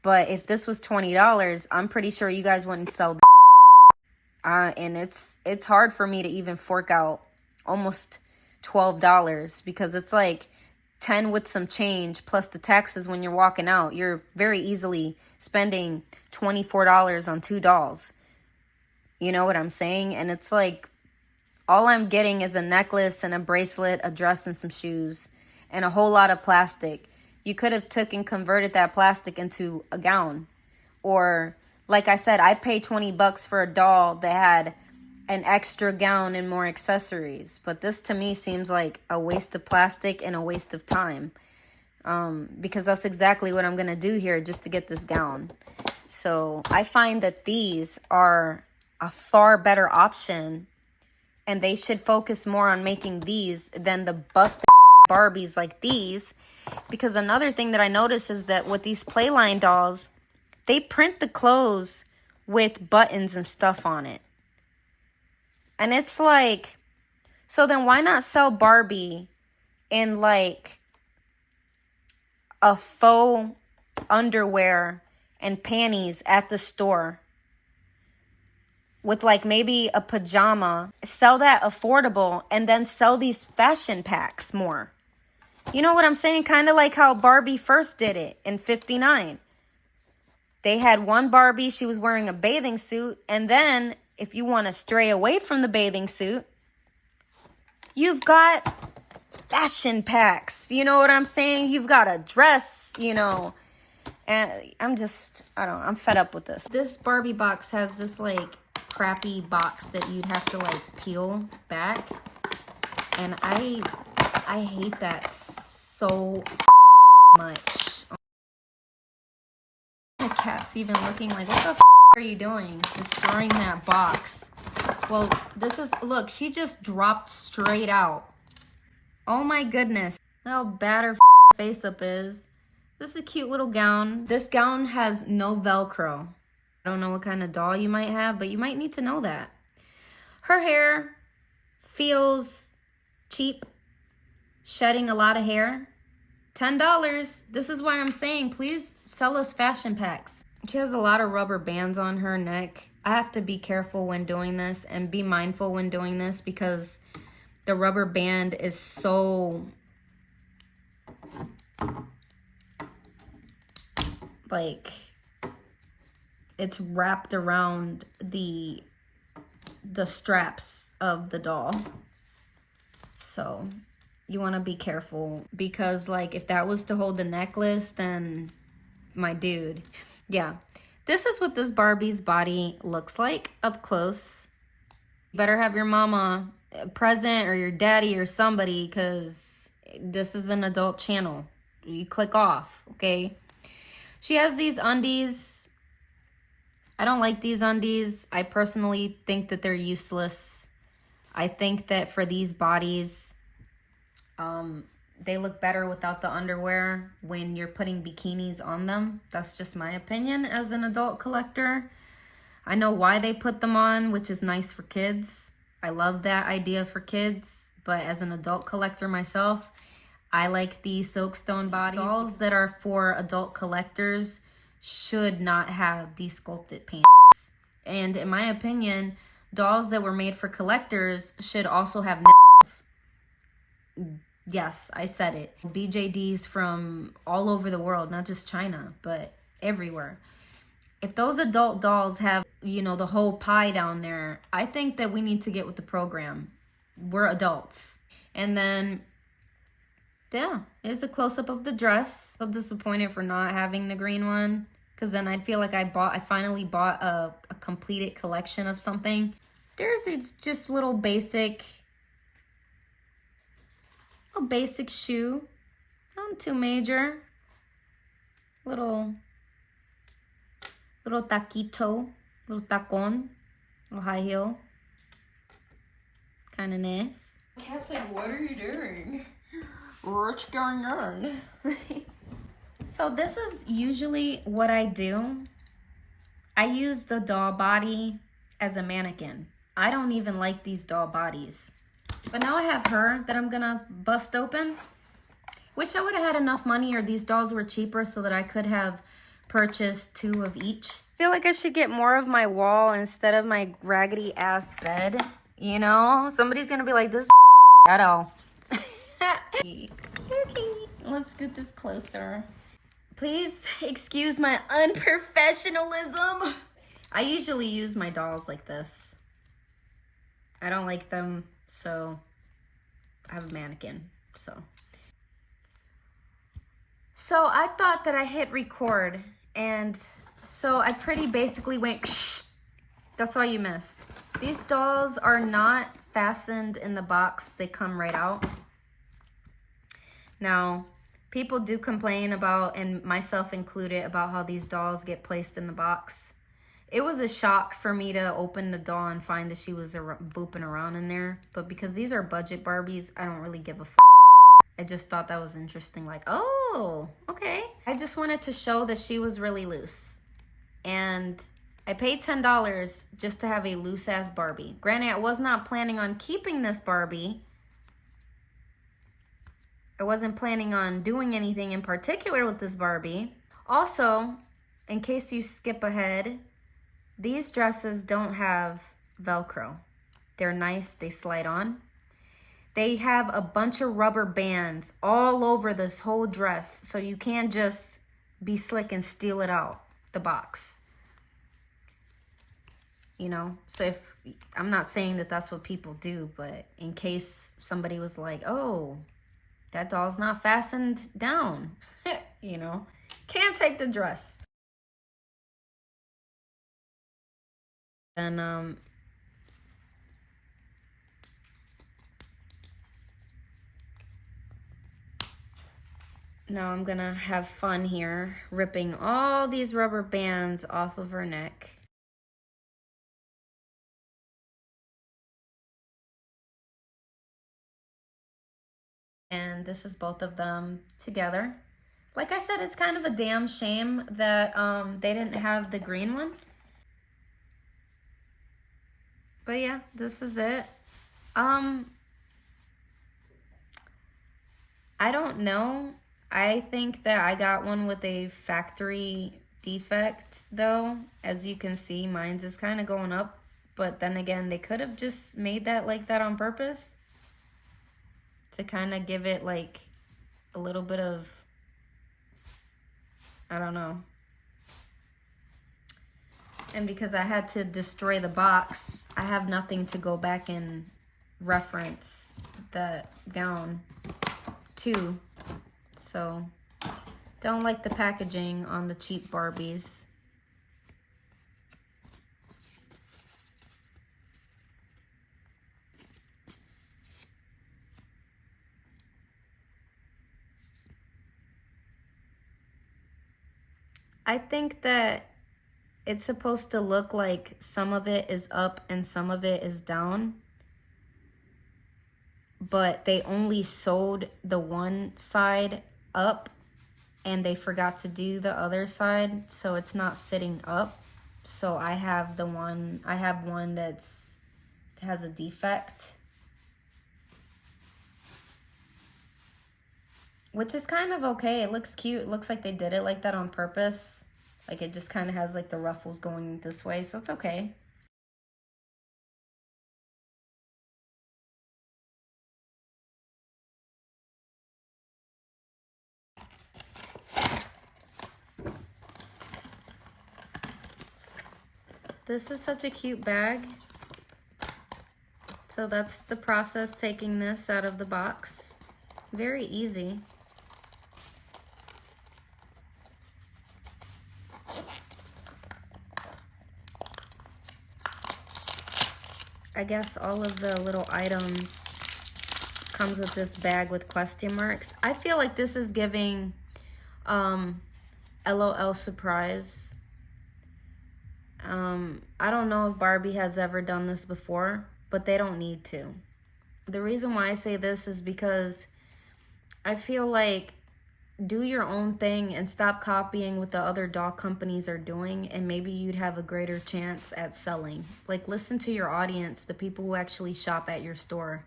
but if this was $20, I'm pretty sure you guys wouldn't sell and it's hard for me to even fork out almost $12 because it's like 10 with some change plus the taxes when you're walking out. You're very easily spending $24 on 2 dolls. You know what I'm saying? And it's like all I'm getting is a necklace and a bracelet, a dress and some shoes, and a whole lot of plastic. You could have took and converted that plastic into a gown. Or, like I said, I paid $20 for a doll that had an extra gown and more accessories. But this to me seems like a waste of plastic and a waste of time. Because that's exactly what I'm going to do here just to get this gown. So I find that these are a far better option. And they should focus more on making these than the busted Barbies like these. Because another thing that I notice is that with these Playline dolls, they print the clothes with buttons and stuff on it. And it's like, so then why not sell Barbie in like a faux underwear and panties at the store? With like maybe a pajama, sell that affordable and then sell these fashion packs more. You know what I'm saying? Kind of like how Barbie first did it in 59. They had one Barbie, she was wearing a bathing suit. And then if you want to stray away from the bathing suit, you've got fashion packs. You know what I'm saying? You've got a dress, you know. And I'm fed up with this. This Barbie box has this like crappy box that you'd have to like peel back. And I hate that so much. The cat's even looking like, what the are you doing? Destroying that box. Well, look, she just dropped straight out. Oh my goodness. How bad her face up is. This is a cute little gown. This gown has no Velcro. I don't know what kind of doll you might have, but you might need to know that. Her hair feels cheap. Shedding a lot of hair. $10. This is why I'm saying, please sell us fashion packs. She has a lot of rubber bands on her neck. I have to be careful when doing this and be mindful when doing this because the rubber band is so like it's wrapped around the straps of the doll. So you want to be careful because like if that was to hold the necklace, then my dude. Yeah, this is what this Barbie's body looks like up close. You better have your mama present or your daddy or somebody, because this is an adult channel. You click off, okay? She has these undies. I don't like these undies. I personally think that they're useless. I think that for these bodies, they look better without the underwear when you're putting bikinis on them. That's just my opinion as an adult collector. I know why they put them on, which is nice for kids. I love that idea for kids, but as an adult collector myself, I like the Silkstone bodies. Dolls that are for adult collectors should not have these sculpted pants. And in my opinion, dolls that were made for collectors should also have nipples. Yes, I said it. BJDs from all over the world, not just China, but everywhere. If those adult dolls have, you know, the whole pie down there, I think that we need to get with the program. We're adults. And then, yeah, here's a close-up of the dress. So disappointed for not having the green one, because then I'd feel like I finally bought a completed collection of something. It's just little basic shoe. Not too major. Little taquito, little tacon, little high heel. Kind of nice. Cat's like, what are you doing? What's going on? So this is usually what I do. I use the doll body as a mannequin. I don't even like these doll bodies. But now I have her that I'm gonna bust open. Wish I would have had enough money or these dolls were cheaper so that I could have purchased 2 of each. I feel like I should get more of my wall instead of my raggedy ass bed. You know, somebody's gonna be like, this is at all. Okay, let's get this closer. Please excuse my unprofessionalism. I usually use my dolls like this. I don't like them, so I have a mannequin, so I thought that I hit record, and so I pretty basically went, shh. That's all you missed. These dolls are not fastened in the box. They come right out. Now, people do complain about, and myself included, about how these dolls get placed in the box. It was a shock for me to open the doll and find that she was booping around in there. But because these are budget Barbies, I don't really give a f. I just thought that was interesting. Like, oh, okay. I just wanted to show that she was really loose. And I paid $10 just to have a loose-ass Barbie. Granted, I was not planning on keeping this Barbie. I wasn't planning on doing anything in particular with this Barbie. Also, in case you skip ahead, these dresses don't have Velcro. They're nice, they slide on. They have a bunch of rubber bands all over this whole dress, so you can't just be slick and steal it out the box. You know, so if, I'm not saying that that's what people do, but in case somebody was like, oh, that doll's not fastened down, you know, can't take the dress. And now I'm gonna have fun here, ripping all these rubber bands off of her neck. And this is both of them together. Like I said, it's kind of a damn shame that they didn't have the green one. But yeah, this is it. I don't know. I think that I got one with a factory defect though. As you can see, mine's is kind of going up. But then again, they could have just made that like that on purpose. To kind of give it like a little bit of, I don't know. And because I had to destroy the box, I have nothing to go back and reference the gown to. So, don't like the packaging on the cheap Barbies. I think that it's supposed to look like some of it is up and some of it is down. But they only sewed the one side up and they forgot to do the other side, so it's not sitting up. So I have one that's has a defect, which is kind of okay. It looks cute. It looks like they did it like that on purpose. Like it just kind of has like the ruffles going this way, so it's okay. This is such a cute bag. So that's the process, taking this out of the box. Very easy. I guess all of the little items comes with this bag with question marks. I feel like this is giving LOL surprise. I don't know if Barbie has ever done this before, but they don't need to. The reason why I say this is because I feel like do your own thing and stop copying what the other doll companies are doing, and maybe you'd have a greater chance at selling. Like, listen to your audience, the people who actually shop at your store,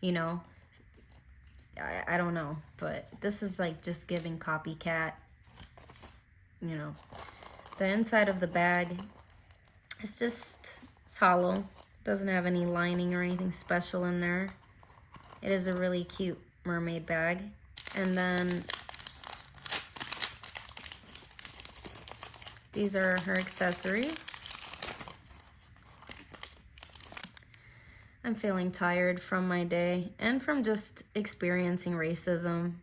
you know? I don't know, but this is like just giving copycat, you know? The inside of the bag, it's hollow. Doesn't have any lining or anything special in there. It is a really cute mermaid bag. And then these are her accessories. I'm feeling tired from my day and from just experiencing racism.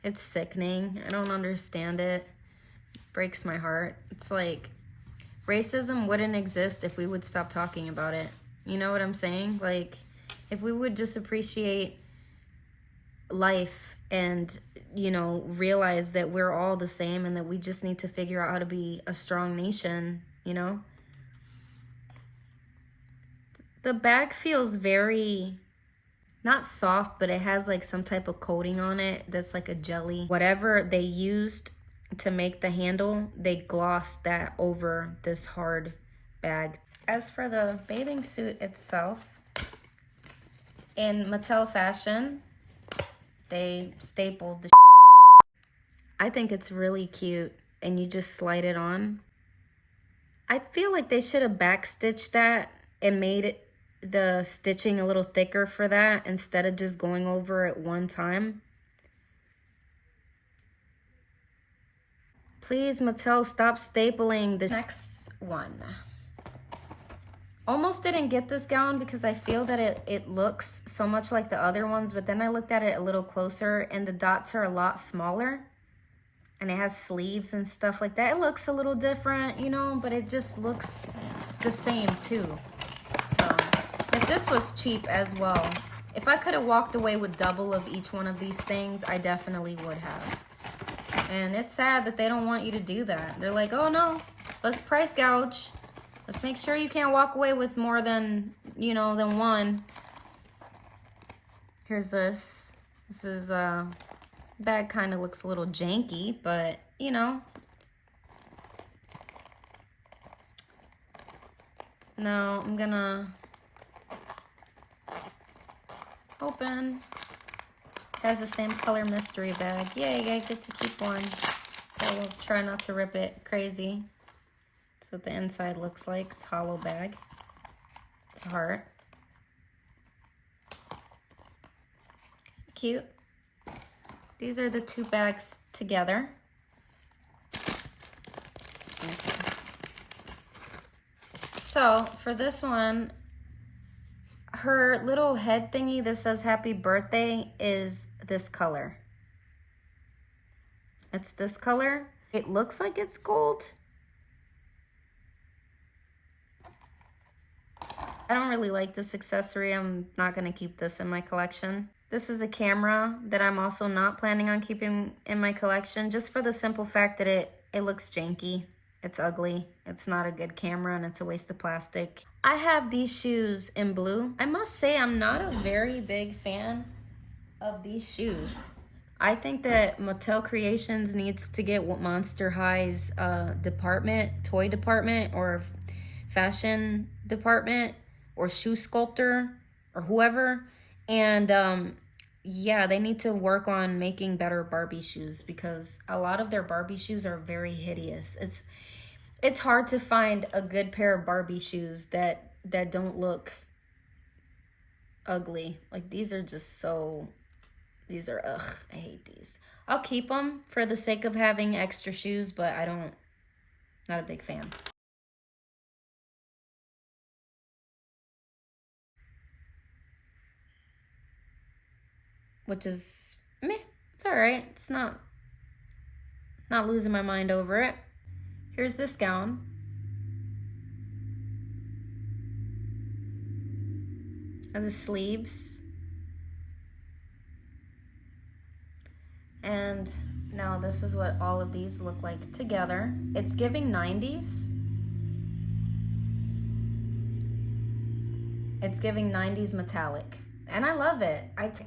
It's sickening. I don't understand it. It breaks my heart. It's like racism wouldn't exist if we would stop talking about it. You know what I'm saying? Like, if we would just appreciate life and, you know, realize that we're all the same and that we just need to figure out how to be a strong nation, you know? The bag feels very, not soft, but it has like some type of coating on it that's like a jelly. Whatever they used to make the handle, they glossed that over this hard bag. As for the bathing suit itself, in Mattel fashion, they stapled the I think it's really cute, and you just slide it on. I feel like they should have backstitched that and made the stitching a little thicker for that instead of just going over it one time. Please, Mattel, stop stapling the next one. Almost didn't get this gown because I feel that it looks so much like the other ones, but then I looked at it a little closer and the dots are a lot smaller and it has sleeves and stuff like that. It looks a little different, you know, but it just looks the same too. So if this was cheap as well, if I could have walked away with double of each one of these things, I definitely would have. And it's sad that they don't want you to do that. They're like, oh no, let's price gouge. Let's make sure you can't walk away with more than, you know, than one. Here's this. This is, bag kind of looks a little janky, but, you know. Now I'm gonna open. It has the same color mystery bag. Yay, I get to keep one. I will try not to rip it crazy. That's what the inside looks like. It's a hollow bag. It's a heart. Cute. These are the two bags together. Okay. So for this one, her little head thingy that says happy birthday is this color. It's this color. It looks like it's gold. I don't really like this accessory. I'm not gonna keep this in my collection. This is a camera that I'm also not planning on keeping in my collection, just for the simple fact that it It looks janky. It's ugly. It's not a good camera and it's a waste of plastic. I have these shoes in blue. I must say I'm not a very big fan of these shoes. I think that Mattel Creations needs to get Monster High's toy department or fashion department or shoe sculptor or whoever. And yeah, they need to work on making better Barbie shoes because a lot of their Barbie shoes are very hideous. It's hard to find a good pair of Barbie shoes that don't look ugly. Like these are just so, these are, ugh, I hate these. I'll keep them for the sake of having extra shoes, but not a big fan. Which is meh. It's all right. It's not losing my mind over it. Here's this gown. And the sleeves. And now this is what all of these look like together. It's giving 90s. It's giving 90s metallic. And I love it.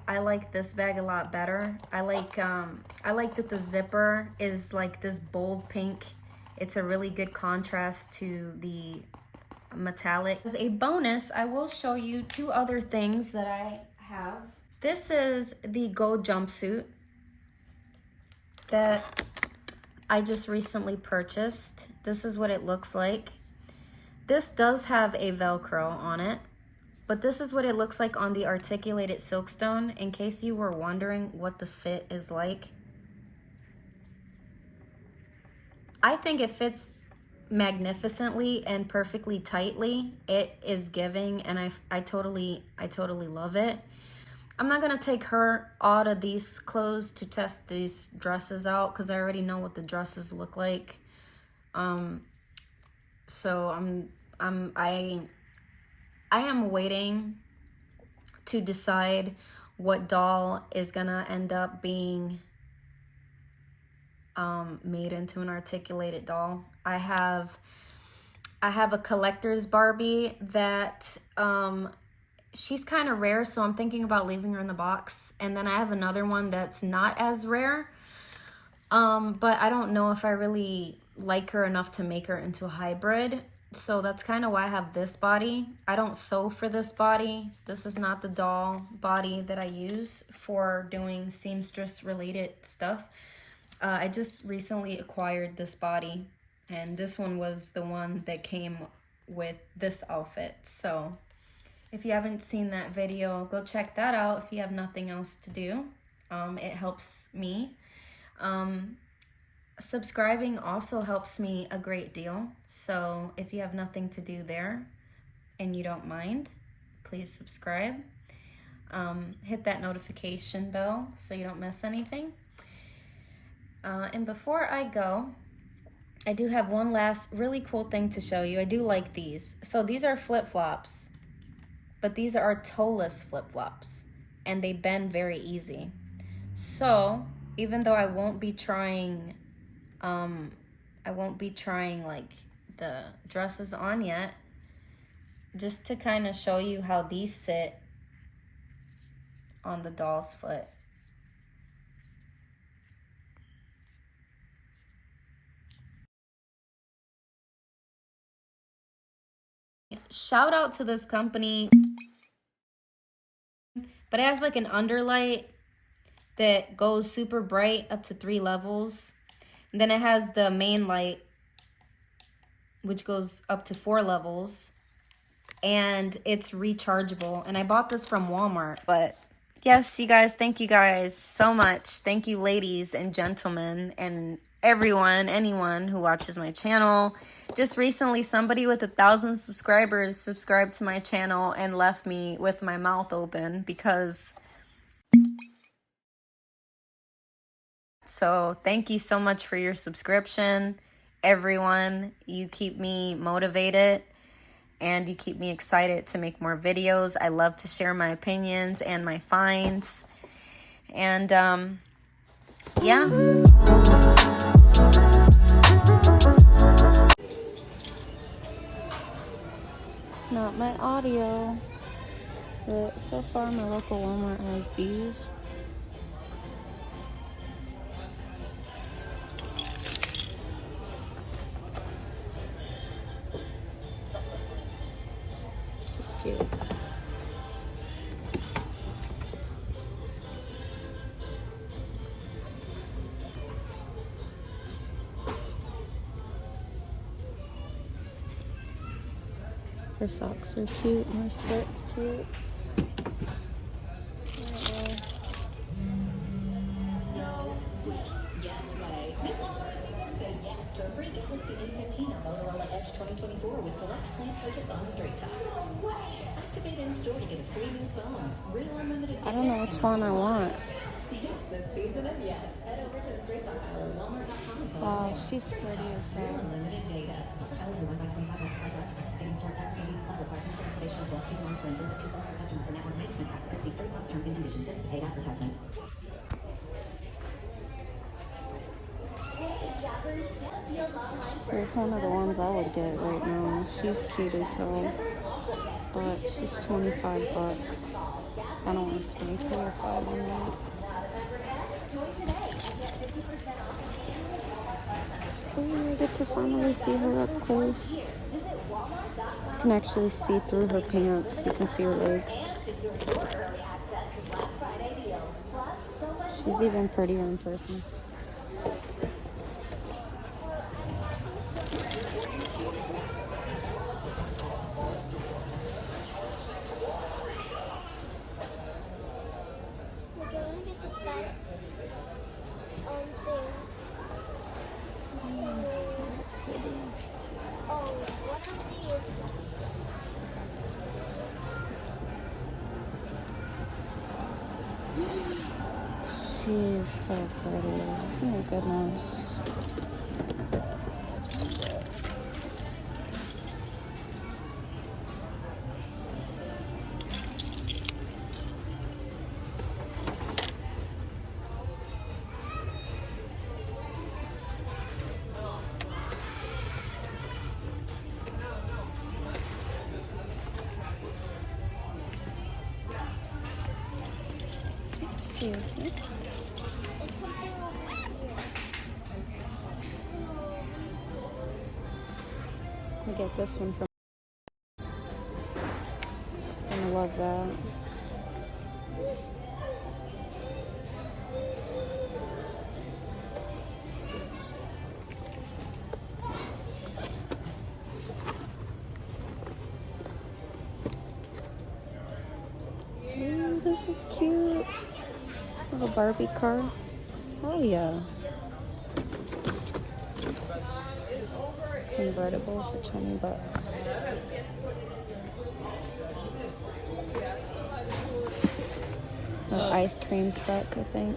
I like this bag a lot better. I like that the zipper is like this bold pink. It's a really good contrast to the metallic. As a bonus, I will show you two other things that I have. This is the gold jumpsuit that I just recently purchased. This is what it looks like. This does have a Velcro on it. But this is what it looks like on the articulated Silkstone, in case you were wondering what the fit is like. I think it fits magnificently and perfectly tightly. It is giving, and I totally love it. I'm not gonna take her out of these clothes to test these dresses out because I already know what the dresses look like. So I am waiting to decide what doll is gonna end up being made into an articulated doll. I have a collector's Barbie that she's kind of rare, so I'm thinking about leaving her in the box. And then I have another one that's not as rare, but I don't know if I really like her enough to make her into a hybrid. So that's kind of why I have this body. I don't sew for this body. This is not the doll body that I use for doing seamstress related stuff. I just recently acquired this body, and this one was the one that came with this outfit. So if you haven't seen that video, go check that out if you have nothing else to do. It helps me. Subscribing also helps me a great deal. So if you have nothing to do there and you don't mind, please subscribe. Hit that notification bell so you don't miss anything. And before I go, I do have one last really cool thing to show you. I do like these. So these are flip-flops, but these are toeless flip-flops and they bend very easy. So even though I won't be trying like the dresses on yet, just to kind of show you how these sit on the doll's foot. Shout out to this company, but it has like an underlight that goes super bright up to 3 levels. And then it has the main light, which goes up to 4 levels. And it's rechargeable. And I bought this from Walmart. But yes, you guys, thank you guys so much. Thank you, ladies and gentlemen, and anyone who watches my channel. Just recently, somebody with 1,000 subscribers subscribed to my channel and left me with my mouth open because... So thank you so much for your subscription, everyone. You keep me motivated and you keep me excited to make more videos. I love to share my opinions and my finds. And yeah. want my audio. But so far, my local Walmart has these. This is cute. Her socks are cute, and her skirt's cute. Yes, way. Miss University said yes to a free Galaxy A15 or Motorola Edge 2024 with select plan purchase on Straight Talk. No way! Activate in store to get a free new phone. Real unlimited data. I don't know which one I want. Yes, this season of yes. Head over to the Straight Talk aisle at Walmart.com. Wow, she's pretty as Real hell. unlimited data. Offer valid through 1/25 plus price out to participating stores. Taxes and fees apply. Requires instant activation of select single line for info 245 customer for network management practices. See Straight Talk's terms and conditions. This is a paid advertisement. Here's one of the ones I would get right now. She's cute as hell, but she's 25 bucks. I don't want to spend 25 on that. Oh, I get to finally see her up close. You can actually see through her pants. You can see her legs. She's even prettier in person. She is so pretty. Oh my goodness. Excuse me. I'll get this one from. She's gonna love that. Ooh, this is cute. Little Barbie car. Oh yeah. Convertible for 20 bucks. An ice cream truck, I think.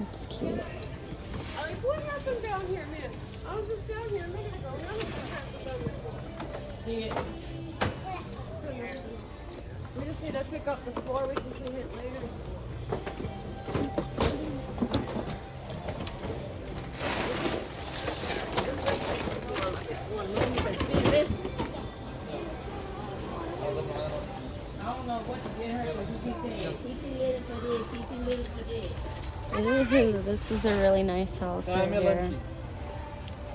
It's cute. What happened down here, man? I was just down here a minute ago. None of this happened. See it? We just need to pick up the floor. We can see it later. Ooh, this is a really nice house right here.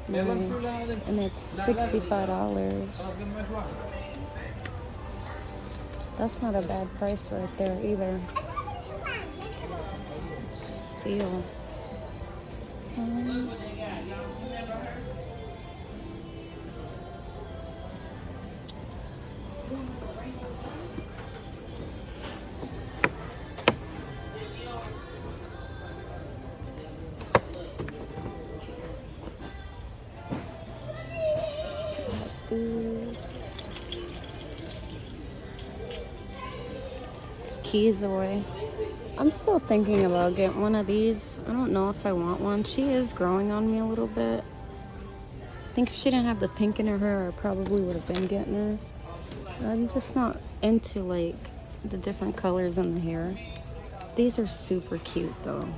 Nice. And it's $65. That's not a bad price right there either. Steal. Keys away. I'm still thinking about getting one of these. I don't know if I want one. She is growing on me a little bit. I think if she didn't have the pink in her hair, I probably would have been getting her. I'm just not into like the different colors in the hair. These are super cute though.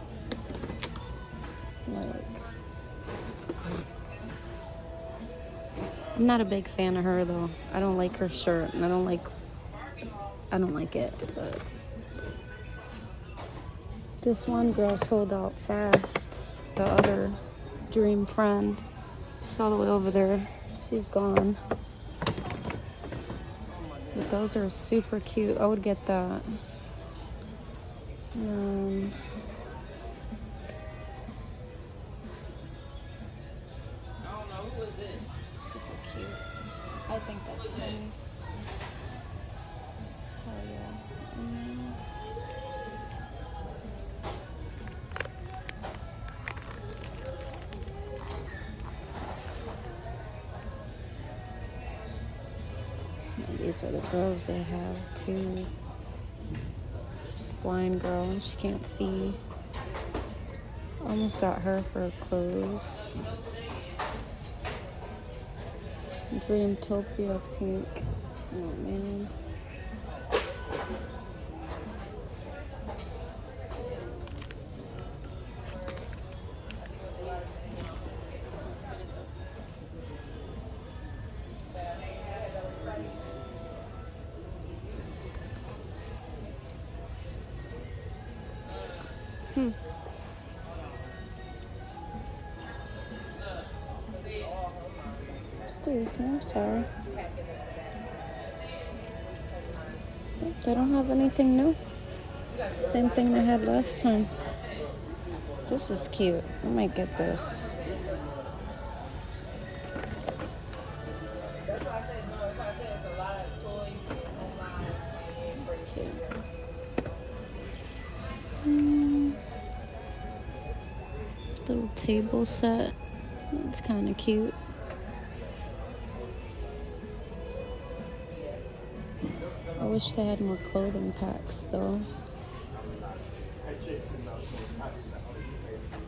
Like, I'm not a big fan of her though. I don't like her shirt, and I don't like it. But this one girl sold out fast. The other dream friend, she's all the way over there. She's gone. But those are super cute. I would get that. Super cute. I think that's funny. Oh yeah. And these are the girls they have too. She's a blind girl and she can't see. Almost got her for clothes. Dreamtopia pink. Oh man. Excuse me, I'm sorry. They don't have anything new. Same thing they had last time. This is cute. I might get this. It's cute. Little table set. It's kind of cute. I wish they had more clothing packs though.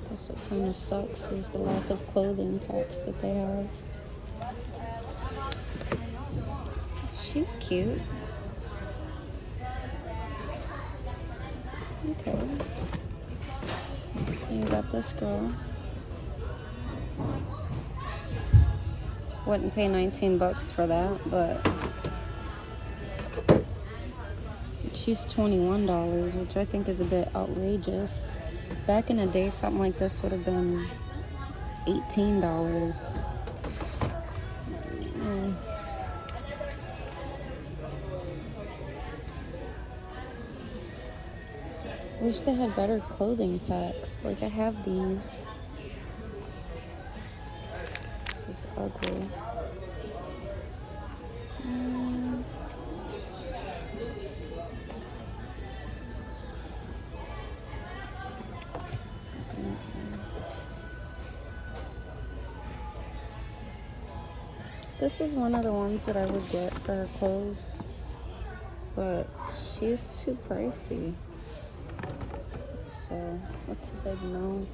That's what kind of sucks, is the lack of clothing packs that they have. She's cute. Okay. And you got this girl. Wouldn't pay 19 bucks for that, but she's $21, which I think is a bit outrageous. Back in the day, something like this would have been $18. Wish they had better clothing packs. Like, I have these. This is ugly. This is one of the ones that I would get for her clothes, but she's too pricey. So that's a big no.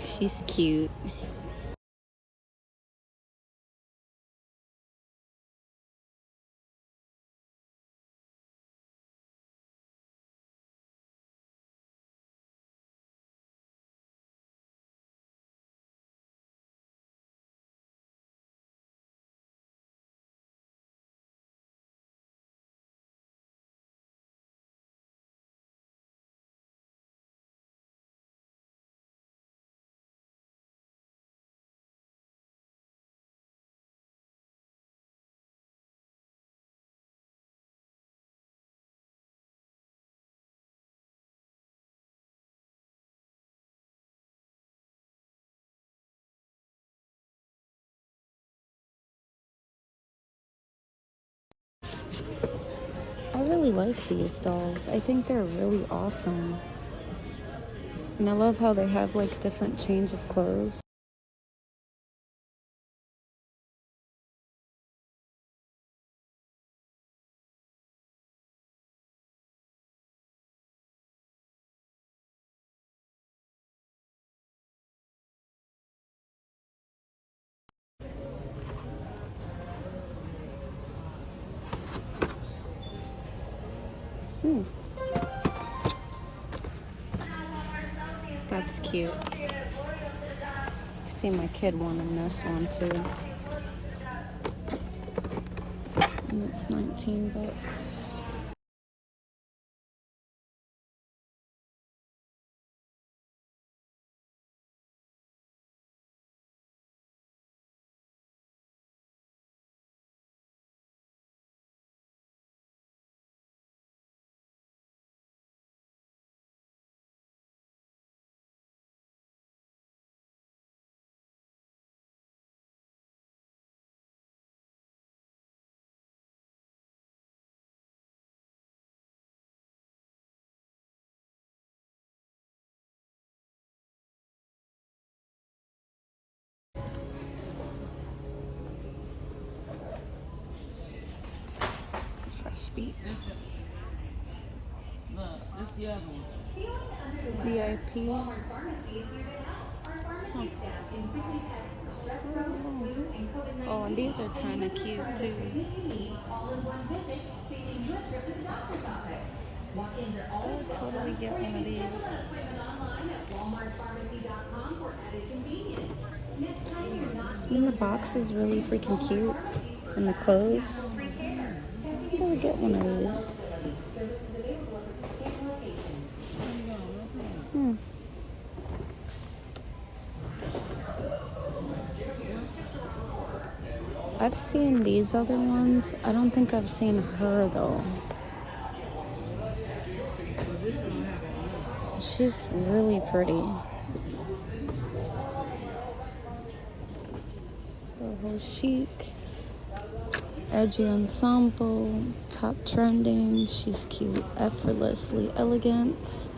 She's cute. really like these dolls. I think they're really awesome. And I love how they have like different change of clothes. That's cute. I see my kid wanting this one too. And it's 19 bucks. Fresh Beats. VIP. Oh, and these are kind of cute too. I'll totally get one of these. And the box is really freaking cute. And the clothes. I'm gonna get one of these. I've seen these other ones. I don't think I've seen her though. She's really pretty. Boho chic. Edgy ensemble. Top trending. She's cute. Effortlessly elegant.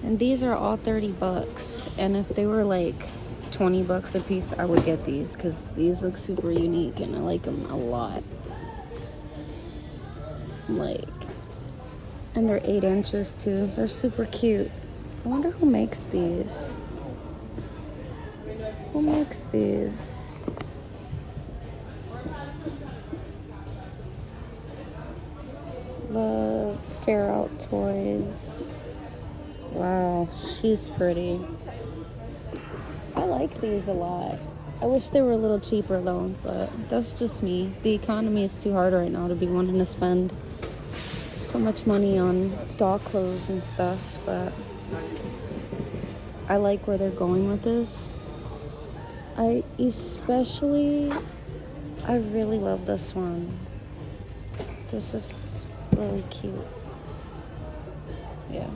And these are all 30 bucks. And if they were like 20 bucks a piece, I would get these because these look super unique and I like them a lot. Like, and they're 8 inches too. They're super cute. I wonder who makes these. Who makes these? Love Fair Out Toys. Wow, she's pretty. I like these a lot. I wish they were a little cheaper though, but that's just me. The economy is too hard right now to be wanting to spend so much money on doll clothes and stuff, but I like where they're going with this. I really love this one. This is really cute. Yeah.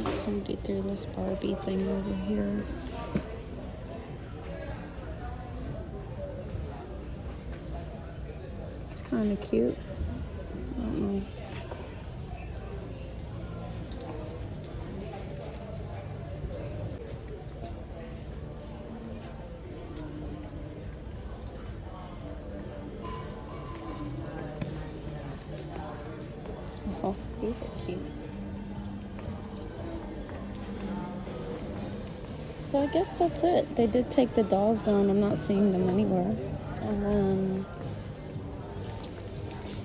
Somebody threw this Barbie thing over here. It's kind of cute. I don't know. Oh, these are cute. So I guess that's it. They did take the dolls down. I'm not seeing them anywhere. And then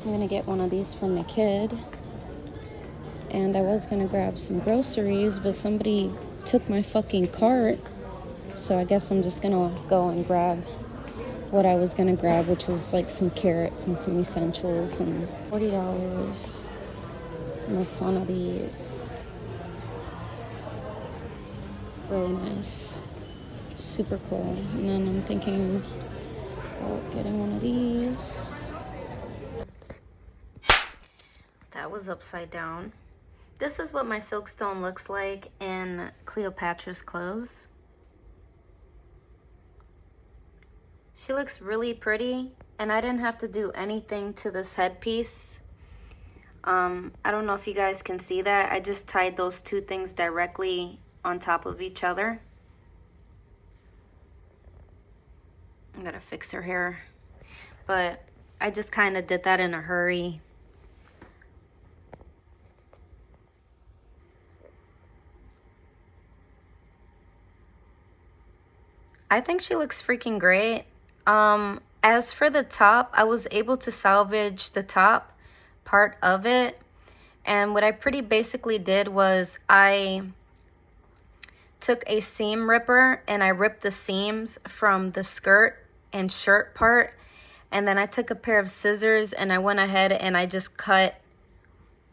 I'm gonna get one of these for my kid. And I was gonna grab some groceries, but somebody took my fucking cart. So I guess I'm just gonna go and grab what I was gonna grab, which was like some carrots and some essentials, and $40. Missed one of these. Really nice. Super cool. And then I'm thinking about getting one of these. That was upside down. This is what my Silkstone looks like in Cleopatra's clothes. She looks really pretty, and I didn't have to do anything to this headpiece. I don't know if you guys can see that. I just tied those two things directly on top of each other. I gotta fix her hair. But I just kind of did that in a hurry. I think she looks freaking great. As for the top, I was able to salvage the top part of it. And what I pretty basically did was I took a seam ripper and I ripped the seams from the skirt and shirt part. And then I took a pair of scissors and I went ahead and I just cut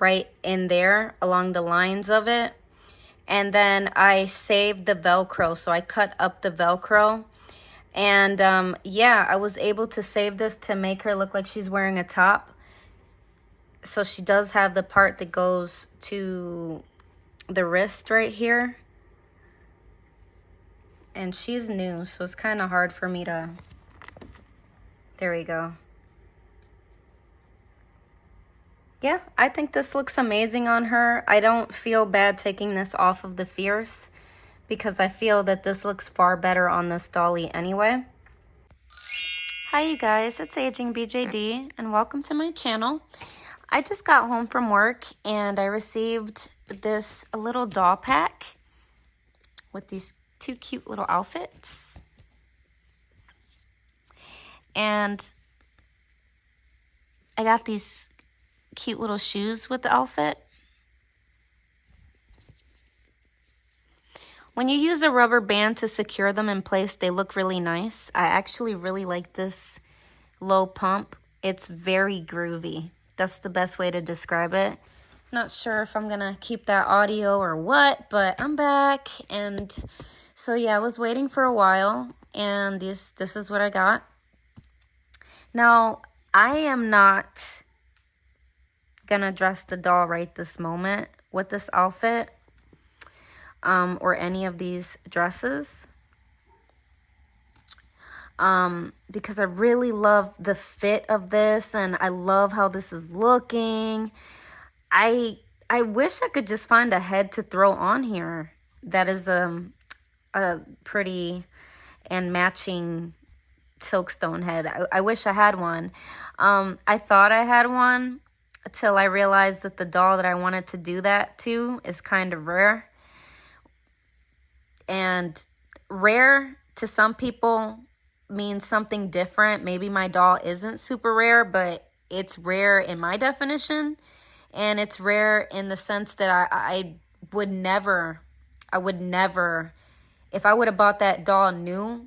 right in there along the lines of it. And then I saved the Velcro, so I cut up the Velcro. And yeah, I was able to save this to make her look like she's wearing a top. So she does have the part that goes to the wrist right here. And she's new, so it's kind of hard for me to... There we go. Yeah, I think this looks amazing on her. I don't feel bad taking this off of the Fierce because I feel that this looks far better on this dolly anyway. Hi you guys, it's Aging BJD and welcome to my channel. I just got home from work and I received this little doll pack with these two cute little outfits. And I got these cute little shoes with the outfit. When you use a rubber band to secure them in place, they look really nice. I actually really like this low pump. It's very groovy. That's the best way to describe it. Not sure if I'm gonna keep that audio or what, but I'm back. And so yeah, I was waiting for a while and this is what I got. Now, I am not gonna dress the doll right this moment with this outfit or any of these dresses because I really love the fit of this and I love how this is looking. I wish I could just find a head to throw on here that is a pretty and matching Silkstone head. I wish I had one. I thought I had one until I realized that the doll that I wanted to do that to is kind of rare. And rare to some people means something different. Maybe my doll isn't super rare, but it's rare in my definition. And it's rare in the sense that I would never, if I would have bought that doll new,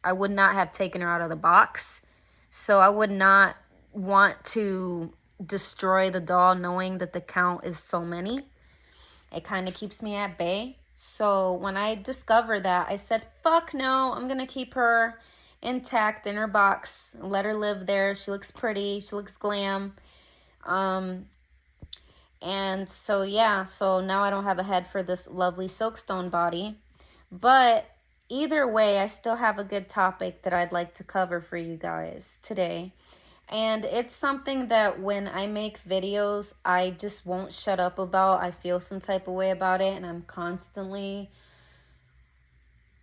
I would not have taken her out of the box. So I would not want to destroy the doll knowing that the count is so many. It kind of keeps me at bay. So when I discovered that, I said, fuck no, I'm going to keep her intact in her box. Let her live there. She looks pretty. She looks glam. And so, yeah, so now I don't have a head for this lovely Silkstone body. But either way, I still have a good topic that I'd like to cover for you guys today. And it's something that when I make videos, I just won't shut up about. I feel some type of way about it, and I'm constantly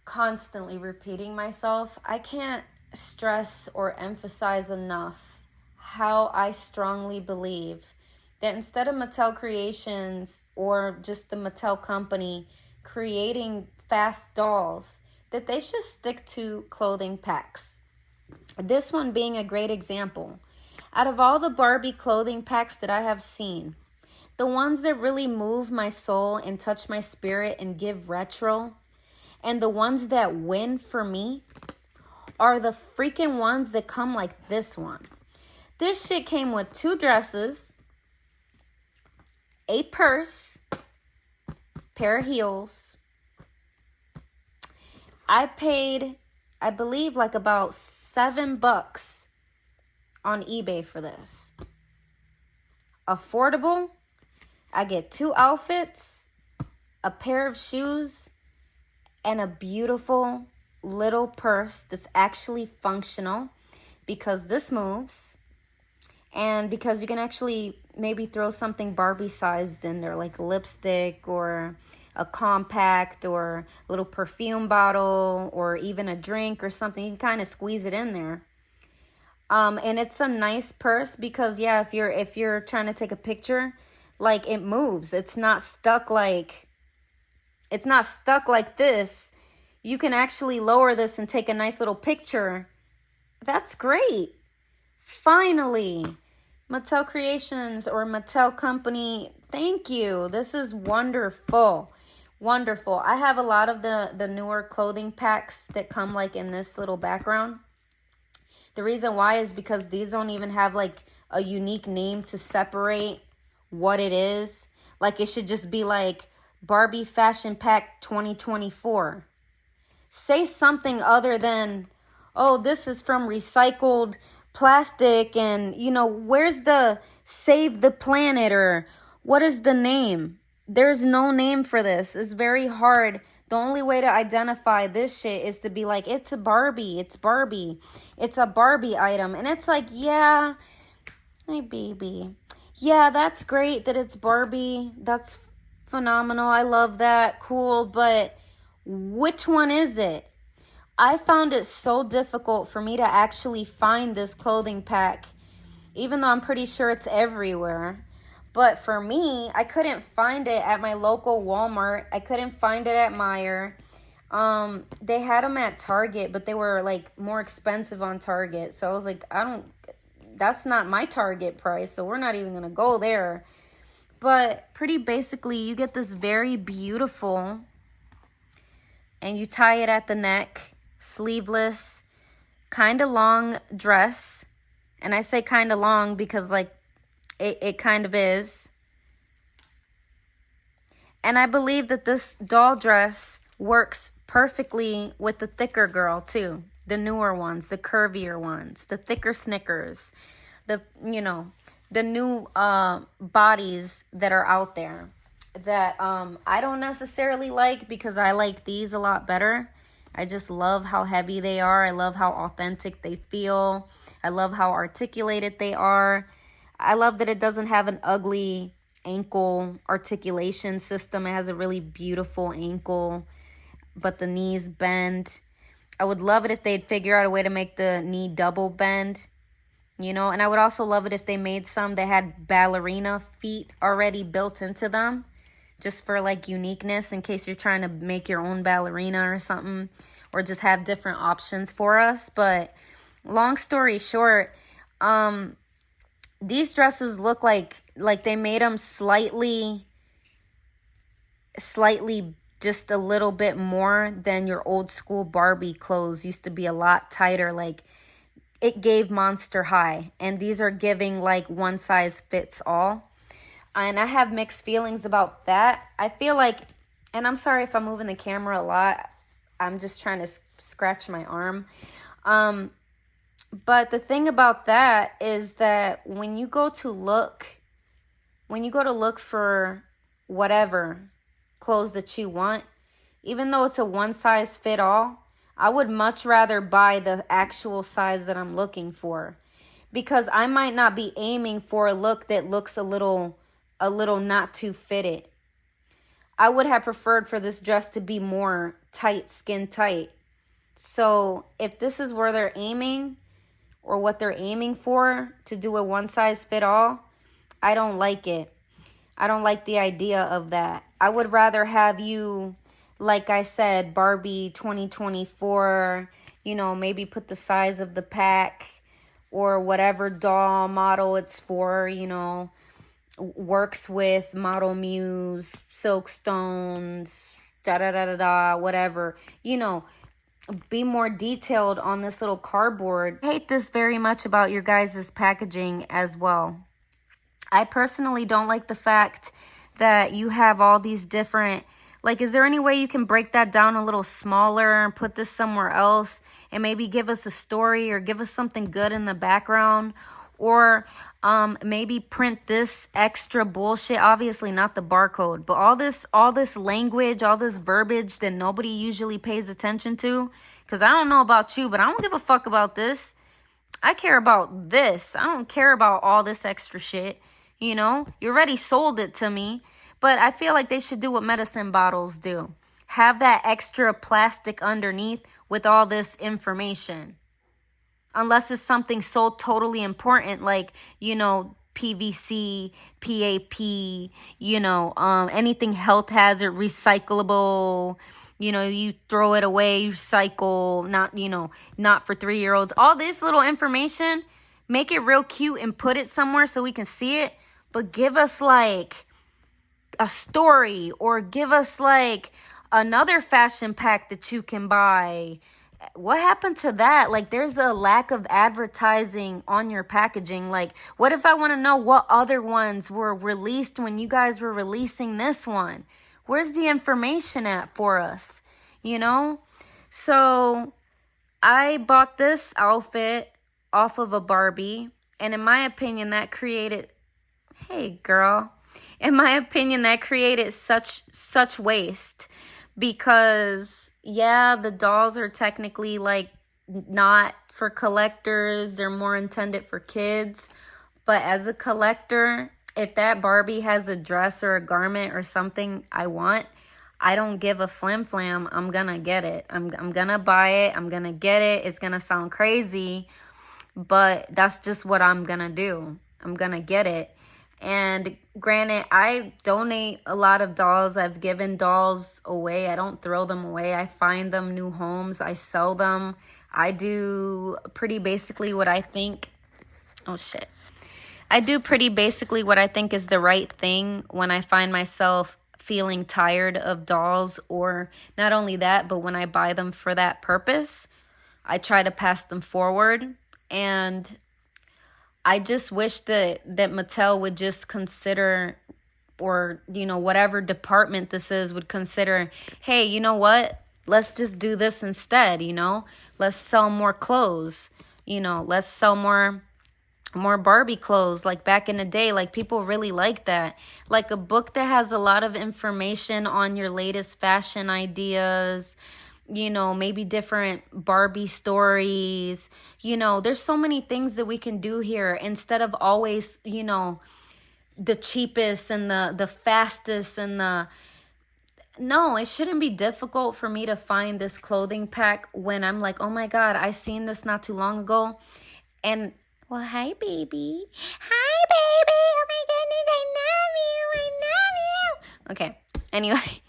repeating myself. I can't stress or emphasize enough how I strongly believe that instead of Mattel Creations or just the Mattel company creating fast dolls, that they should stick to clothing packs. This one being a great example. Out of all the Barbie clothing packs that I have seen, the ones that really move my soul and touch my spirit and give retro, and the ones that win for me, are the freaking ones that come like this one. This shit came with 2 dresses, a purse, pair of heels. I paid, I believe, like about $7 on eBay for this. Affordable? I get 2 outfits, a pair of shoes, and a beautiful little purse that's actually functional because this moves. And because you can actually maybe throw something Barbie sized in there, like lipstick or a compact or a little perfume bottle or even a drink or something. You can kind of squeeze it in there. And it's a nice purse because yeah, if you're trying to take a picture, like it moves. It's not stuck like this. You can actually lower this and take a nice little picture. That's great. Finally, Mattel Creations or Mattel Company, thank you. This is wonderful. Wonderful. I have a lot of the newer clothing packs that come like in this little background. The reason why is because these don't even have like a unique name to separate what it is. Like it should just be like Barbie Fashion Pack 2024. Say something other than, oh, this is from recycled plastic and, you know, where's the Save the Planet or what is the name? There's no name for this. It's very hard. The only way to identify this shit is to be like, it's a Barbie. It's Barbie. It's a Barbie item. And it's like, yeah, hi, baby. Yeah, that's great that it's Barbie. That's phenomenal. I love that. Cool. But which one is it? I found it so difficult for me to actually find this clothing pack, even though I'm pretty sure it's everywhere. But for me, I couldn't find it at my local Walmart. I couldn't find it at Meijer. They had them at Target, but they were like more expensive on Target. So I was like, that's not my Target price. So we're not even going to go there. But pretty basically, you get this very beautiful, and you tie it at the neck, sleeveless, kind of long dress. And I say kind of long because like it kind of is. And I believe that this doll dress works perfectly with the thicker girl too. The newer ones, the curvier ones, the thicker Snickers, the new bodies that are out there that I don't necessarily like because I like these a lot better. I just love how heavy they are. I love how authentic they feel. I love how articulated they are. I love that it doesn't have an ugly ankle articulation system. It has a really beautiful ankle, but the knees bend. I would love it if they'd figure out a way to make the knee double bend, you know, and I would also love it if they made some that had ballerina feet already built into them, just for like uniqueness in case you're trying to make your own ballerina or something, or just have different options for us. But long story short, these dresses look like they made them slightly just a little bit more than your old school Barbie clothes used to be a lot tighter. Like it gave Monster High, and these are giving like one size fits all. And I have mixed feelings about that. I feel like, and I'm sorry if I'm moving the camera a lot. I'm just trying to scratch my arm. But the thing about that is that when you go to look for whatever clothes that you want, even though it's a one size fit all, I would much rather buy the actual size that I'm looking for, because I might not be aiming for a look that looks a little not too fitted. I would have preferred for this dress to be more tight, skin tight. So if this is where they're aiming, or what they're aiming for, to do a one size fit all, I don't like it. I don't like the idea of that. I would rather have you, like I said, Barbie 2024, you know, maybe put the size of the pack or whatever doll model it's for, you know, works with Model Muse, Silkstone, whatever, you know, be more detailed on this little cardboard. I hate this very much about your guys' packaging as well. I personally don't like the fact that you have all these different, like, is there any way you can break that down a little smaller and put this somewhere else and maybe give us a story or give us something good in the background? Or maybe print this extra bullshit. Obviously not the barcode, but all this language, all this verbiage that nobody usually pays attention to. Because I don't know about you, but I don't give a fuck about this. I care about this. I don't care about all this extra shit. You know, you already sold it to me. But I feel like they should do what medicine bottles do. Have that extra plastic underneath with all this information. Unless it's something so totally important, like, you know, PVC, PAP, you know, anything health hazard, recyclable, you know, you throw it away, you cycle, not, you know, not for 3-year-olds. All this little information, make it real cute and put it somewhere so we can see it. But give us like a story, or give us like another fashion pack that you can buy. What happened to that? Like, there's a lack of advertising on your packaging. Like, what if I want to know what other ones were released when you guys were releasing this one? Where's the information at for us? You know? So I bought this outfit off of a Barbie, and in my opinion, that created, hey girl, in my opinion, that created such waste. Because yeah, the dolls are technically like not for collectors. They're more intended for kids. But as a collector, if that Barbie has a dress or a garment or something I want, I don't give a flim flam. I'm gonna get it. I'm gonna buy it. I'm gonna get it. It's gonna sound crazy, but that's just what I'm gonna do. I'm gonna get it. And granted, I donate a lot of dolls. I've given dolls away. I don't throw them away. I find them new homes. I sell them. I do pretty basically what I think. Oh, shit. I do pretty basically what I think is the right thing when I find myself feeling tired of dolls, or not only that, but when I buy them for that purpose, I try to pass them forward. And I just wish that Mattel would just consider, or, you know, whatever department this is would consider, hey, you know what? Let's just do this instead, you know? Let's sell more clothes, you know? Let's sell more Barbie clothes. Like back in the day, like people really like that. Like a book that has a lot of information on your latest fashion ideas, you know, maybe different Barbie stories. You know, there's so many things that we can do here instead of always, you know, the cheapest and the fastest and the... No, it shouldn't be difficult for me to find this clothing pack when I'm like, oh my God, I seen this not too long ago. And, well, hi, baby. Hi, baby. Oh my goodness, I love you. Okay, anyway.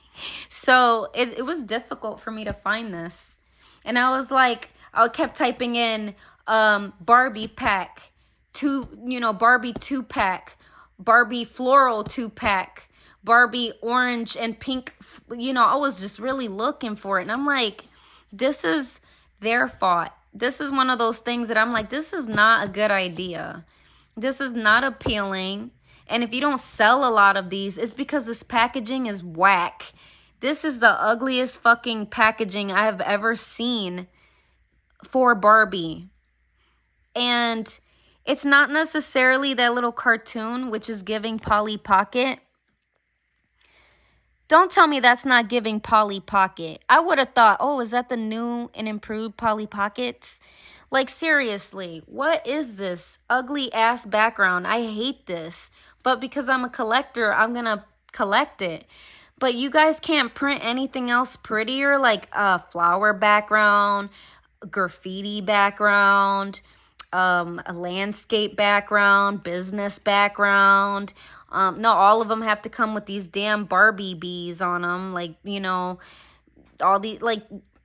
So it was difficult for me to find this. And I was like, I kept typing in Barbie pack, Barbie 2-pack, Barbie floral 2-pack, Barbie orange and pink. You know, I was just really looking for it. And I'm like, this is their fault. This is one of those things that I'm like, this is not a good idea. This is not appealing. And if you don't sell a lot of these, it's because this packaging is whack. This is the ugliest fucking packaging I have ever seen for Barbie. And it's not necessarily that little cartoon, which is giving Polly Pocket. Don't tell me that's not giving Polly Pocket. I would have thought, oh, is that the new and improved Polly Pockets? Like, seriously, what is this ugly ass background? I hate this. But because I'm a collector, I'm going to collect it. But you guys can't print anything else prettier, like a flower background, graffiti background, a landscape background, business background. No, all of them have to come with these damn Barbie bees on them. Like, you know, all the, like,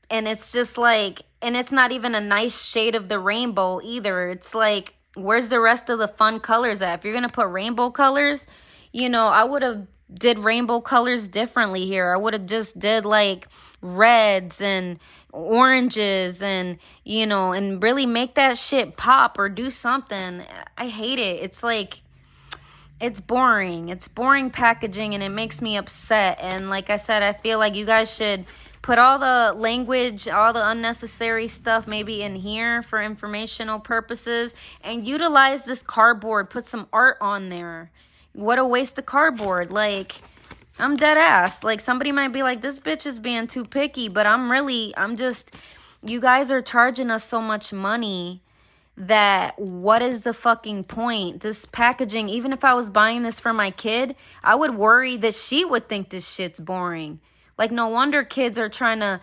and it's just like, and it's not even a nice shade of the rainbow either. It's like, where's the rest of the fun colors at? If you're going to put rainbow colors, you know, I would have did rainbow colors differently here. I would have just did like reds and oranges and, you know, and really make that shit pop or do something. I hate it. It's like, it's boring. It's boring packaging and it makes me upset. And like I said, I feel like you guys should Put all the language, all the unnecessary stuff maybe in here for informational purposes, and utilize this cardboard. Put some art on there. What a waste of cardboard. Like, I'm dead ass. Like, somebody might be like, this bitch is being too picky, but I'm just, you guys are charging us so much money that what is the fucking point? This packaging, even if I was buying this for my kid, I would worry that she would think this shit's boring. Like, no wonder kids are trying to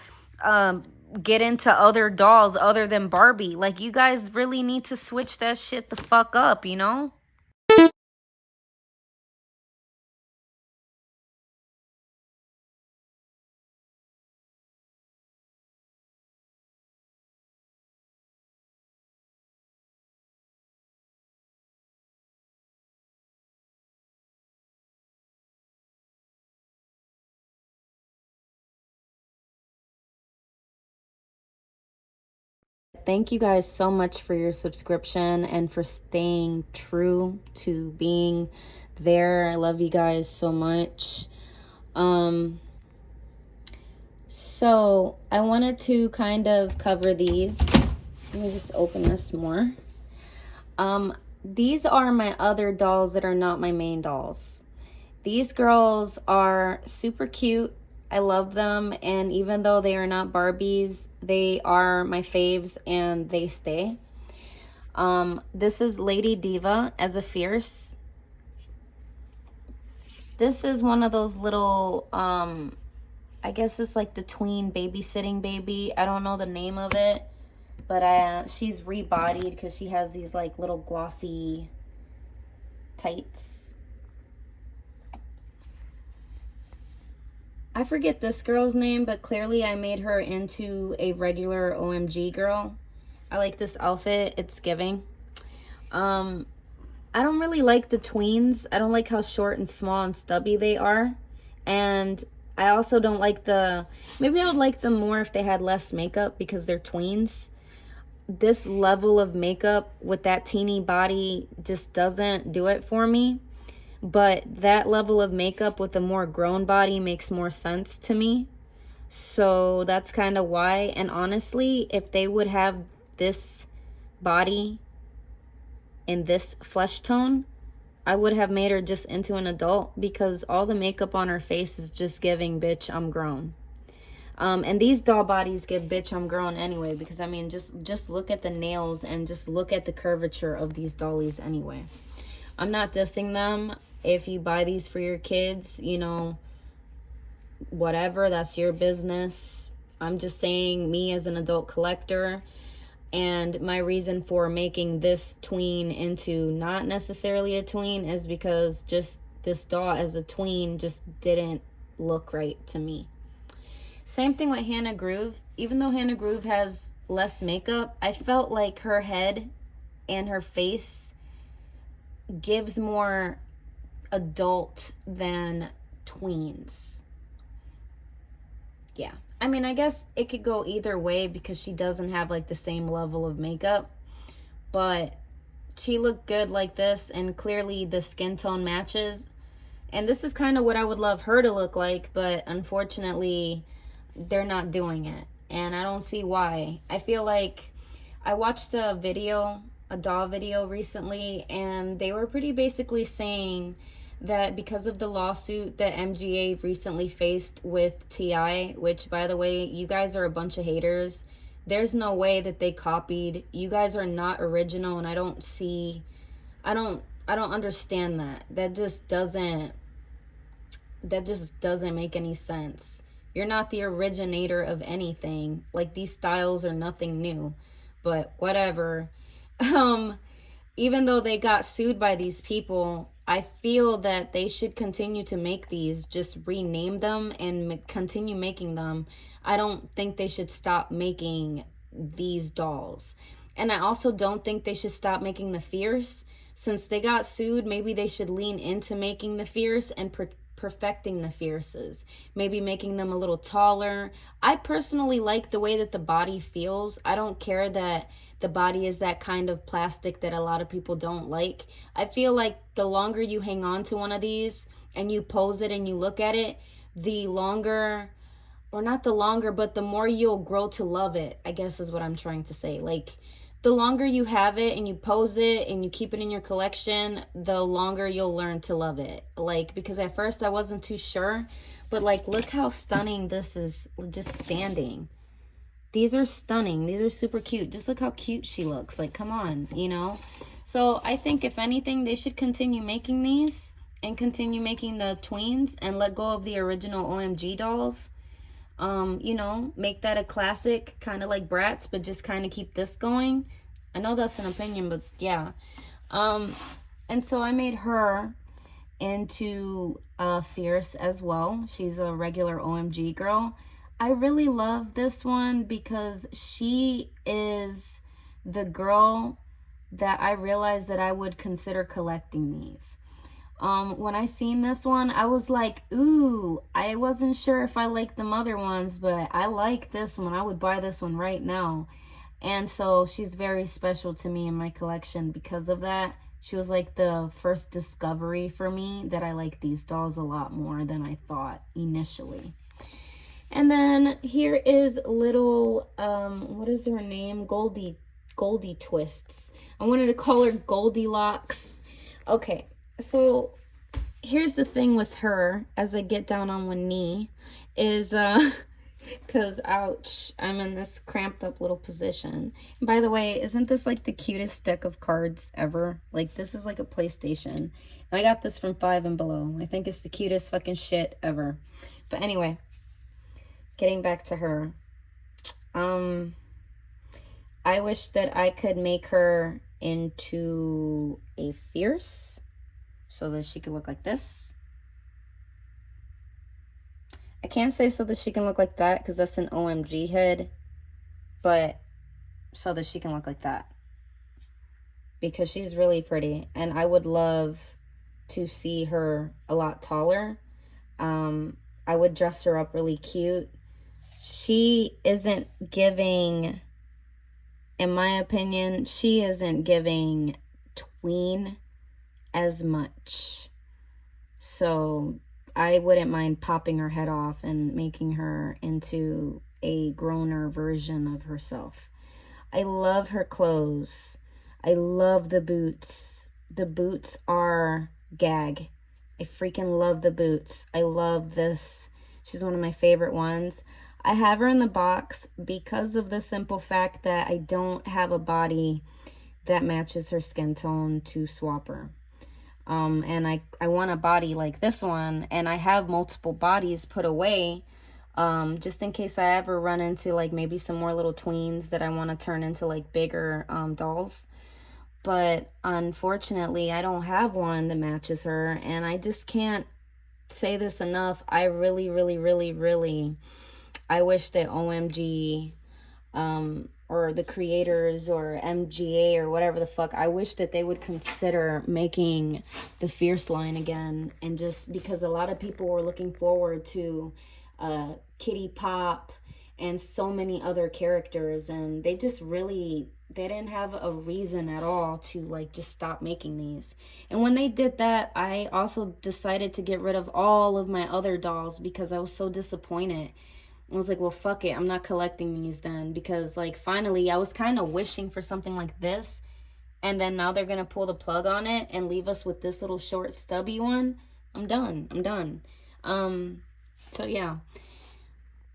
get into other dolls other than Barbie. Like, you guys really need to switch that shit the fuck up, you know? Thank you guys so much for your subscription and for staying true to being there. I love you guys so much. So I wanted to kind of cover these. Let me just open this more. These are my other dolls that are not my main dolls. These girls are super cute. I love them, and even though they are not Barbies, they are my faves and they stay. This is Lady Diva as a Fierce. This is one of those little, I guess it's like the tween babysitting baby. I don't know the name of it, but she's rebodied because she has these like little glossy tights. I forget this girl's name, but clearly I made her into a regular OMG girl. I like this outfit. It's giving. I don't really like the tweens. I don't like how short and small and stubby they are. And I also don't like maybe I would like them more if they had less makeup because they're tweens. This level of makeup with that teeny body just doesn't do it for me. But that level of makeup with a more grown body makes more sense to me. So that's kind of why. And honestly, if they would have this body in this flesh tone, I would have made her just into an adult because all the makeup on her face is just giving, bitch, I'm grown. And these doll bodies give bitch, I'm grown anyway, because I mean, just look at the nails and just look at the curvature of these dollies anyway. I'm not dissing them. If you buy these for your kids, you know, whatever, that's your business. I'm just saying, me as an adult collector, and my reason for making this tween into not necessarily a tween is because just this doll as a tween just didn't look right to me. Same thing with Hannah Groove. Even though Hannah Groove has less makeup, I felt like her head and her face gives more adult than tweens. Yeah, I mean, I guess it could go either way because she doesn't have like the same level of makeup, but she looked good like this, and clearly the skin tone matches, and this is kind of what I would love her to look like, but unfortunately they're not doing it, and I don't see why. I feel like I watched a doll video recently, and they were pretty basically saying that because of the lawsuit that MGA recently faced with T.I., which, by the way, you guys are a bunch of haters. There's no way that they copied. You guys are not original, and I don't understand that. That just doesn't make any sense. You're not the originator of anything. Like, these styles are nothing new, but whatever. Even though they got sued by these people, I feel that they should continue to make these, just rename them and continue making them. I don't think they should stop making these dolls. And I also don't think they should stop making the Fierce. Since they got sued, maybe they should lean into making the Fierce and perfecting the Fierces. Maybe making them a little taller. I personally like the way that the body feels. I don't care that the body is that kind of plastic that a lot of people don't like. I feel like the longer you hang on to one of these and you pose it and you look at it, the longer or not the longer, but the more you'll grow to love it, I guess is what I'm trying to say. Like, the longer you have it and you pose it and you keep it in your collection, the longer you'll learn to love it. Like, because at first I wasn't too sure, but like, look how stunning this is just standing. These are stunning. These are super cute. Just look how cute she looks. Like, come on, you know? So I think if anything, they should continue making these and continue making the tweens and let go of the original OMG dolls. You know, make that a classic, kind of like Bratz, but just kind of keep this going. I know that's an opinion, but yeah. And so I made her into Fierce as well. She's a regular OMG girl. I really love this one because she is the girl that I realized that I would consider collecting these. When I seen this one, I was like, ooh, I wasn't sure if I liked them other ones, but I like this one. I would buy this one right now. And so she's very special to me in my collection because of that. She was like the first discovery for me that I like these dolls a lot more than I thought initially. And then here is little, what is her name? Goldie Twists. I wanted to call her Goldilocks. Okay, so here's the thing with her as I get down on one knee is, because ouch, I'm in this cramped up little position. And by the way, isn't this like the cutest deck of cards ever? Like, this is like a PlayStation. And I got this from 5 and Below. I think it's the cutest fucking shit ever. But anyway, getting back to her. I wish that I could make her into a Fierce so that she could look like this. I can't say so that she can look like that because that's an OMG head, but so that she can look like that because she's really pretty and I would love to see her a lot taller. I would dress her up really cute. She isn't giving, in my opinion, she isn't giving tween as much. So I wouldn't mind popping her head off and making her into a growner version of herself. I love her clothes. I love the boots. The boots are gag. I freaking love the boots. I love this. She's one of my favorite ones. I have her in the box because of the simple fact that I don't have a body that matches her skin tone to swap her. And I want a body like this one, and I have multiple bodies put away, just in case I ever run into like maybe some more little tweens that I want to turn into like bigger dolls. But unfortunately, I don't have one that matches her, and I just can't say this enough. I really, really, really, really, I wish that OMG, or the creators or MGA or whatever the fuck, I wish that they would consider making the Fierce line again. And just because a lot of people were looking forward to Kitty Pop and so many other characters, and they just really, they didn't have a reason at all to like just stop making these. And when they did that, I also decided to get rid of all of my other dolls because I was so disappointed. I was like, well, fuck it, I'm not collecting these then, because like finally I was kind of wishing for something like this, and then now they're gonna pull the plug on it and leave us with this little short stubby one. I'm done. So yeah,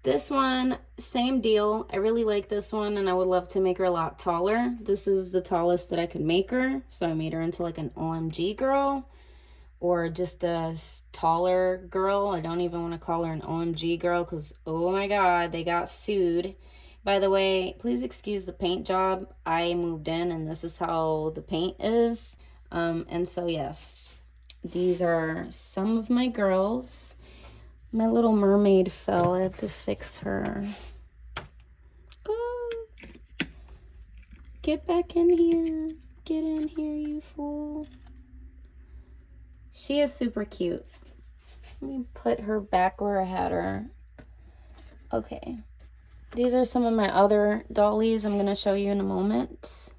this one, same deal. I really like this one, and I would love to make her a lot taller. This is the tallest that I could make her, so I made her into like an OMG girl, or just a taller girl. I don't even want to call her an OMG girl because, oh my god, they got sued. By the way, please excuse the paint job. I moved in and this is how the paint is. And so yes, these are some of my girls. My little mermaid fell. I have to fix her. Oh, get back in here. Get in here, you fool. She is super cute. Let me put her back where I had her. Okay. These are some of my other dollies I'm going to show you in a moment.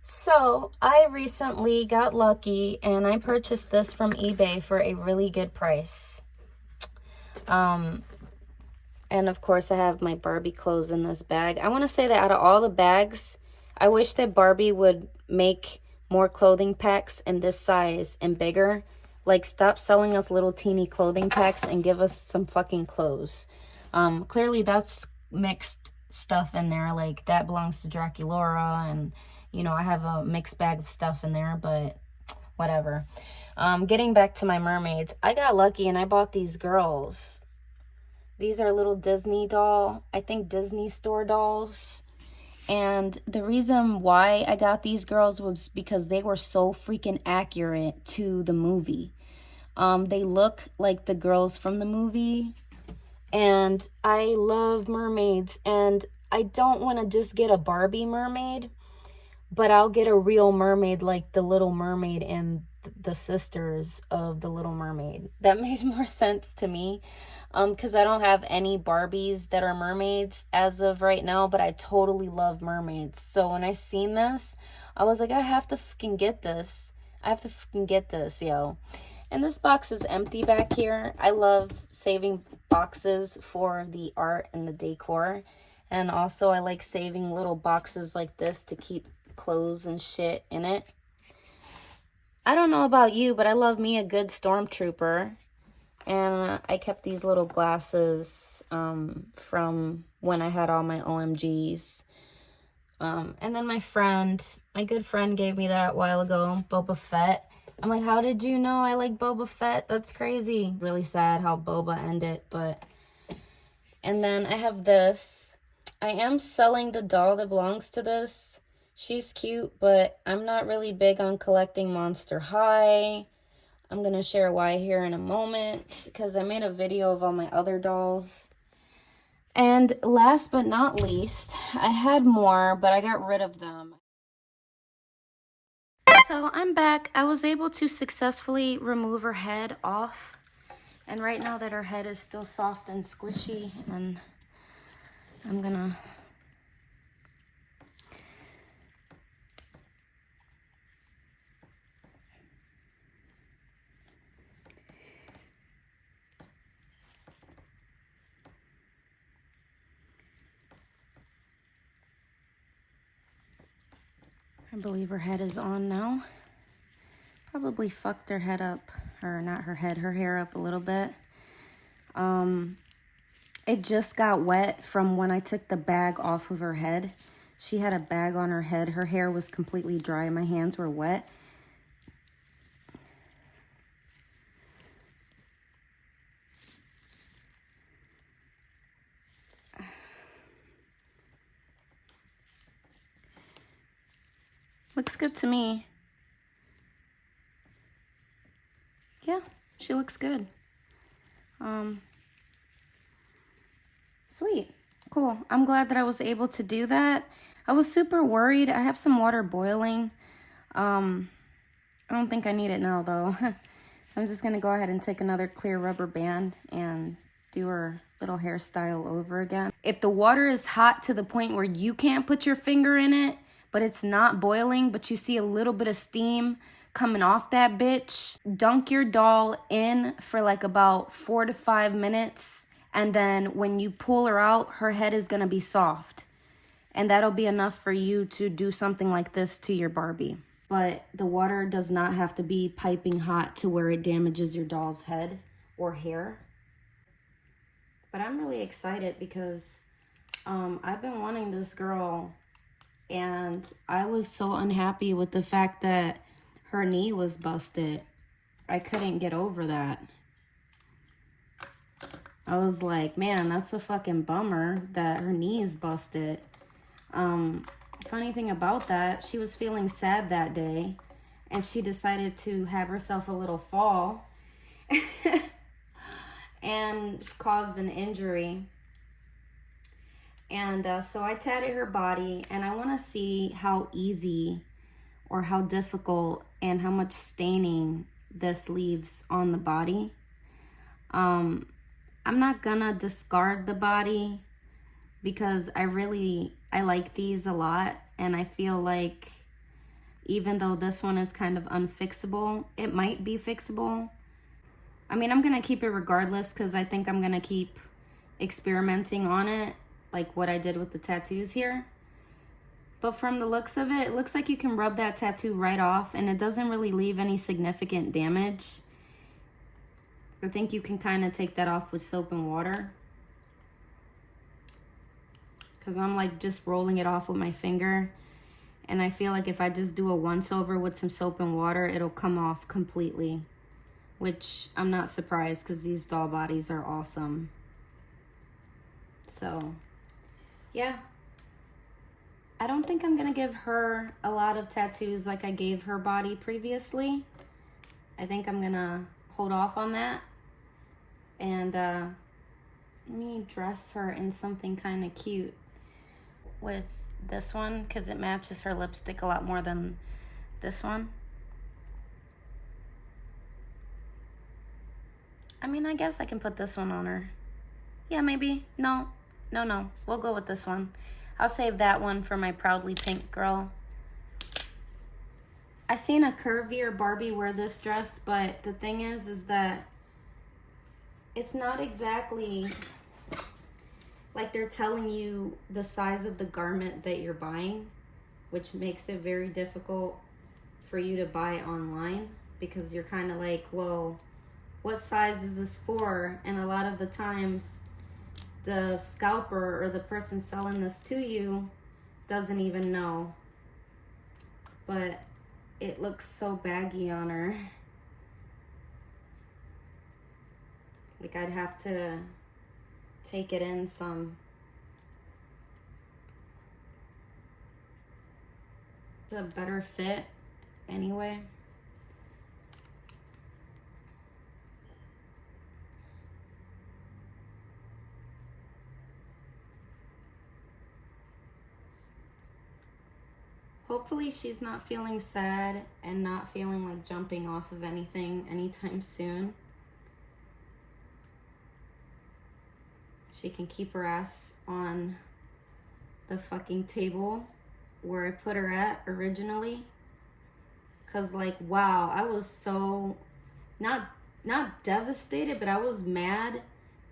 So, I recently got lucky and I purchased this from eBay for a really good price. I And of course I have my Barbie clothes in this bag. I want to say that out of all the bags, I wish that Barbie would make more clothing packs in this size and bigger. Like, stop selling us little teeny clothing packs and give us some fucking clothes. Clearly that's mixed stuff in there. Like, that belongs to Draculaura, and, you know, I have a mixed bag of stuff in there, but whatever. Getting back to my mermaids, I got lucky and I bought these girls. These are little Disney doll, I think Disney store dolls. And the reason why I got these girls was because they were so freaking accurate to the movie. They look like the girls from the movie. And I love mermaids. And I don't want to just get a Barbie mermaid, but I'll get a real mermaid like the Little Mermaid and the sisters of the Little Mermaid. That made more sense to me. Because I don't have any Barbies that are mermaids as of right now, but I totally love mermaids. So when I seen this, I was like, I have to fucking get this. I have to fucking get this, yo. And this box is empty back here. I love saving boxes for the art and the decor. And also I like saving little boxes like this to keep clothes and shit in it. I don't know about you, but I love me a good stormtrooper. And I kept these little glasses from when I had all my OMGs. And then my good friend gave me that a while ago, Boba Fett. I'm like, how did you know I like Boba Fett? That's crazy. Really sad how Boba ended, but... And then I have this. I am selling the doll that belongs to this. She's cute, but I'm not really big on collecting Monster High. I'm going to share why here in a moment, because I made a video of all my other dolls. And last but not least, I had more, but I got rid of them. So I'm back. I was able to successfully remove her head off. And right now that her head is still soft and squishy, and I'm going to... I believe her head is on now. Probably fucked her head up, or not her head, her hair up a little bit. It just got wet from when I took the bag off of her head. She had a bag on her head. Her hair was completely dry. My hands were wet. Looks good to me. Yeah, she looks good. Sweet. Cool. I'm glad that I was able to do that. I was super worried. I have some water boiling. I don't think I need it now, though. I'm just going to go ahead and take another clear rubber band and do her little hairstyle over again. If the water is hot to the point where you can't put your finger in it, but it's not boiling, but you see a little bit of steam coming off that bitch, dunk your doll in for like about 4 to 5 minutes. And then when you pull her out, her head is gonna be soft. And that'll be enough for you to do something like this to your Barbie. But the water does not have to be piping hot to where it damages your doll's head or hair. But I'm really excited because I've been wanting this girl, and I was so unhappy with the fact that her knee was busted. I couldn't get over that. I was like, man, that's a fucking bummer that her knee is busted. Funny thing about that, she was feeling sad that day, and she decided to have herself a little fall and caused an injury. And so I tatted her body, and I want to see how easy or how difficult and how much staining this leaves on the body. I'm not gonna discard the body because I like these a lot, and I feel like even though this one is kind of unfixable, it might be fixable. I mean, I'm gonna keep it regardless because I think I'm gonna keep experimenting on it, like what I did with the tattoos here. But from the looks of it, it looks like you can rub that tattoo right off and it doesn't really leave any significant damage. I think you can kind of take that off with soap and water. Because I'm like just rolling it off with my finger. And I feel like if I just do a once over with some soap and water, it'll come off completely. Which I'm not surprised because these doll bodies are awesome. So, yeah. I don't think I'm gonna give her a lot of tattoos like I gave her body previously. I think I'm gonna hold off on that. And let me dress her in something kind of cute with this one because it matches her lipstick a lot more than this one. I mean, I guess I can put this one on her. Yeah, maybe. No. We'll go with this one. I'll save that one for my proudly pink girl. I seen a curvier Barbie wear this dress, but the thing is that it's not exactly like they're telling you the size of the garment that you're buying, which makes it very difficult for you to buy online because you're kind of like, well, what size is this for? And a lot of the times the scalper or the person selling this to you doesn't even know. But it looks so baggy on her. Like I'd have to take it in some. It's a better fit anyway. Hopefully she's not feeling sad and not feeling like jumping off of anything anytime soon. She can keep her ass on the fucking table where I put her at originally. Cause like, wow, I was so not devastated, but I was mad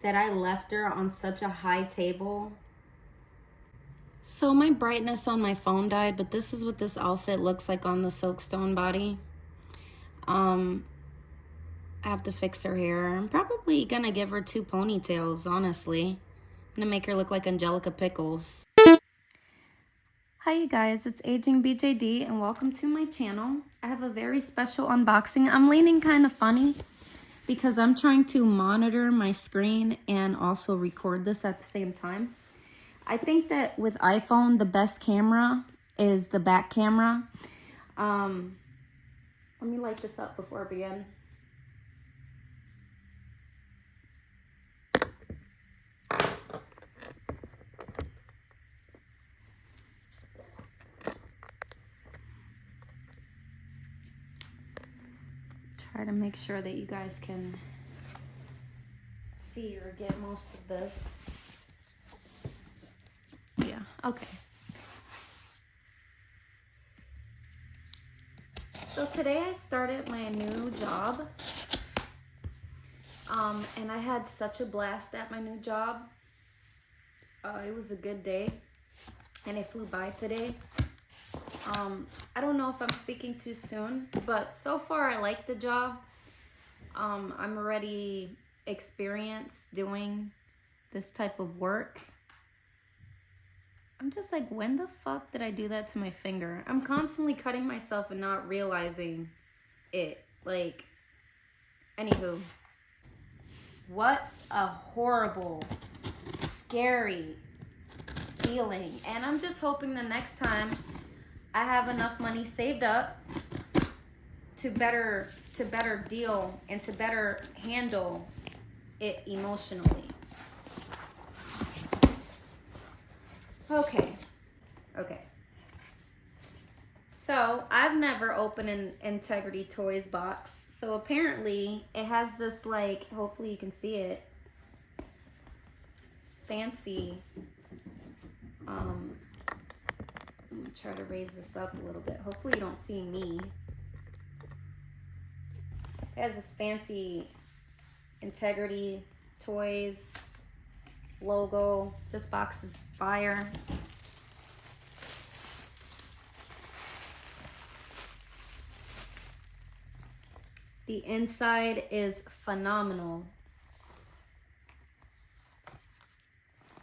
that I left her on such a high table. So my brightness on my phone died, but this is what this outfit looks like on the Silkstone body. I have to fix her hair. I'm probably gonna give her 2 ponytails, honestly. I'm gonna make her look like Angelica Pickles. Hi you guys, it's Aging BJD and welcome to my channel. I have a very special unboxing. I'm leaning kind of funny because I'm trying to monitor my screen and also record this at the same time. I think that with iPhone, the best camera is the back camera. Let me light this up before I begin. Try to make sure that you guys can see or get most of this. Yeah, okay. So today I started my new job. And I had such a blast at my new job. It was a good day and it flew by today. I don't know if I'm speaking too soon, but so far I like the job. I'm already experienced doing this type of work. I'm just like, when the fuck did I do that to my finger? I'm constantly cutting myself and not realizing it. Like, anywho. What a horrible, scary feeling. And I'm just hoping the next time I have enough money saved up to better deal and to better handle it emotionally. Okay. So I've never opened an Integrity Toys box. So apparently it has this, like, hopefully you can see it. It's fancy. I'm gonna try to raise this up a little bit. Hopefully you don't see me. It has this fancy Integrity Toys logo. This box is fire. The inside is phenomenal.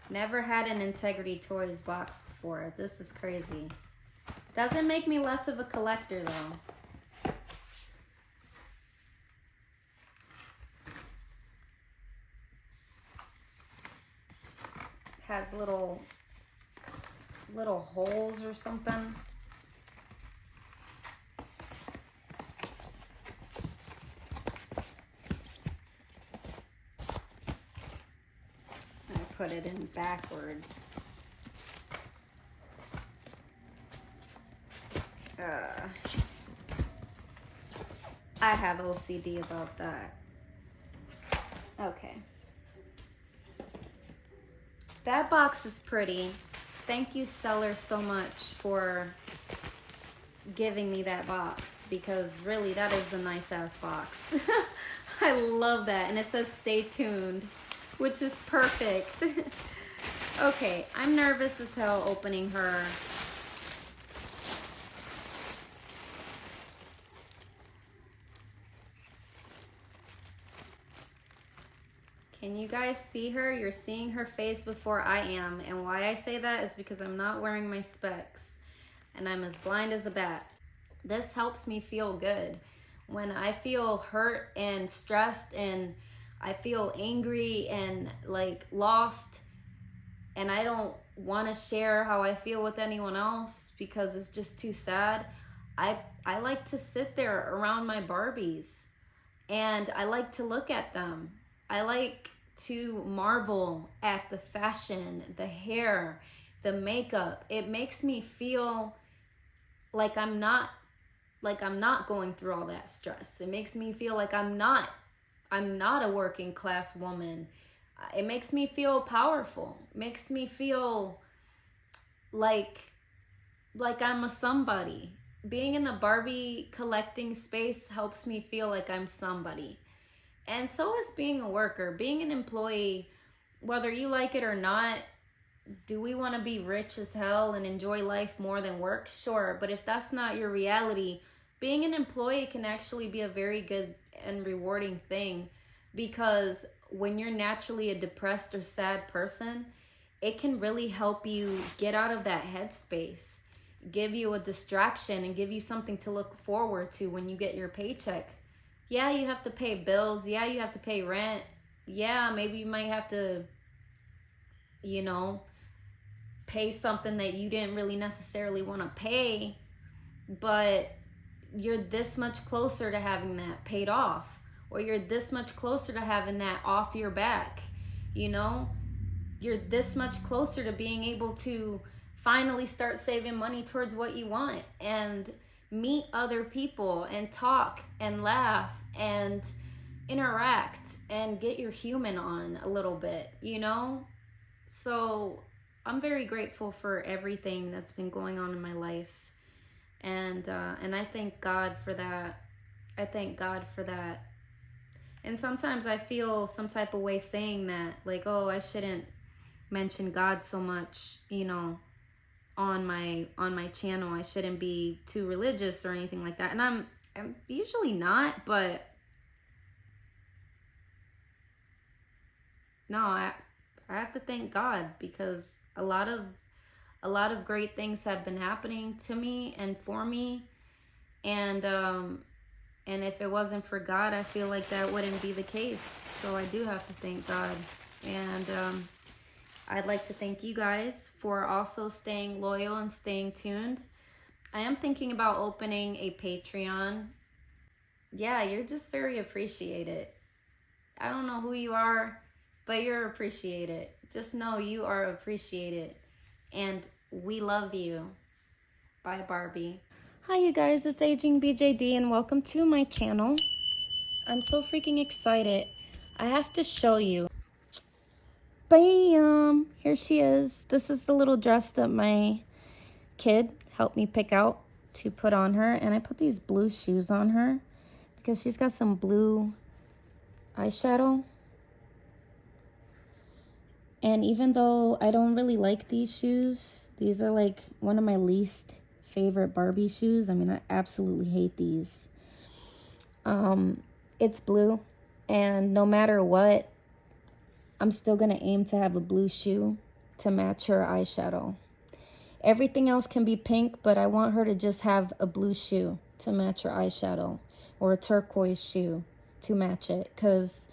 Never had an Integrity Toys box before. This is crazy. Doesn't make me less of a collector though. Has little holes or something. I put it in backwards. I have OCD about that. Okay. That box is pretty. Thank you, seller, so much for giving me that box, because really that is a nice ass box. I love that. And it says stay tuned, which is perfect. Okay, I'm nervous as hell opening her. Can you guys see her? You're seeing her face before I am. And why I say that is because I'm not wearing my specs and I'm as blind as a bat. This helps me feel good. When I feel hurt and stressed and I feel angry and like lost and I don't want to share how I feel with anyone else because it's just too sad, I like to sit there around my Barbies and I like to look at them. I like to marvel at the fashion, the hair, the makeup. It makes me feel like I'm not going through all that stress. It makes me feel like I'm not a working class woman. It makes me feel powerful. It makes me feel like I'm a somebody. Being in the Barbie collecting space helps me feel like I'm somebody. And so is being a worker, being an employee, whether you like it or not. Do we want to be rich as hell and enjoy life more than work? Sure, but if that's not your reality, being an employee can actually be a very good and rewarding thing, because when you're naturally a depressed or sad person, it can really help you get out of that headspace, give you a distraction and give you something to look forward to when you get your paycheck. Yeah, you have to pay bills. Yeah, you have to pay rent. Yeah, maybe you might have to, pay something that you didn't really necessarily want to pay, but you're this much closer to having that paid off, or you're this much closer to having that off your back. You're this much closer to being able to finally start saving money towards what you want and meet other people and talk and laugh and interact and get your human on a little bit, So I'm very grateful for everything that's been going on in my life. And I thank God for that. I thank God for that. And sometimes I feel some type of way saying that, like, oh, I shouldn't mention God so much, on my channel. I shouldn't be too religious or anything like that. And I'm usually not, but no, I have to thank God, because a lot of great things have been happening to me and for me. And if it wasn't for God, I feel like that wouldn't be the case. So I do have to thank God. And I'd like to thank you guys for also staying loyal and staying tuned. I am thinking about opening a Patreon. Yeah, you're just very appreciated. I don't know who you are, but you're appreciated. Just know you are appreciated. And we love you. Bye, Barbie. Hi, you guys. It's Aging BJD, and welcome to my channel. I'm so freaking excited. I have to show you. Bam! Here she is. This is the little dress that my kid helped me pick out to put on her. And I put these blue shoes on her because she's got some blue eyeshadow. And even though I don't really like these shoes, these are like one of my least favorite Barbie shoes. I mean, I absolutely hate these. It's blue, and no matter what, I'm still gonna aim to have a blue shoe to match her eyeshadow. Everything else can be pink, but I want her to just have a blue shoe to match her eyeshadow, or a turquoise shoe to match it. Because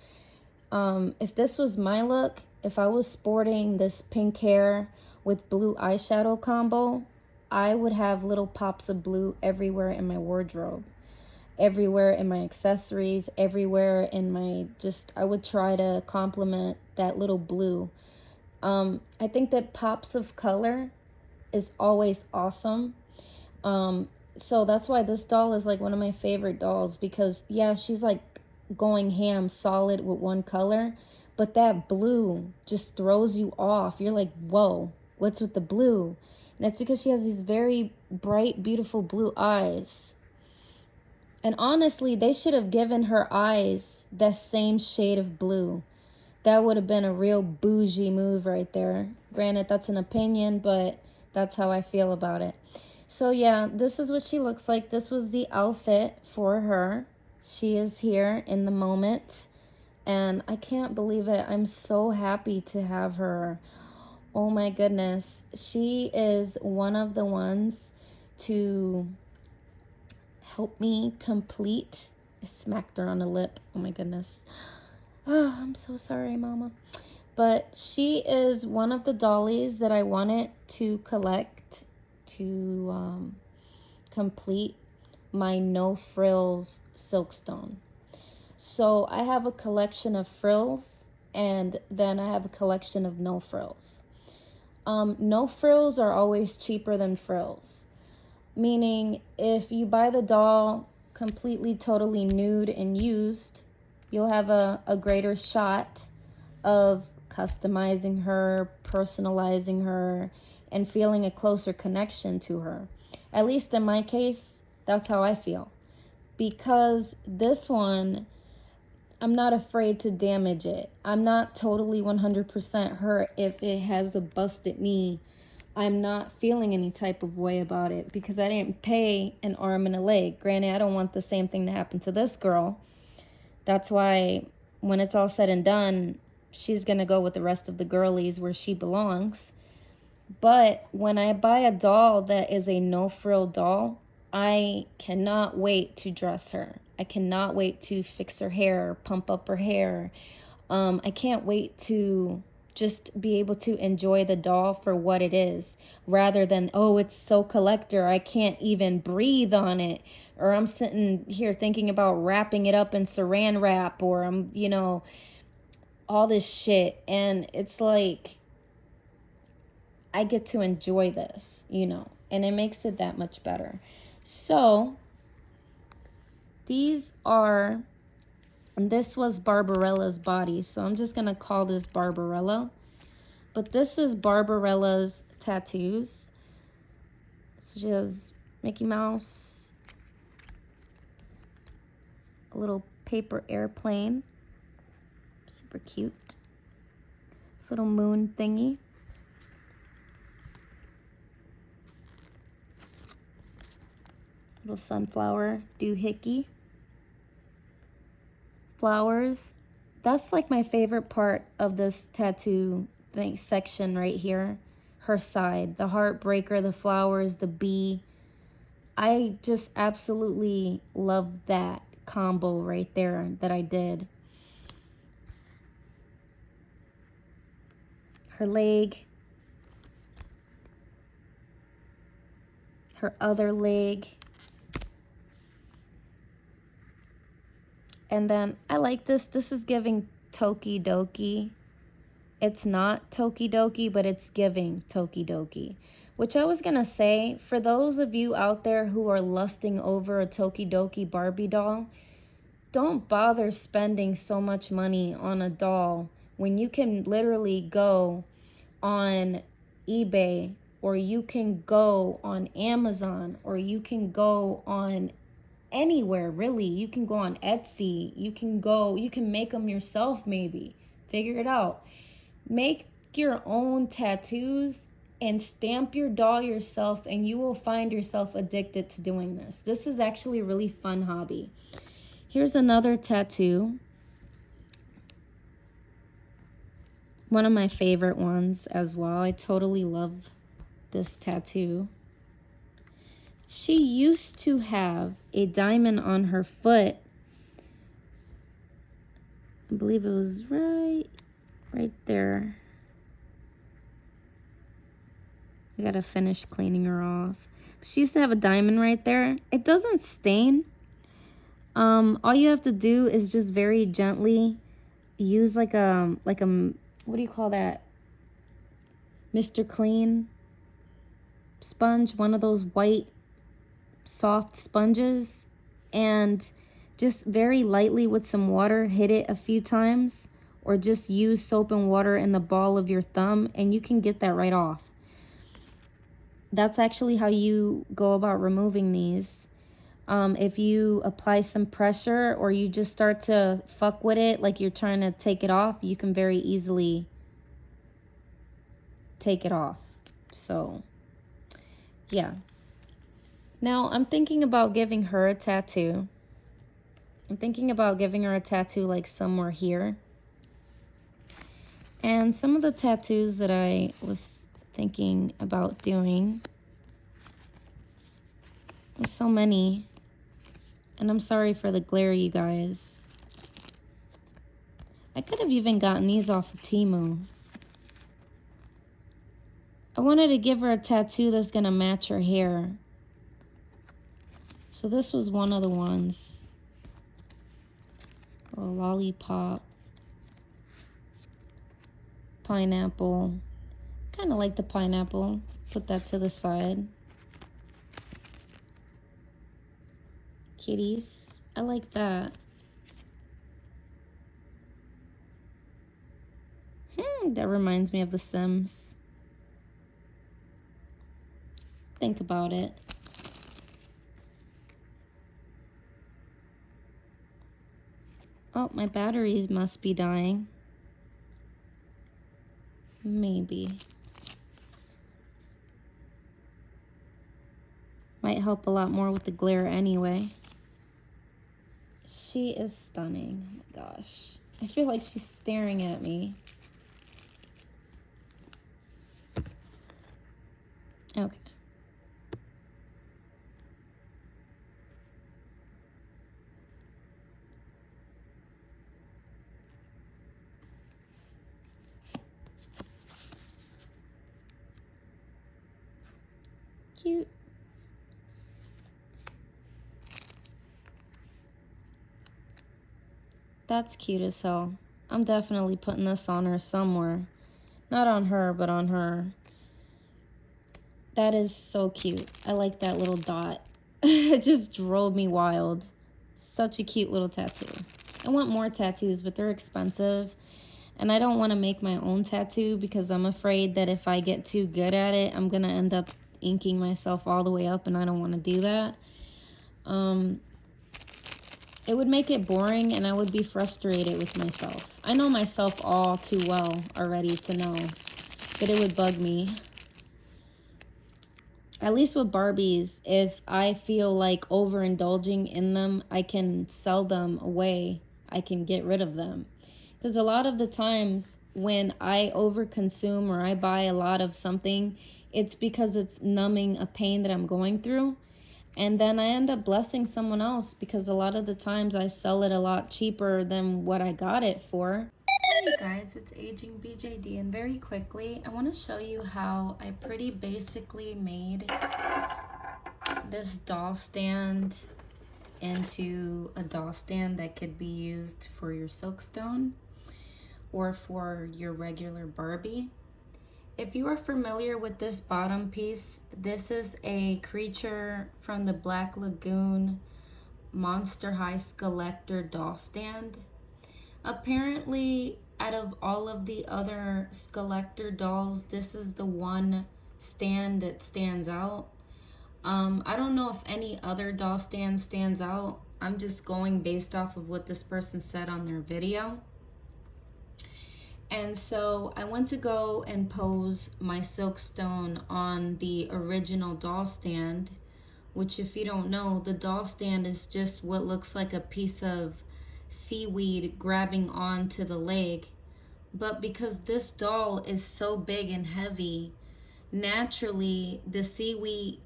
if this was my look, if I was sporting this pink hair with blue eyeshadow combo, I would have little pops of blue everywhere in my wardrobe, everywhere in my accessories, everywhere in my I would try to complement that little blue. I think that pops of color is always awesome. So that's why this doll is like one of my favorite dolls, because yeah, she's like going ham solid with one color, but that blue just throws you off. You're like, whoa, what's with the blue? And it's because she has these very bright, beautiful blue eyes. And honestly, they should have given her eyes that same shade of blue. That would have been a real bougie move right there. Granted, that's an opinion, but that's how I feel about it. So yeah, this is what she looks like. This was the outfit for her. She is here in the moment, and I can't believe it. I'm so happy to have her. Oh my goodness. She is one of the ones to help me complete. I smacked her on the lip. Oh my goodness. Oh, I'm so sorry, Mama. But she is one of the dollies that I wanted to collect to complete my no frills Silkstone. So I have a collection of frills, and then I have a collection of no frills. No frills are always cheaper than frills. Meaning, if you buy the doll completely, totally nude and used, you'll have a greater shot of customizing her, personalizing her, and feeling a closer connection to her. At least in my case, that's how I feel. Because this one, I'm not afraid to damage it. I'm not totally 100% hurt if it has a busted knee. I'm not feeling any type of way about it because I didn't pay an arm and a leg. Granted, I don't want the same thing to happen to this girl. That's why when it's all said and done, she's going to go with the rest of the girlies where she belongs. But when I buy a doll that is a no-frill doll, I cannot wait to dress her. I cannot wait to fix her hair, pump up her hair. I can't wait to just be able to enjoy the doll for what it is, rather than, oh, it's so collector, I can't even breathe on it. Or I'm sitting here thinking about wrapping it up in saran wrap, or I'm, all this shit. And it's like, I get to enjoy this, and it makes it that much better. So this was Barbarella's body, so I'm just going to call this Barbarella. But this is Barbarella's tattoos. So she has Mickey Mouse, a little paper airplane, super cute. This little moon thingy. Little sunflower doohickey. Flowers. That's like my favorite part of this tattoo section right here. Her side, the heartbreaker, the flowers, the bee. I just absolutely love that combo right there that I did. Her leg, her other leg. And then I like this. This is giving Tokidoki. It's not Tokidoki, but it's giving Tokidoki. Which I was going to say, for those of you out there who are lusting over a Tokidoki Barbie doll, don't bother spending so much money on a doll when you can literally go on eBay, or you can go on Amazon, or you can go on anywhere, really. You can go on Etsy. You can make them yourself, maybe. Figure it out. Make your own tattoos and stamp your doll yourself, and you will find yourself addicted to doing this. This is actually a really fun hobby. Here's another tattoo. One of my favorite ones as well. I totally love this tattoo. She used to have a diamond on her foot. I believe it was right there. I gotta finish cleaning her off. She used to have a diamond right there. It doesn't stain. All you have to do is just very gently use like a what do you call that? Mr. Clean sponge, one of those white soft sponges, and just very lightly with some water hit it a few times, or just use soap and water in the ball of your thumb and you can get that right off. That's actually how you go about removing these. If you apply some pressure or you just start to fuck with it like you're trying to take it off, you can very easily take it off. So yeah. Now I'm thinking about giving her a tattoo. I'm thinking about giving her a tattoo like somewhere here. And some of the tattoos that I was thinking about doing, there's so many. And I'm sorry for the glare, you guys. I could have even gotten these off of Temu. I wanted to give her a tattoo that's gonna match her hair. So this was one of the ones. A lollipop. Pineapple. Kind of like the pineapple. Put that to the side. Kitties. I like that. That reminds me of The Sims. Think about it. Oh, my batteries must be dying. Maybe. Might help a lot more with the glare anyway. She is stunning. Oh my gosh. I feel like she's staring at me. Okay. Cute. That's cute as hell. I'm definitely putting this on her somewhere. Not on her, but on her. That is so cute. I like that little dot. It just drove me wild. Such a cute little tattoo. I want more tattoos, but they're expensive. And I don't want to make my own tattoo because I'm afraid that if I get too good at it, I'm going to end up inking myself all the way up, and I don't want to do that. It would make it boring, and I would be frustrated with myself. I know myself all too well already to know that it would bug me. At least with Barbies, if I feel like overindulging in them, I can sell them away. I can get rid of them. Because a lot of the times when I overconsume or I buy a lot of something, it's because it's numbing a pain that I'm going through. And then I end up blessing someone else because a lot of the times I sell it a lot cheaper than what I got it for. Hey guys, it's Aging BJD, and very quickly I want to show you how I pretty basically made this doll stand into a doll stand that could be used for your Silkstone or for your regular Barbie. If you are familiar with this bottom piece, this is a creature from the Black Lagoon Monster High Skeletor doll stand. Apparently, out of all of the other Skeletor dolls, this is the one stand that stands out. I don't know if any other doll stand stands out. I'm just going based off of what this person said on their video. And so I went to go and pose my Silkstone on the original doll stand, which, if you don't know, the doll stand is just what looks like a piece of seaweed grabbing onto the leg. But because this doll is so big and heavy, naturally the seaweed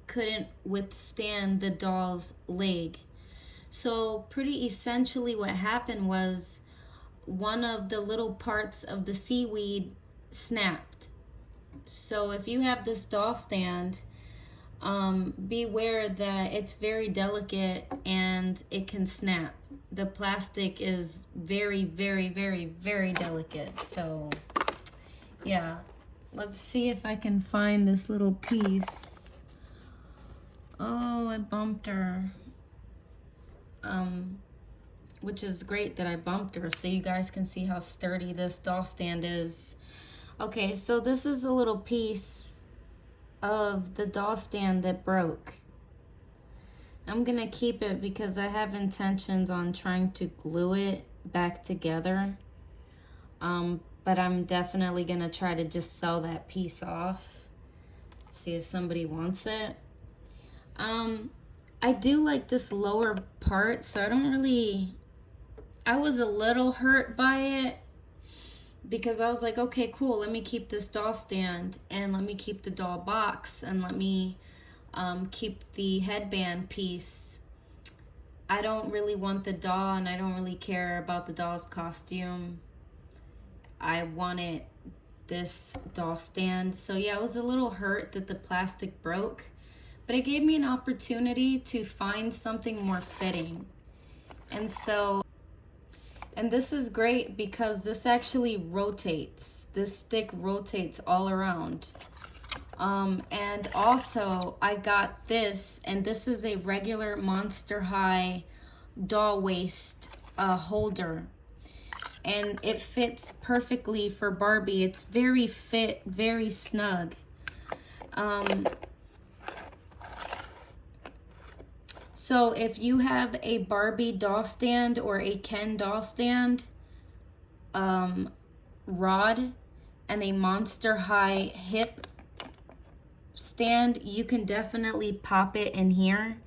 couldn't withstand the doll's leg. So pretty essentially what happened was one of the little parts of the seaweed snapped. So if you have this doll stand, beware that it's very delicate and it can snap. The plastic is very, very, very, very delicate. So yeah, let's see if I can find this little piece. Oh, I bumped her. Which is great that I bumped her, so you guys can see how sturdy this doll stand is. Okay, so this is a little piece of the doll stand that broke. I'm gonna keep it because I have intentions on trying to glue it back together. But I'm definitely gonna try to just sell that piece off, see if somebody wants it. I do like this lower part, so I was a little hurt by it because I was like, okay, cool, let me keep this doll stand and let me keep the doll box and let me keep the headband piece. I don't really want the doll and I don't really care about the doll's costume. I wanted this doll stand. So yeah, I was a little hurt that the plastic broke, but it gave me an opportunity to find something more fitting. And this is great because this actually rotates. This stick rotates all around. And also I got this, and this is a regular Monster High doll waist holder. And it fits perfectly for Barbie. It's very fit, very snug. So if you have a Barbie doll stand or a Ken doll stand, rod, and a Monster High hip stand, you can definitely pop it in here.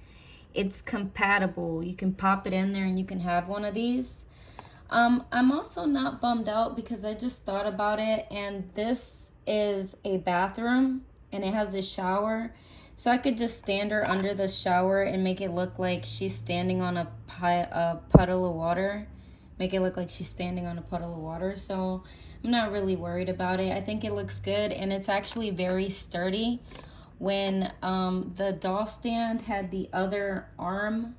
It's compatible. You can pop it in there and you can have one of these. I'm also not bummed out because I just thought about it, and this is a bathroom and it has a shower. So I could just stand her under the shower and make it look like she's standing on a puddle of water. Make it look like she's standing on a puddle of water. So I'm not really worried about it. I think it looks good, and it's actually very sturdy. When the doll stand had the other arm,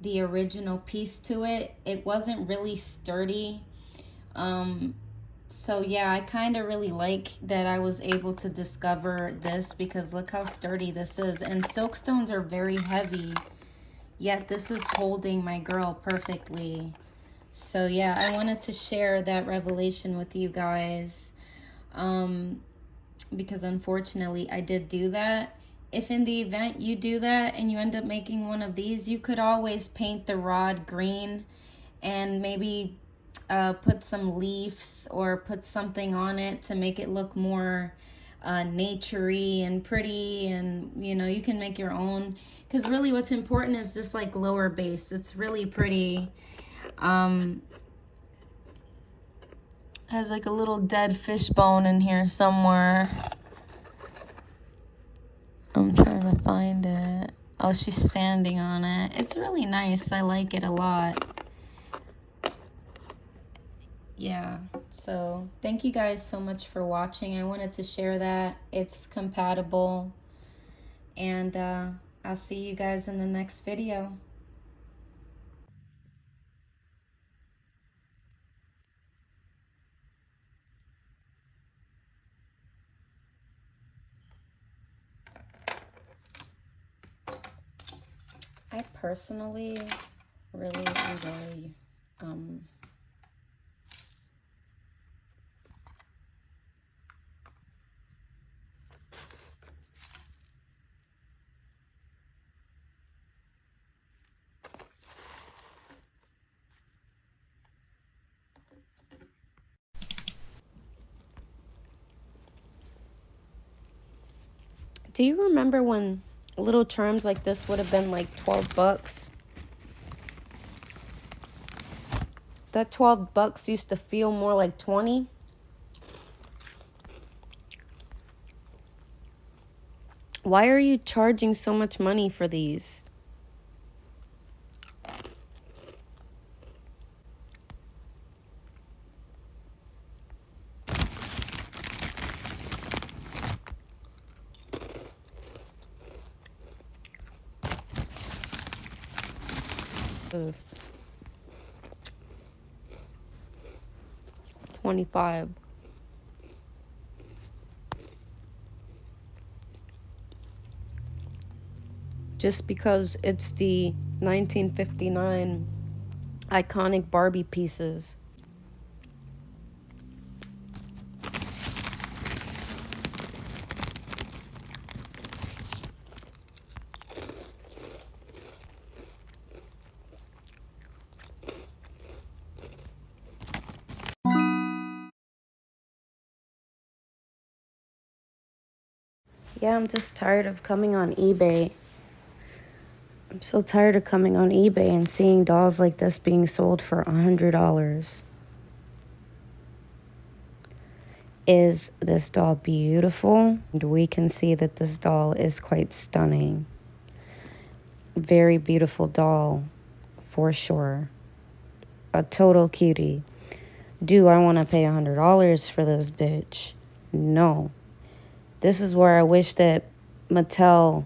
the original piece to it, it wasn't really sturdy. So yeah, I kind of really like that I was able to discover this because look how sturdy this is. And Silkstones are very heavy, yet this is holding my girl perfectly. So yeah, I wanted to share that revelation with you guys, because unfortunately I did do that. If in the event you do that and you end up making one of these, you could always paint the rod green and maybe put some leaves or put something on it to make it look more naturey and pretty, and you know, you can make your own, because really what's important is just like lower base. It's really pretty. Has like a little dead fish bone in here somewhere. I'm trying to find it. Oh, she's standing on it. It's really nice. I like it a lot. Yeah, so thank you guys so much for watching. I wanted to share that. It's compatible. And I'll see you guys in the next video. I personally really enjoy Do you remember when little charms like this would have been like 12 bucks? That 12 bucks used to feel more like 20. Why are you charging so much money for these? Ugh. 25. Just because it's the 1959 iconic Barbie pieces. Yeah, I'm just tired of coming on eBay. I'm so tired of coming on eBay and seeing dolls like this being sold for $100. Is this doll beautiful? And we can see that this doll is quite stunning. Very beautiful doll, for sure. A total cutie. Do I want to pay $100 for this bitch? No. This is where I wish that Mattel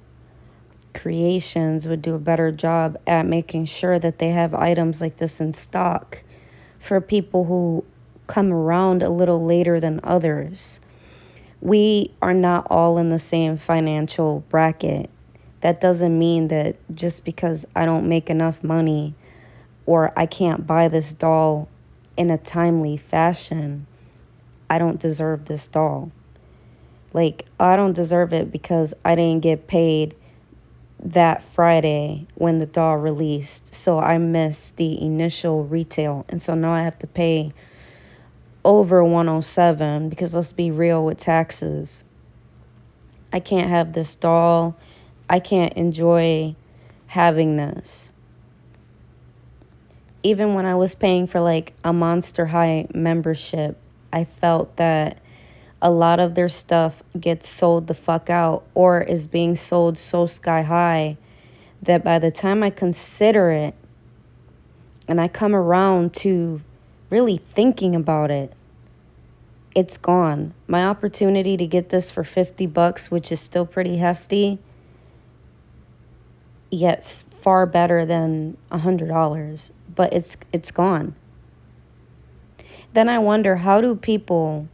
Creations would do a better job at making sure that they have items like this in stock for people who come around a little later than others. We are not all in the same financial bracket. That doesn't mean that just because I don't make enough money or I can't buy this doll in a timely fashion, I don't deserve this doll. Like, I don't deserve it because I didn't get paid that Friday when the doll released. So I missed the initial retail. And so now I have to pay over $107 because let's be real with taxes. I can't have this doll. I can't enjoy having this. Even when I was paying for like a Monster High membership, I felt that a lot of their stuff gets sold the fuck out or is being sold so sky high that by the time I consider it and I come around to really thinking about it, it's gone. My opportunity to get this for 50 bucks, which is still pretty hefty, yet far better than $100, but it's gone. Then I wonder, how do people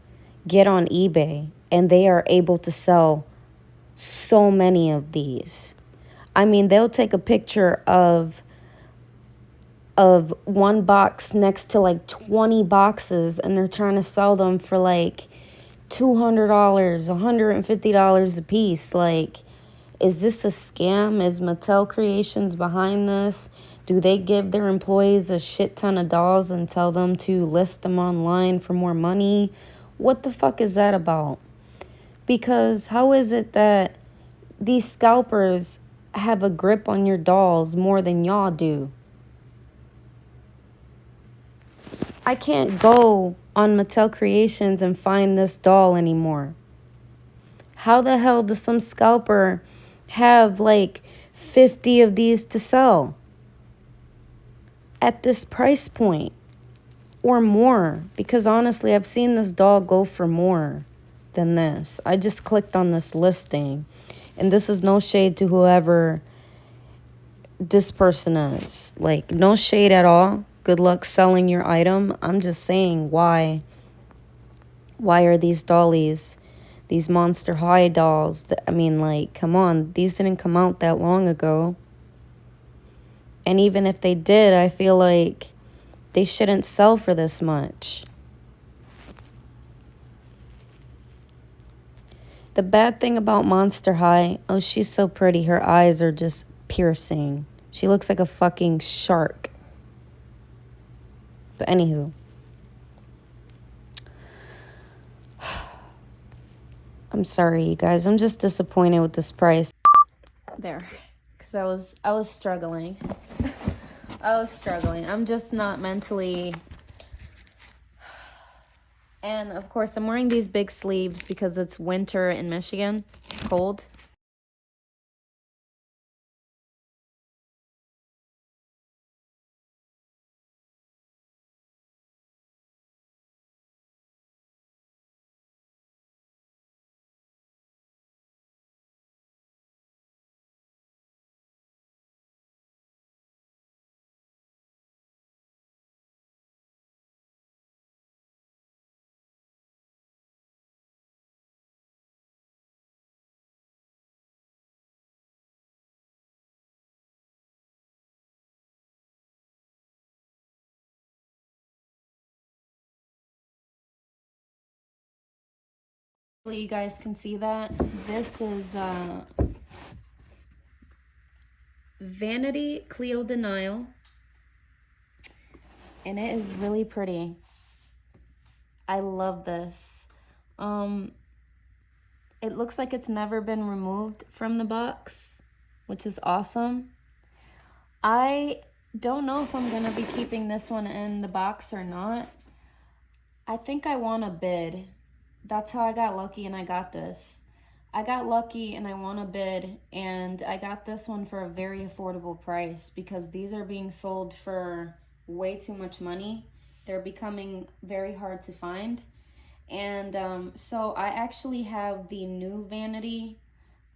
get on eBay and they are able to sell so many of these? I mean, they'll take a picture of one box next to like 20 boxes and they're trying to sell them for like $200, $150 a piece. Like, is this a scam? Is Mattel Creations behind this? Do they give their employees a shit ton of dolls and tell them to list them online for more money? What the fuck is that about? Because how is it that these scalpers have a grip on your dolls more than y'all do? I can't go on Mattel Creations and find this doll anymore. How the hell does some scalper have like 50 of these to sell at this price point or more? Because honestly, I've seen this doll go for more than this. I just clicked on this listing, and this is no shade to whoever this person is. Like, no shade at all. Good luck selling your item. I'm just saying, why are these dollies, these Monster High dolls, I mean, like, come on, these didn't come out that long ago. And even if they did, I feel like they shouldn't sell for this much. The bad thing about Monster High, oh, she's so pretty. Her eyes are just piercing. She looks like a fucking shark. But anywho. I'm sorry, you guys. I'm just disappointed with this price. There. Because I was struggling. I was struggling. I'm just not mentally... And, of course, I'm wearing these big sleeves because it's winter in Michigan. It's cold. Hopefully you guys can see that. This is Vanity Cleo Denial. And it is really pretty. I love this. It looks like it's never been removed from the box, which is awesome. I don't know if I'm gonna be keeping this one in the box or not. I think I want a bid. That's how I got lucky and I got this. I got lucky and I won a bid, and I got this one for a very affordable price because these are being sold for way too much money. They're becoming very hard to find. And so I actually have the new Vanity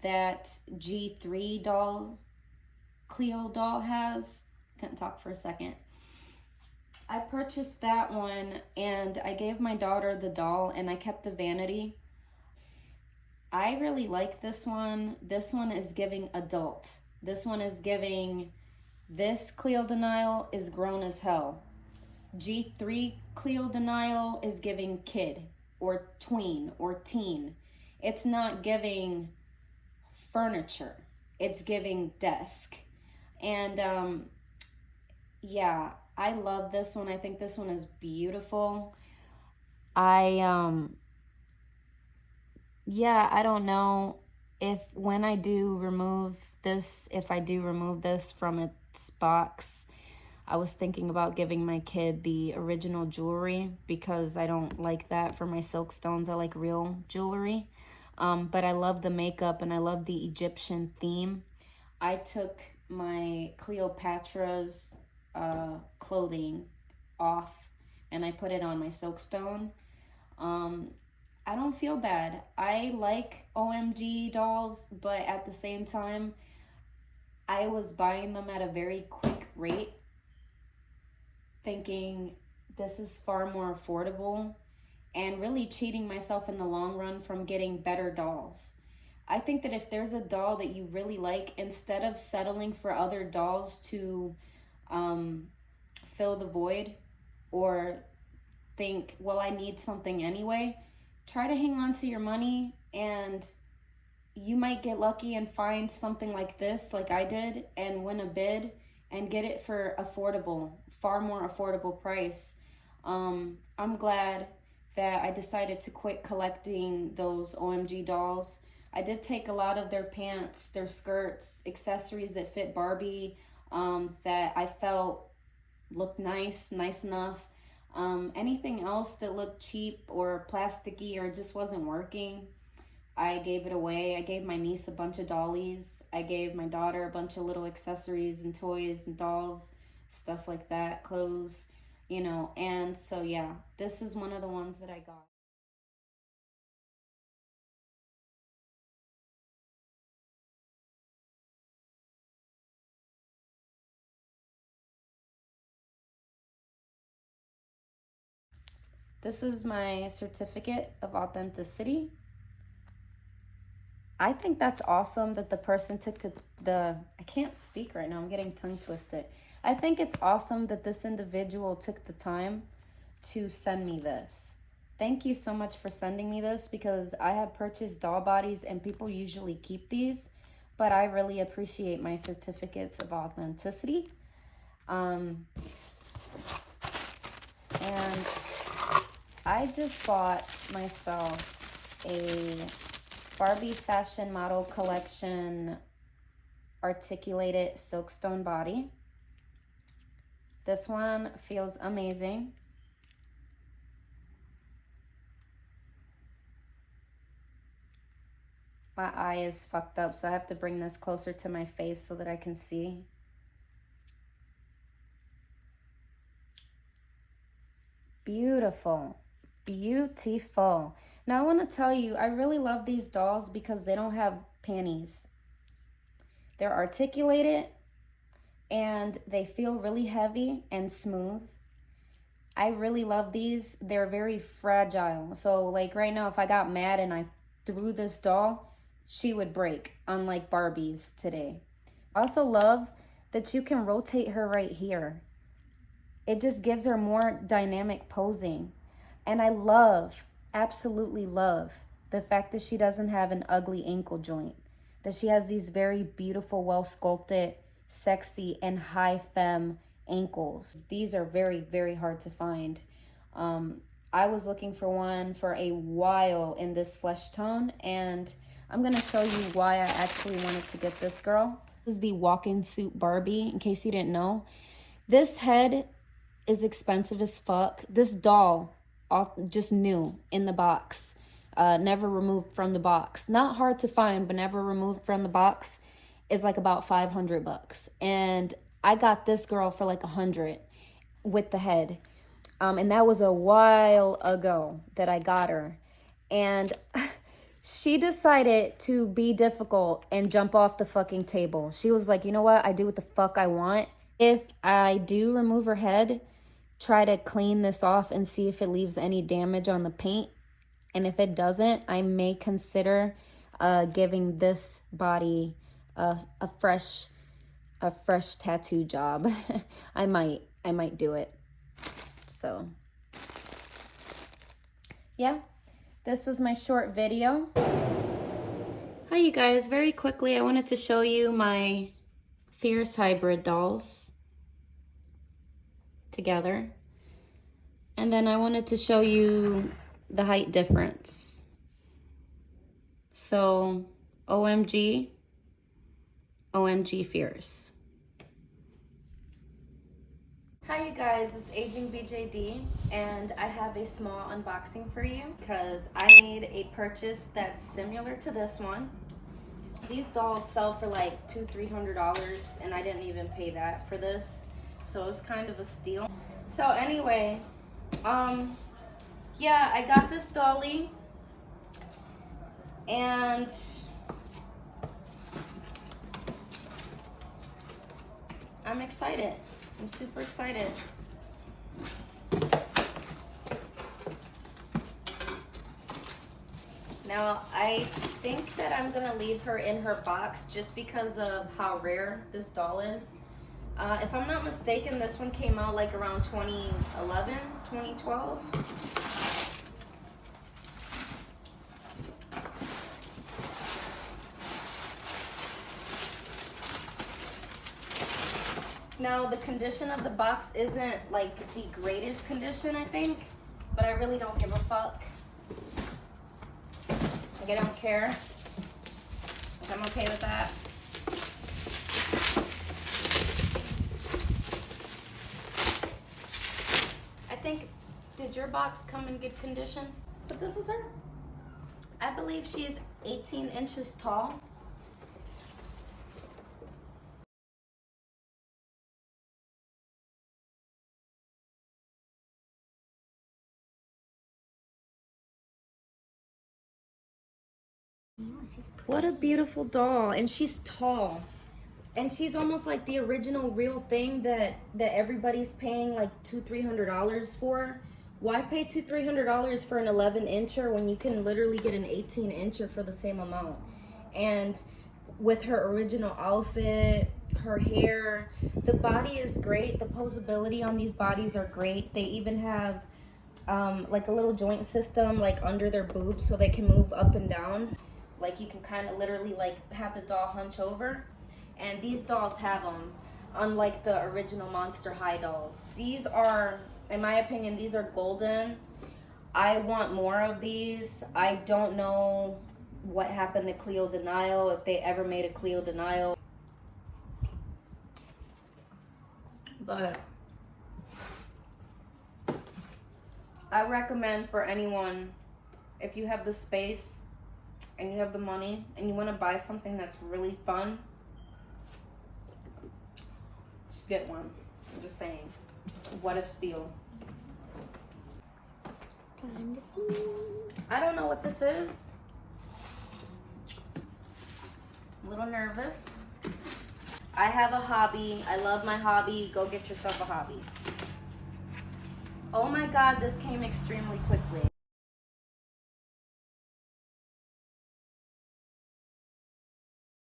that G3 doll, Cleo doll has. Couldn't talk for a second. I purchased that one and I gave my daughter the doll and I kept the Vanity. I really like this one. This one is giving adult. This one is giving, this Cleo Denial is grown as hell. G3 Cleo Denial is giving kid or tween or teen. It's not giving furniture. It's giving desk. And yeah, I love this one. I think this one is beautiful. Yeah, I don't know if when I do remove this, if I do remove this from its box, I was thinking about giving my kid the original jewelry because I don't like that for my Silkstones. I like real jewelry. But I love the makeup and I love the Egyptian theme. I took my Cleopatra's clothing off and I put it on my Silkstone. I don't feel bad. I like OMG dolls, but at the same time, I was buying them at a very quick rate, thinking this is far more affordable and really cheating myself in the long run from getting better dolls. I think that if there's a doll that you really like, instead of settling for other dolls to fill the void or think, well, I need something anyway, try to hang on to your money and you might get lucky and find something like this, like I did, and win a bid and get it for affordable, far more affordable price. I'm glad that I decided to quit collecting those OMG dolls. I did take a lot of their pants, their skirts, accessories that fit Barbie, that I felt looked nice enough. Anything else that looked cheap or plasticky or just wasn't working, I gave it away. I gave my niece a bunch of dollies. I gave my daughter a bunch of little accessories and toys and dolls, stuff like that, clothes, you know. And so yeah, this is one of the ones that I got. This is my certificate of authenticity. I think that's awesome that the person took I can't speak right now, I'm getting tongue twisted. I think it's awesome that this individual took the time to send me this. Thank you so much for sending me this because I have purchased doll bodies and people usually keep these, but I really appreciate my certificates of authenticity. And I just bought myself a Barbie Fashion Model Collection Articulated Silkstone Body. This one feels amazing. My eye is fucked up, so I have to bring this closer to my face so that I can see. Beautiful. Beautiful. Now I want to tell you, I really love these dolls because they don't have panties. They're articulated and they feel really heavy and smooth. I really love these. They're very fragile. So like right now, if I got mad and I threw this doll, she would break, unlike Barbies today. I also love that you can rotate her right here. It just gives her more dynamic posing. And I love, absolutely love, the fact that she doesn't have an ugly ankle joint. That she has these very beautiful, well-sculpted, sexy, and high femme ankles. These are very, very hard to find. I was looking for one for a while in this flesh tone, and I'm gonna show you why I actually wanted to get this girl. This is the walk-in suit Barbie, in case you didn't know. This head is expensive as fuck. This doll, just new in the box, never removed from the box. Not hard to find, but never removed from the box, is like about 500 bucks. And I got this girl for like 100 with the head. And that was a while ago that I got her. And she decided to be difficult and jump off the fucking table. She was like, you know what? I do what the fuck I want. If I do remove her head, try to clean this off and see if it leaves any damage on the paint. And if it doesn't, I may consider giving this body a fresh tattoo job. I might do it. So yeah, this was my short video. Hi you guys, very quickly I wanted to show you my Fierce Hybrid dolls together. And then I wanted to show you the height difference. So OMG, OMG Fierce. Hi you guys, it's Aging BJD, and I have a small unboxing for you because I made a purchase that's similar to this one. These dolls sell for like $200-300, and I didn't even pay that for this, so it's kind of a steal. So anyway, yeah, I got this dolly, and I'm excited. I'm super excited. Now, I think that I'm gonna leave her in her box just because of how rare this doll is. If I'm not mistaken, this one came out like around 2011, 2012. Now, the condition of the box isn't like the greatest condition, I think, but I really don't give a fuck. Like, I don't care. Like, I'm okay with that. I think, did your box come in good condition? But this is her. I believe she's 18 inches tall. What a beautiful doll. And she's tall. And she's almost like the original real thing that everybody's paying like $200-300 for. Why pay $200-300 for an 11-incher when you can literally get an 18-incher for the same amount? And with her original outfit, her hair, the body is great. The posability on these bodies are great. They even have like a little joint system like under their boobs so they can move up and down. Like you can kind of literally like have the doll hunch over. And these dolls have them, unlike the original Monster High dolls. These are, in my opinion, these are golden. I want more of these. I don't know what happened to Cleo Denial, if they ever made a Cleo Denial. But I recommend for anyone, if you have the space and you have the money and you want to buy something that's really fun, just get one. I'm just saying. What a steal. Time to see. I don't know what this is. A little nervous. I have a hobby. I love my hobby. Go get yourself a hobby. Oh my God, this came extremely quickly.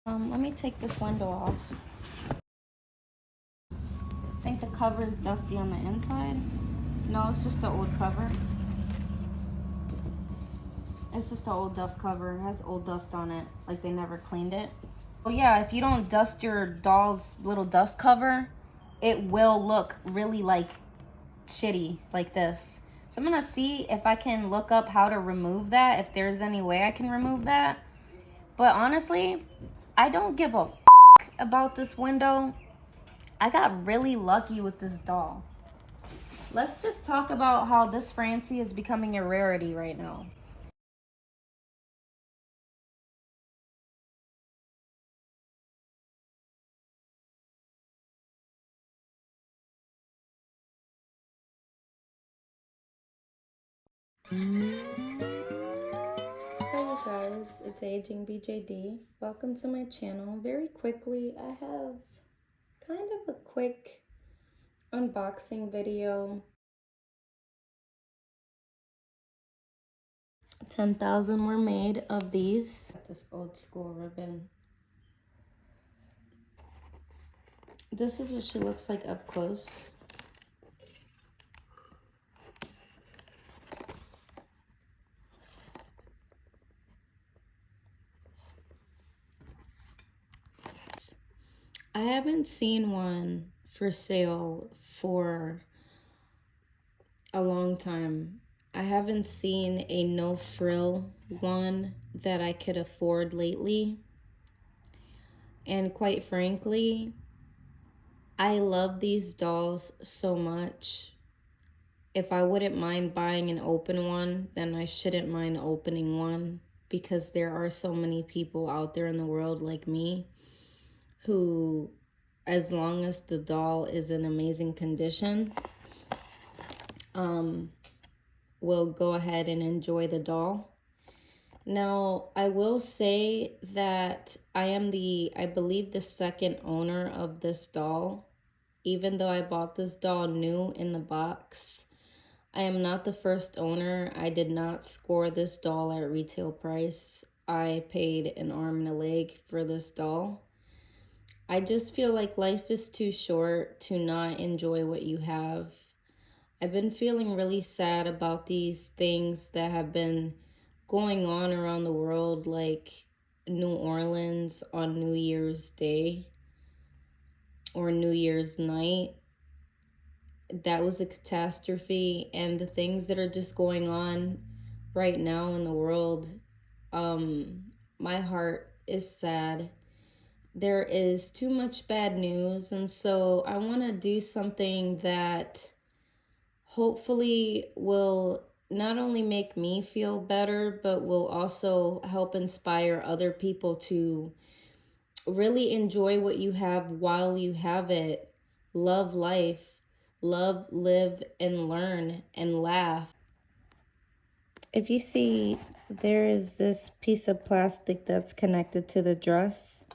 Let me take this window off. I think the cover is dusty on the inside. No, it's just the old cover. It's just the old dust cover. It has old dust on it, like they never cleaned it. Oh yeah, if you don't dust your doll's little dust cover, it will look really like shitty like this. So I'm gonna see if I can look up how to remove that, if there's any way I can remove that. But honestly, I don't give a about this window. I got really lucky with this doll. Let's just talk about how this Francie is becoming a rarity right now. Hey you guys, it's Aging BJD. Welcome to my channel. Very quickly, I have kind of a quick unboxing video. 10,000 were made of these. This old school ribbon. This is what she looks like up close. I haven't seen one for sale for a long time. I haven't seen a no frill one that I could afford lately. And quite frankly, I love these dolls so much. If I wouldn't mind buying an open one, then I shouldn't mind opening one, because there are so many people out there in the world like me who, as long as the doll is in amazing condition, will go ahead and enjoy the doll. Now, I will say that I am I believe the second owner of this doll. Even though I bought this doll new in the box, I am not the first owner. I did not score this doll at retail price. I paid an arm and a leg for this doll. I just feel like life is too short to not enjoy what you have. I've been feeling really sad about these things that have been going on around the world, like New Orleans on New Year's Day or New Year's night. That was a catastrophe, and the things that are just going on right now in the world, my heart is sad. There is too much bad news, and so I want to do something that hopefully will not only make me feel better, but will also help inspire other people to really enjoy what you have while you have it. Love life. Love, live, and learn, and laugh. If you see, there is this piece of plastic that's connected to the dress.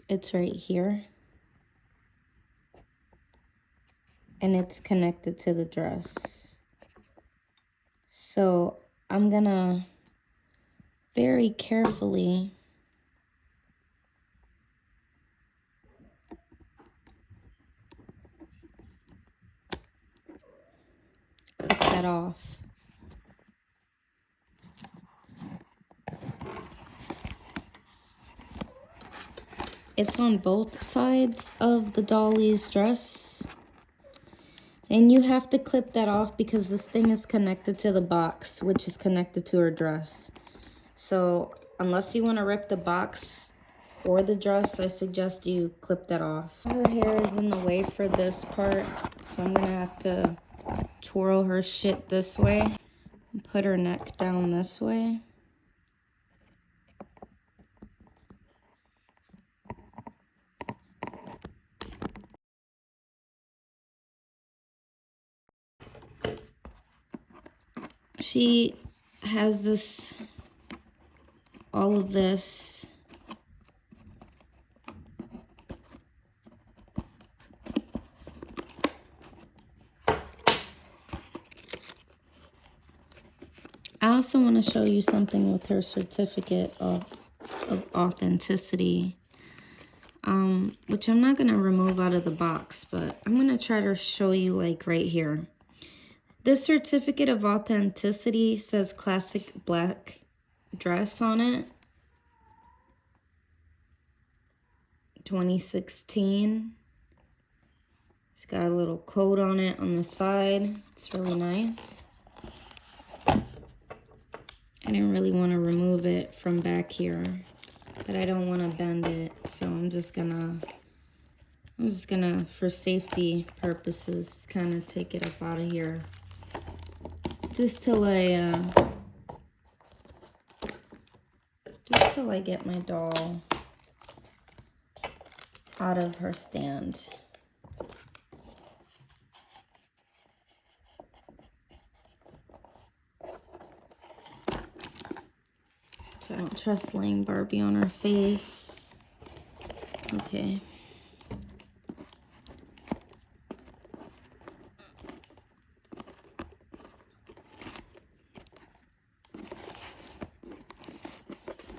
It's right here. And it's connected to the dress. So I'm gonna very carefully cut that off. It's on both sides of the dolly's dress. And you have to clip that off because this thing is connected to the box, which is connected to her dress. So unless you want to rip the box or the dress, I suggest you clip that off. Her hair is in the way for this part, so I'm gonna have to twirl her shit this way and put her neck down this way. She has this, all of this. I also want to show you something with her certificate of authenticity, which I'm not going to remove out of the box, but I'm going to try to show you like right here. This certificate of authenticity says classic black dress on it. 2016. It's got a little code on it on the side. It's really nice. I didn't really want to remove it from back here, but I don't want to bend it, so I'm just gonna, for safety purposes, kind of take it up out of here. Just till I get my doll out of her stand. So I don't trust laying Barbie on her face. Okay.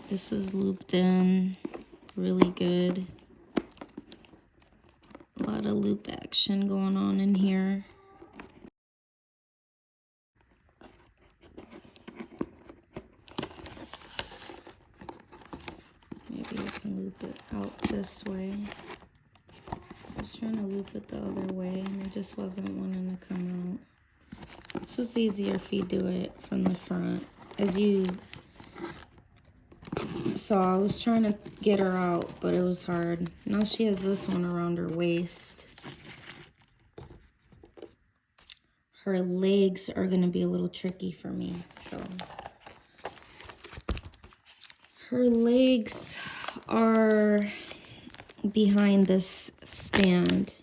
This is looped in really good. A lot of loop action going on in here. Maybe I can loop it out this way. So I was trying to loop it the other way and it just wasn't wanting to come out. So it's easier if you do it from the front. As you saw, I was trying to get her out, but it was hard. Now she has this one around her waist. Her legs are gonna be a little tricky for me, so. Her legs are behind this stand.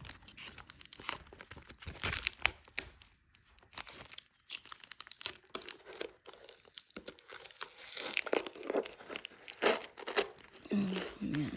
Oh, man.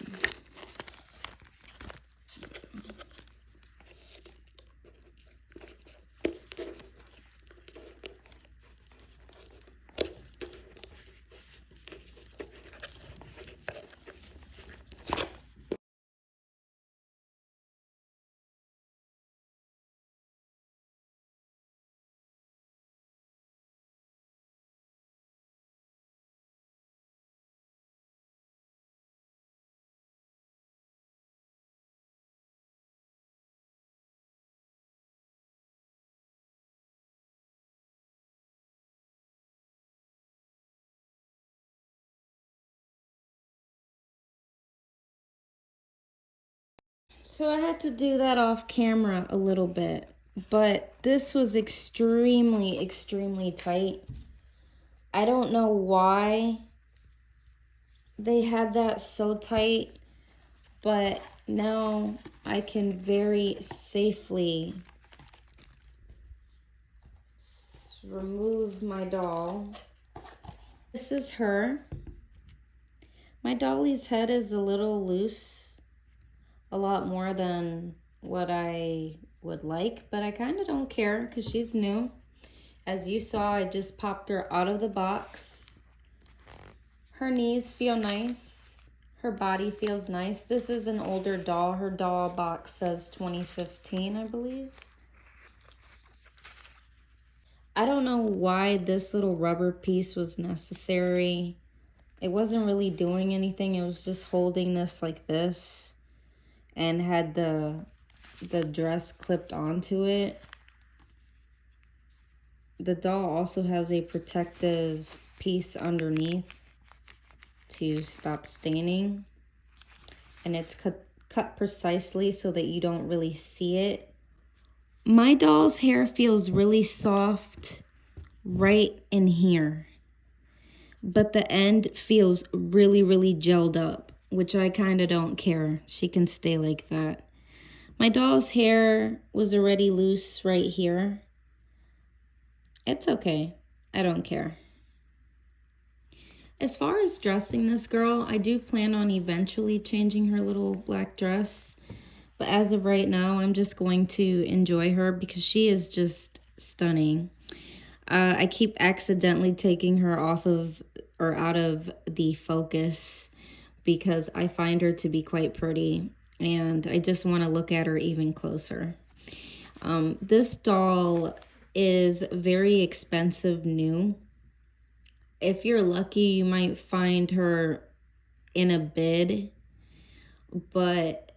So I had to do that off camera a little bit, but this was extremely, extremely tight. I don't know why they had that so tight, but now I can very safely remove my doll. This is her. My dolly's head is a little loose. A lot more than what I would like, but I kind of don't care because she's new. As you saw, I just popped her out of the box. Her knees feel nice. Her body feels nice. This is an older doll. Her doll box says 2015, I believe. I don't know why this little rubber piece was necessary. It wasn't really doing anything. It was just holding this like this. And had the dress clipped onto it. The doll also has a protective piece underneath to stop staining. And it's cut precisely so that you don't really see it. My doll's hair feels really soft right in here, but the end feels really, really gelled up, which I kind of don't care. She can stay like that. My doll's hair was already loose right here. It's okay. I don't care. As far as dressing this girl, I do plan on eventually changing her little black dress. But as of right now, I'm just going to enjoy her because she is just stunning. I keep accidentally taking her off of or out of the focus because I find her to be quite pretty. And I just want to look at her even closer. This doll is very expensive new. If you're lucky, you might find her in a bid. But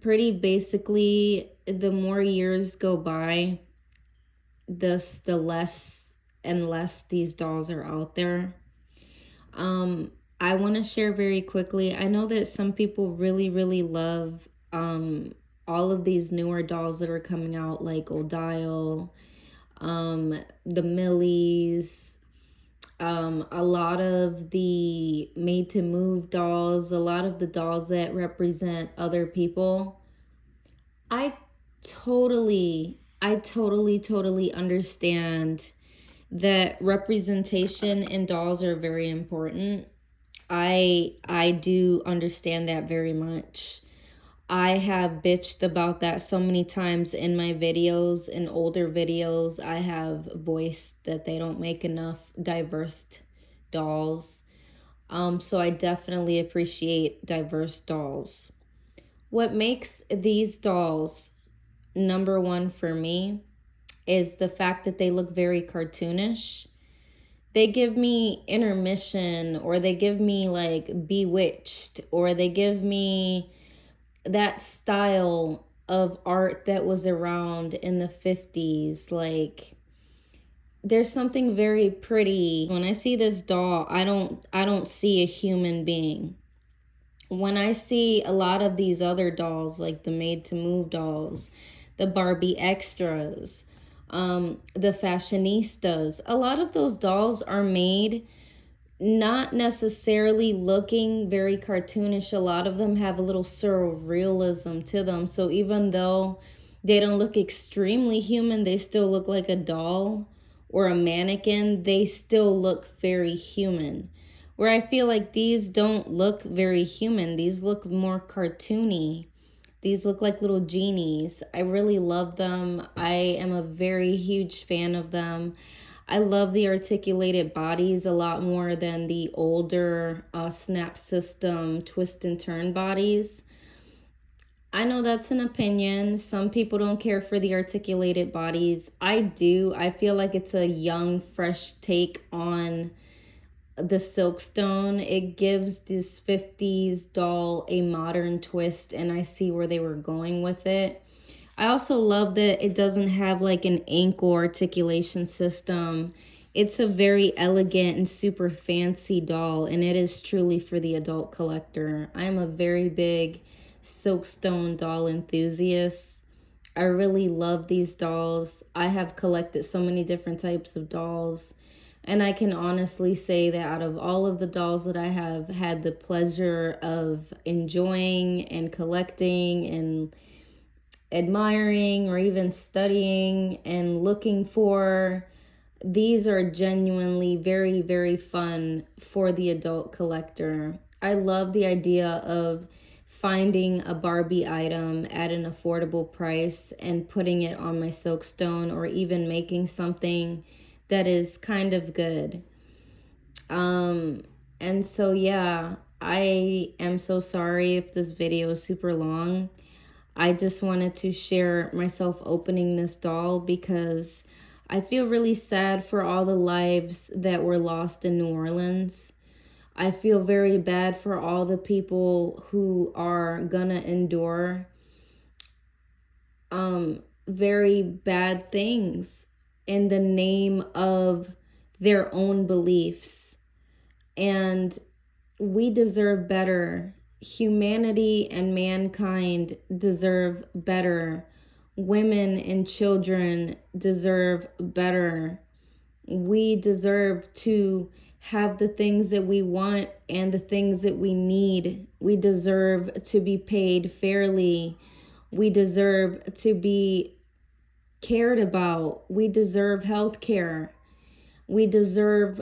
pretty basically, the more years go by, the less and less these dolls are out there. I want to share very quickly. I know that some people really, really love all of these newer dolls that are coming out, like Odile, the Millies, a lot of the made to move dolls, a lot of the dolls that represent other people. I totally understand that representation in dolls are very important. I do understand that very much. I have bitched about that so many times in my videos. In older videos, I have voiced that they don't make enough diverse dolls. So I definitely appreciate diverse dolls. What makes these dolls number one for me is the fact that they look very cartoonish. They give me Intermission, or they give me like Bewitched, or they give me that style of art that was around in the 50s. Like, there's something very pretty. When I see this doll, I don't see a human being. When I see a lot of these other dolls, like the made to move dolls, the Barbie extras, the fashionistas, a lot of those dolls are made not necessarily looking very cartoonish. A lot of them have a little surrealism to them. So even though they don't look extremely human, they still look like a doll or a mannequin. They still look very human. Where I feel like these don't look very human. These look more cartoony. These look like little genies. I really love them. I am a very huge fan of them. I love the articulated bodies a lot more than the older snap system twist and turn bodies. I know that's an opinion. Some people don't care for the articulated bodies. I do. I feel like it's a young, fresh take on the Silkstone. It gives this 50s doll a modern twist, and I see where they were going with it. I also love that it doesn't have like an ankle articulation system. It's a very elegant and super fancy doll, and it is truly for the adult collector. I am a very big Silkstone doll enthusiast. I really love these dolls. I have collected so many different types of dolls, and I can honestly say that out of all of the dolls that I have had the pleasure of enjoying and collecting and admiring or even studying and looking for, these are genuinely very, very fun for the adult collector. I love the idea of finding a Barbie item at an affordable price and putting it on my Silkstone, or even making something that is kind of good. And so yeah, I am so sorry if this video is super long. I just wanted to share myself opening this doll because I feel really sad for all the lives that were lost in New Orleans. I feel very bad for all the people who are gonna endure very bad things in the name of their own beliefs. And we deserve better. Humanity and mankind deserve better. Women and children deserve better. We deserve to have the things that we want and the things that we need. We deserve to be paid fairly. We deserve to be cared about. We deserve health care. We deserve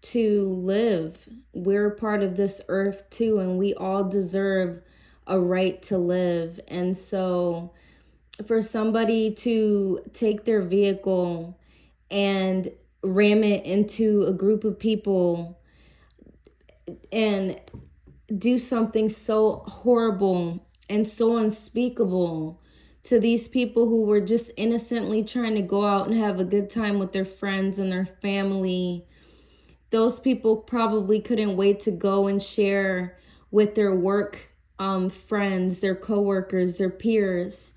to live. We're part of this earth too, and we all deserve a right to live. And so for somebody to take their vehicle and ram it into a group of people and do something so horrible and so unspeakable to these people who were just innocently trying to go out and have a good time with their friends and their family. Those people probably couldn't wait to go and share with their work friends, their coworkers, their peers,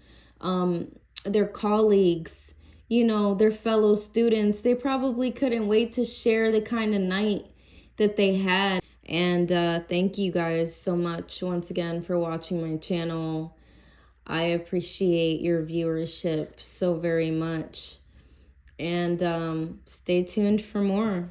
their colleagues, you know, their fellow students. They probably couldn't wait to share the kind of night that they had. And thank you guys so much once again for watching my channel. I appreciate your viewership so very much. And stay tuned for more.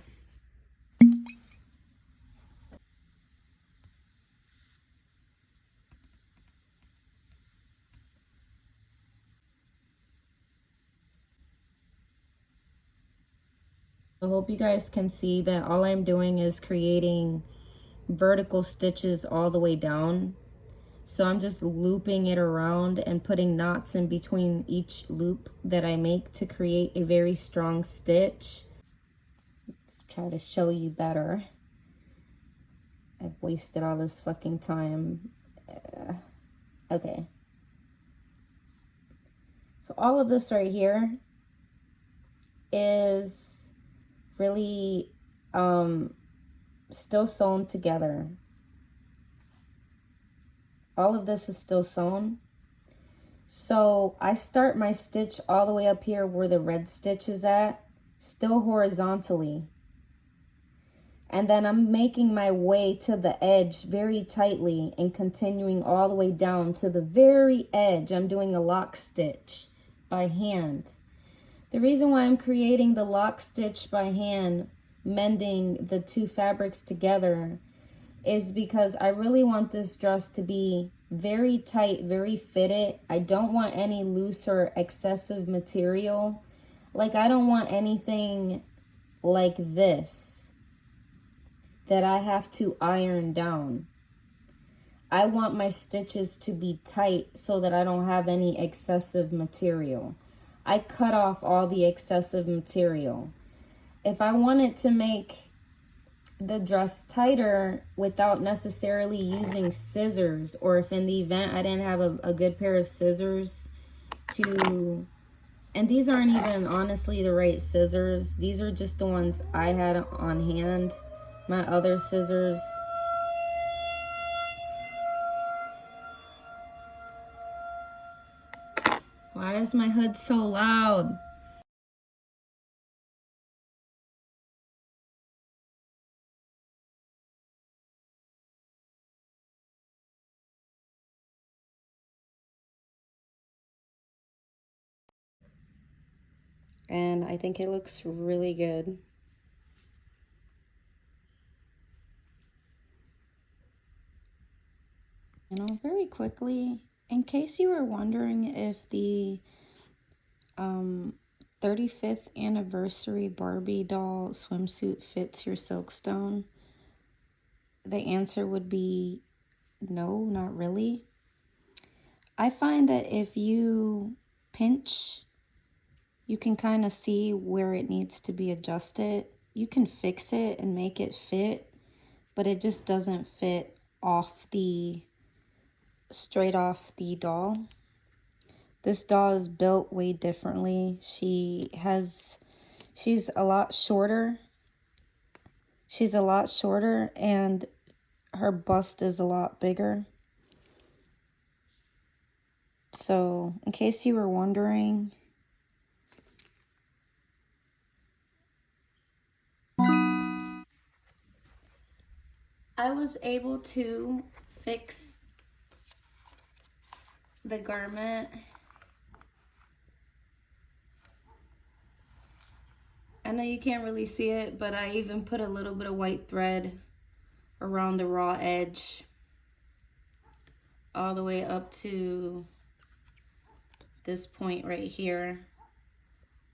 I hope you guys can see that all I'm doing is creating vertical stitches all the way down. So I'm just looping it around and putting knots in between each loop that I make to create a very strong stitch. Let's try to show you better. I've wasted all this fucking time. Okay. So all of this right here is really still sewn together. All of this is still sewn. So I start my stitch all the way up here where the red stitch is at, still horizontally. And then I'm making my way to the edge very tightly and continuing all the way down to the very edge. I'm doing a lock stitch by hand. The reason why I'm creating the lock stitch by hand, mending the two fabrics together, is because I really want this dress to be very tight, very fitted. I don't want any loose or excessive material. Like, I don't want anything like this that I have to iron down. I want my stitches to be tight so that I don't have any excessive material. I cut off all the excessive material. If I wanted to make the dress tighter without necessarily using scissors, or if in the event I didn't have a good pair of scissors to, and these aren't even honestly the right scissors, these are just the ones I had on hand. My other scissors, why is my hood so loud? And I think it looks really good. You know, very quickly, in case you were wondering if the 35th anniversary Barbie doll swimsuit fits your Silkstone, the answer would be no, not really. I find that if you pinch, you can kind of see where it needs to be adjusted. You can fix it and make it fit, but it just doesn't fit straight off the doll. This doll is built way differently. She's a lot shorter. She's a lot shorter and her bust is a lot bigger. So, in case you were wondering, I was able to fix the garment. I know you can't really see it, but I even put a little bit of white thread around the raw edge all the way up to this point right here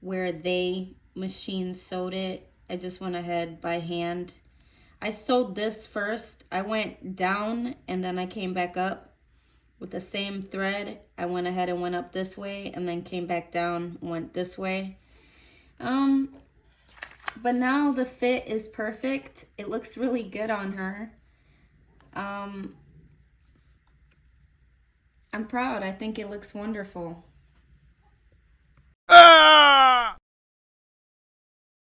where they machine sewed it. I just went ahead by hand. I sewed this first. I went down and then I came back up with the same thread. I went ahead and went up this way and then came back down, went this way. But now the fit is perfect. It looks really good on her. I'm proud. I think it looks wonderful.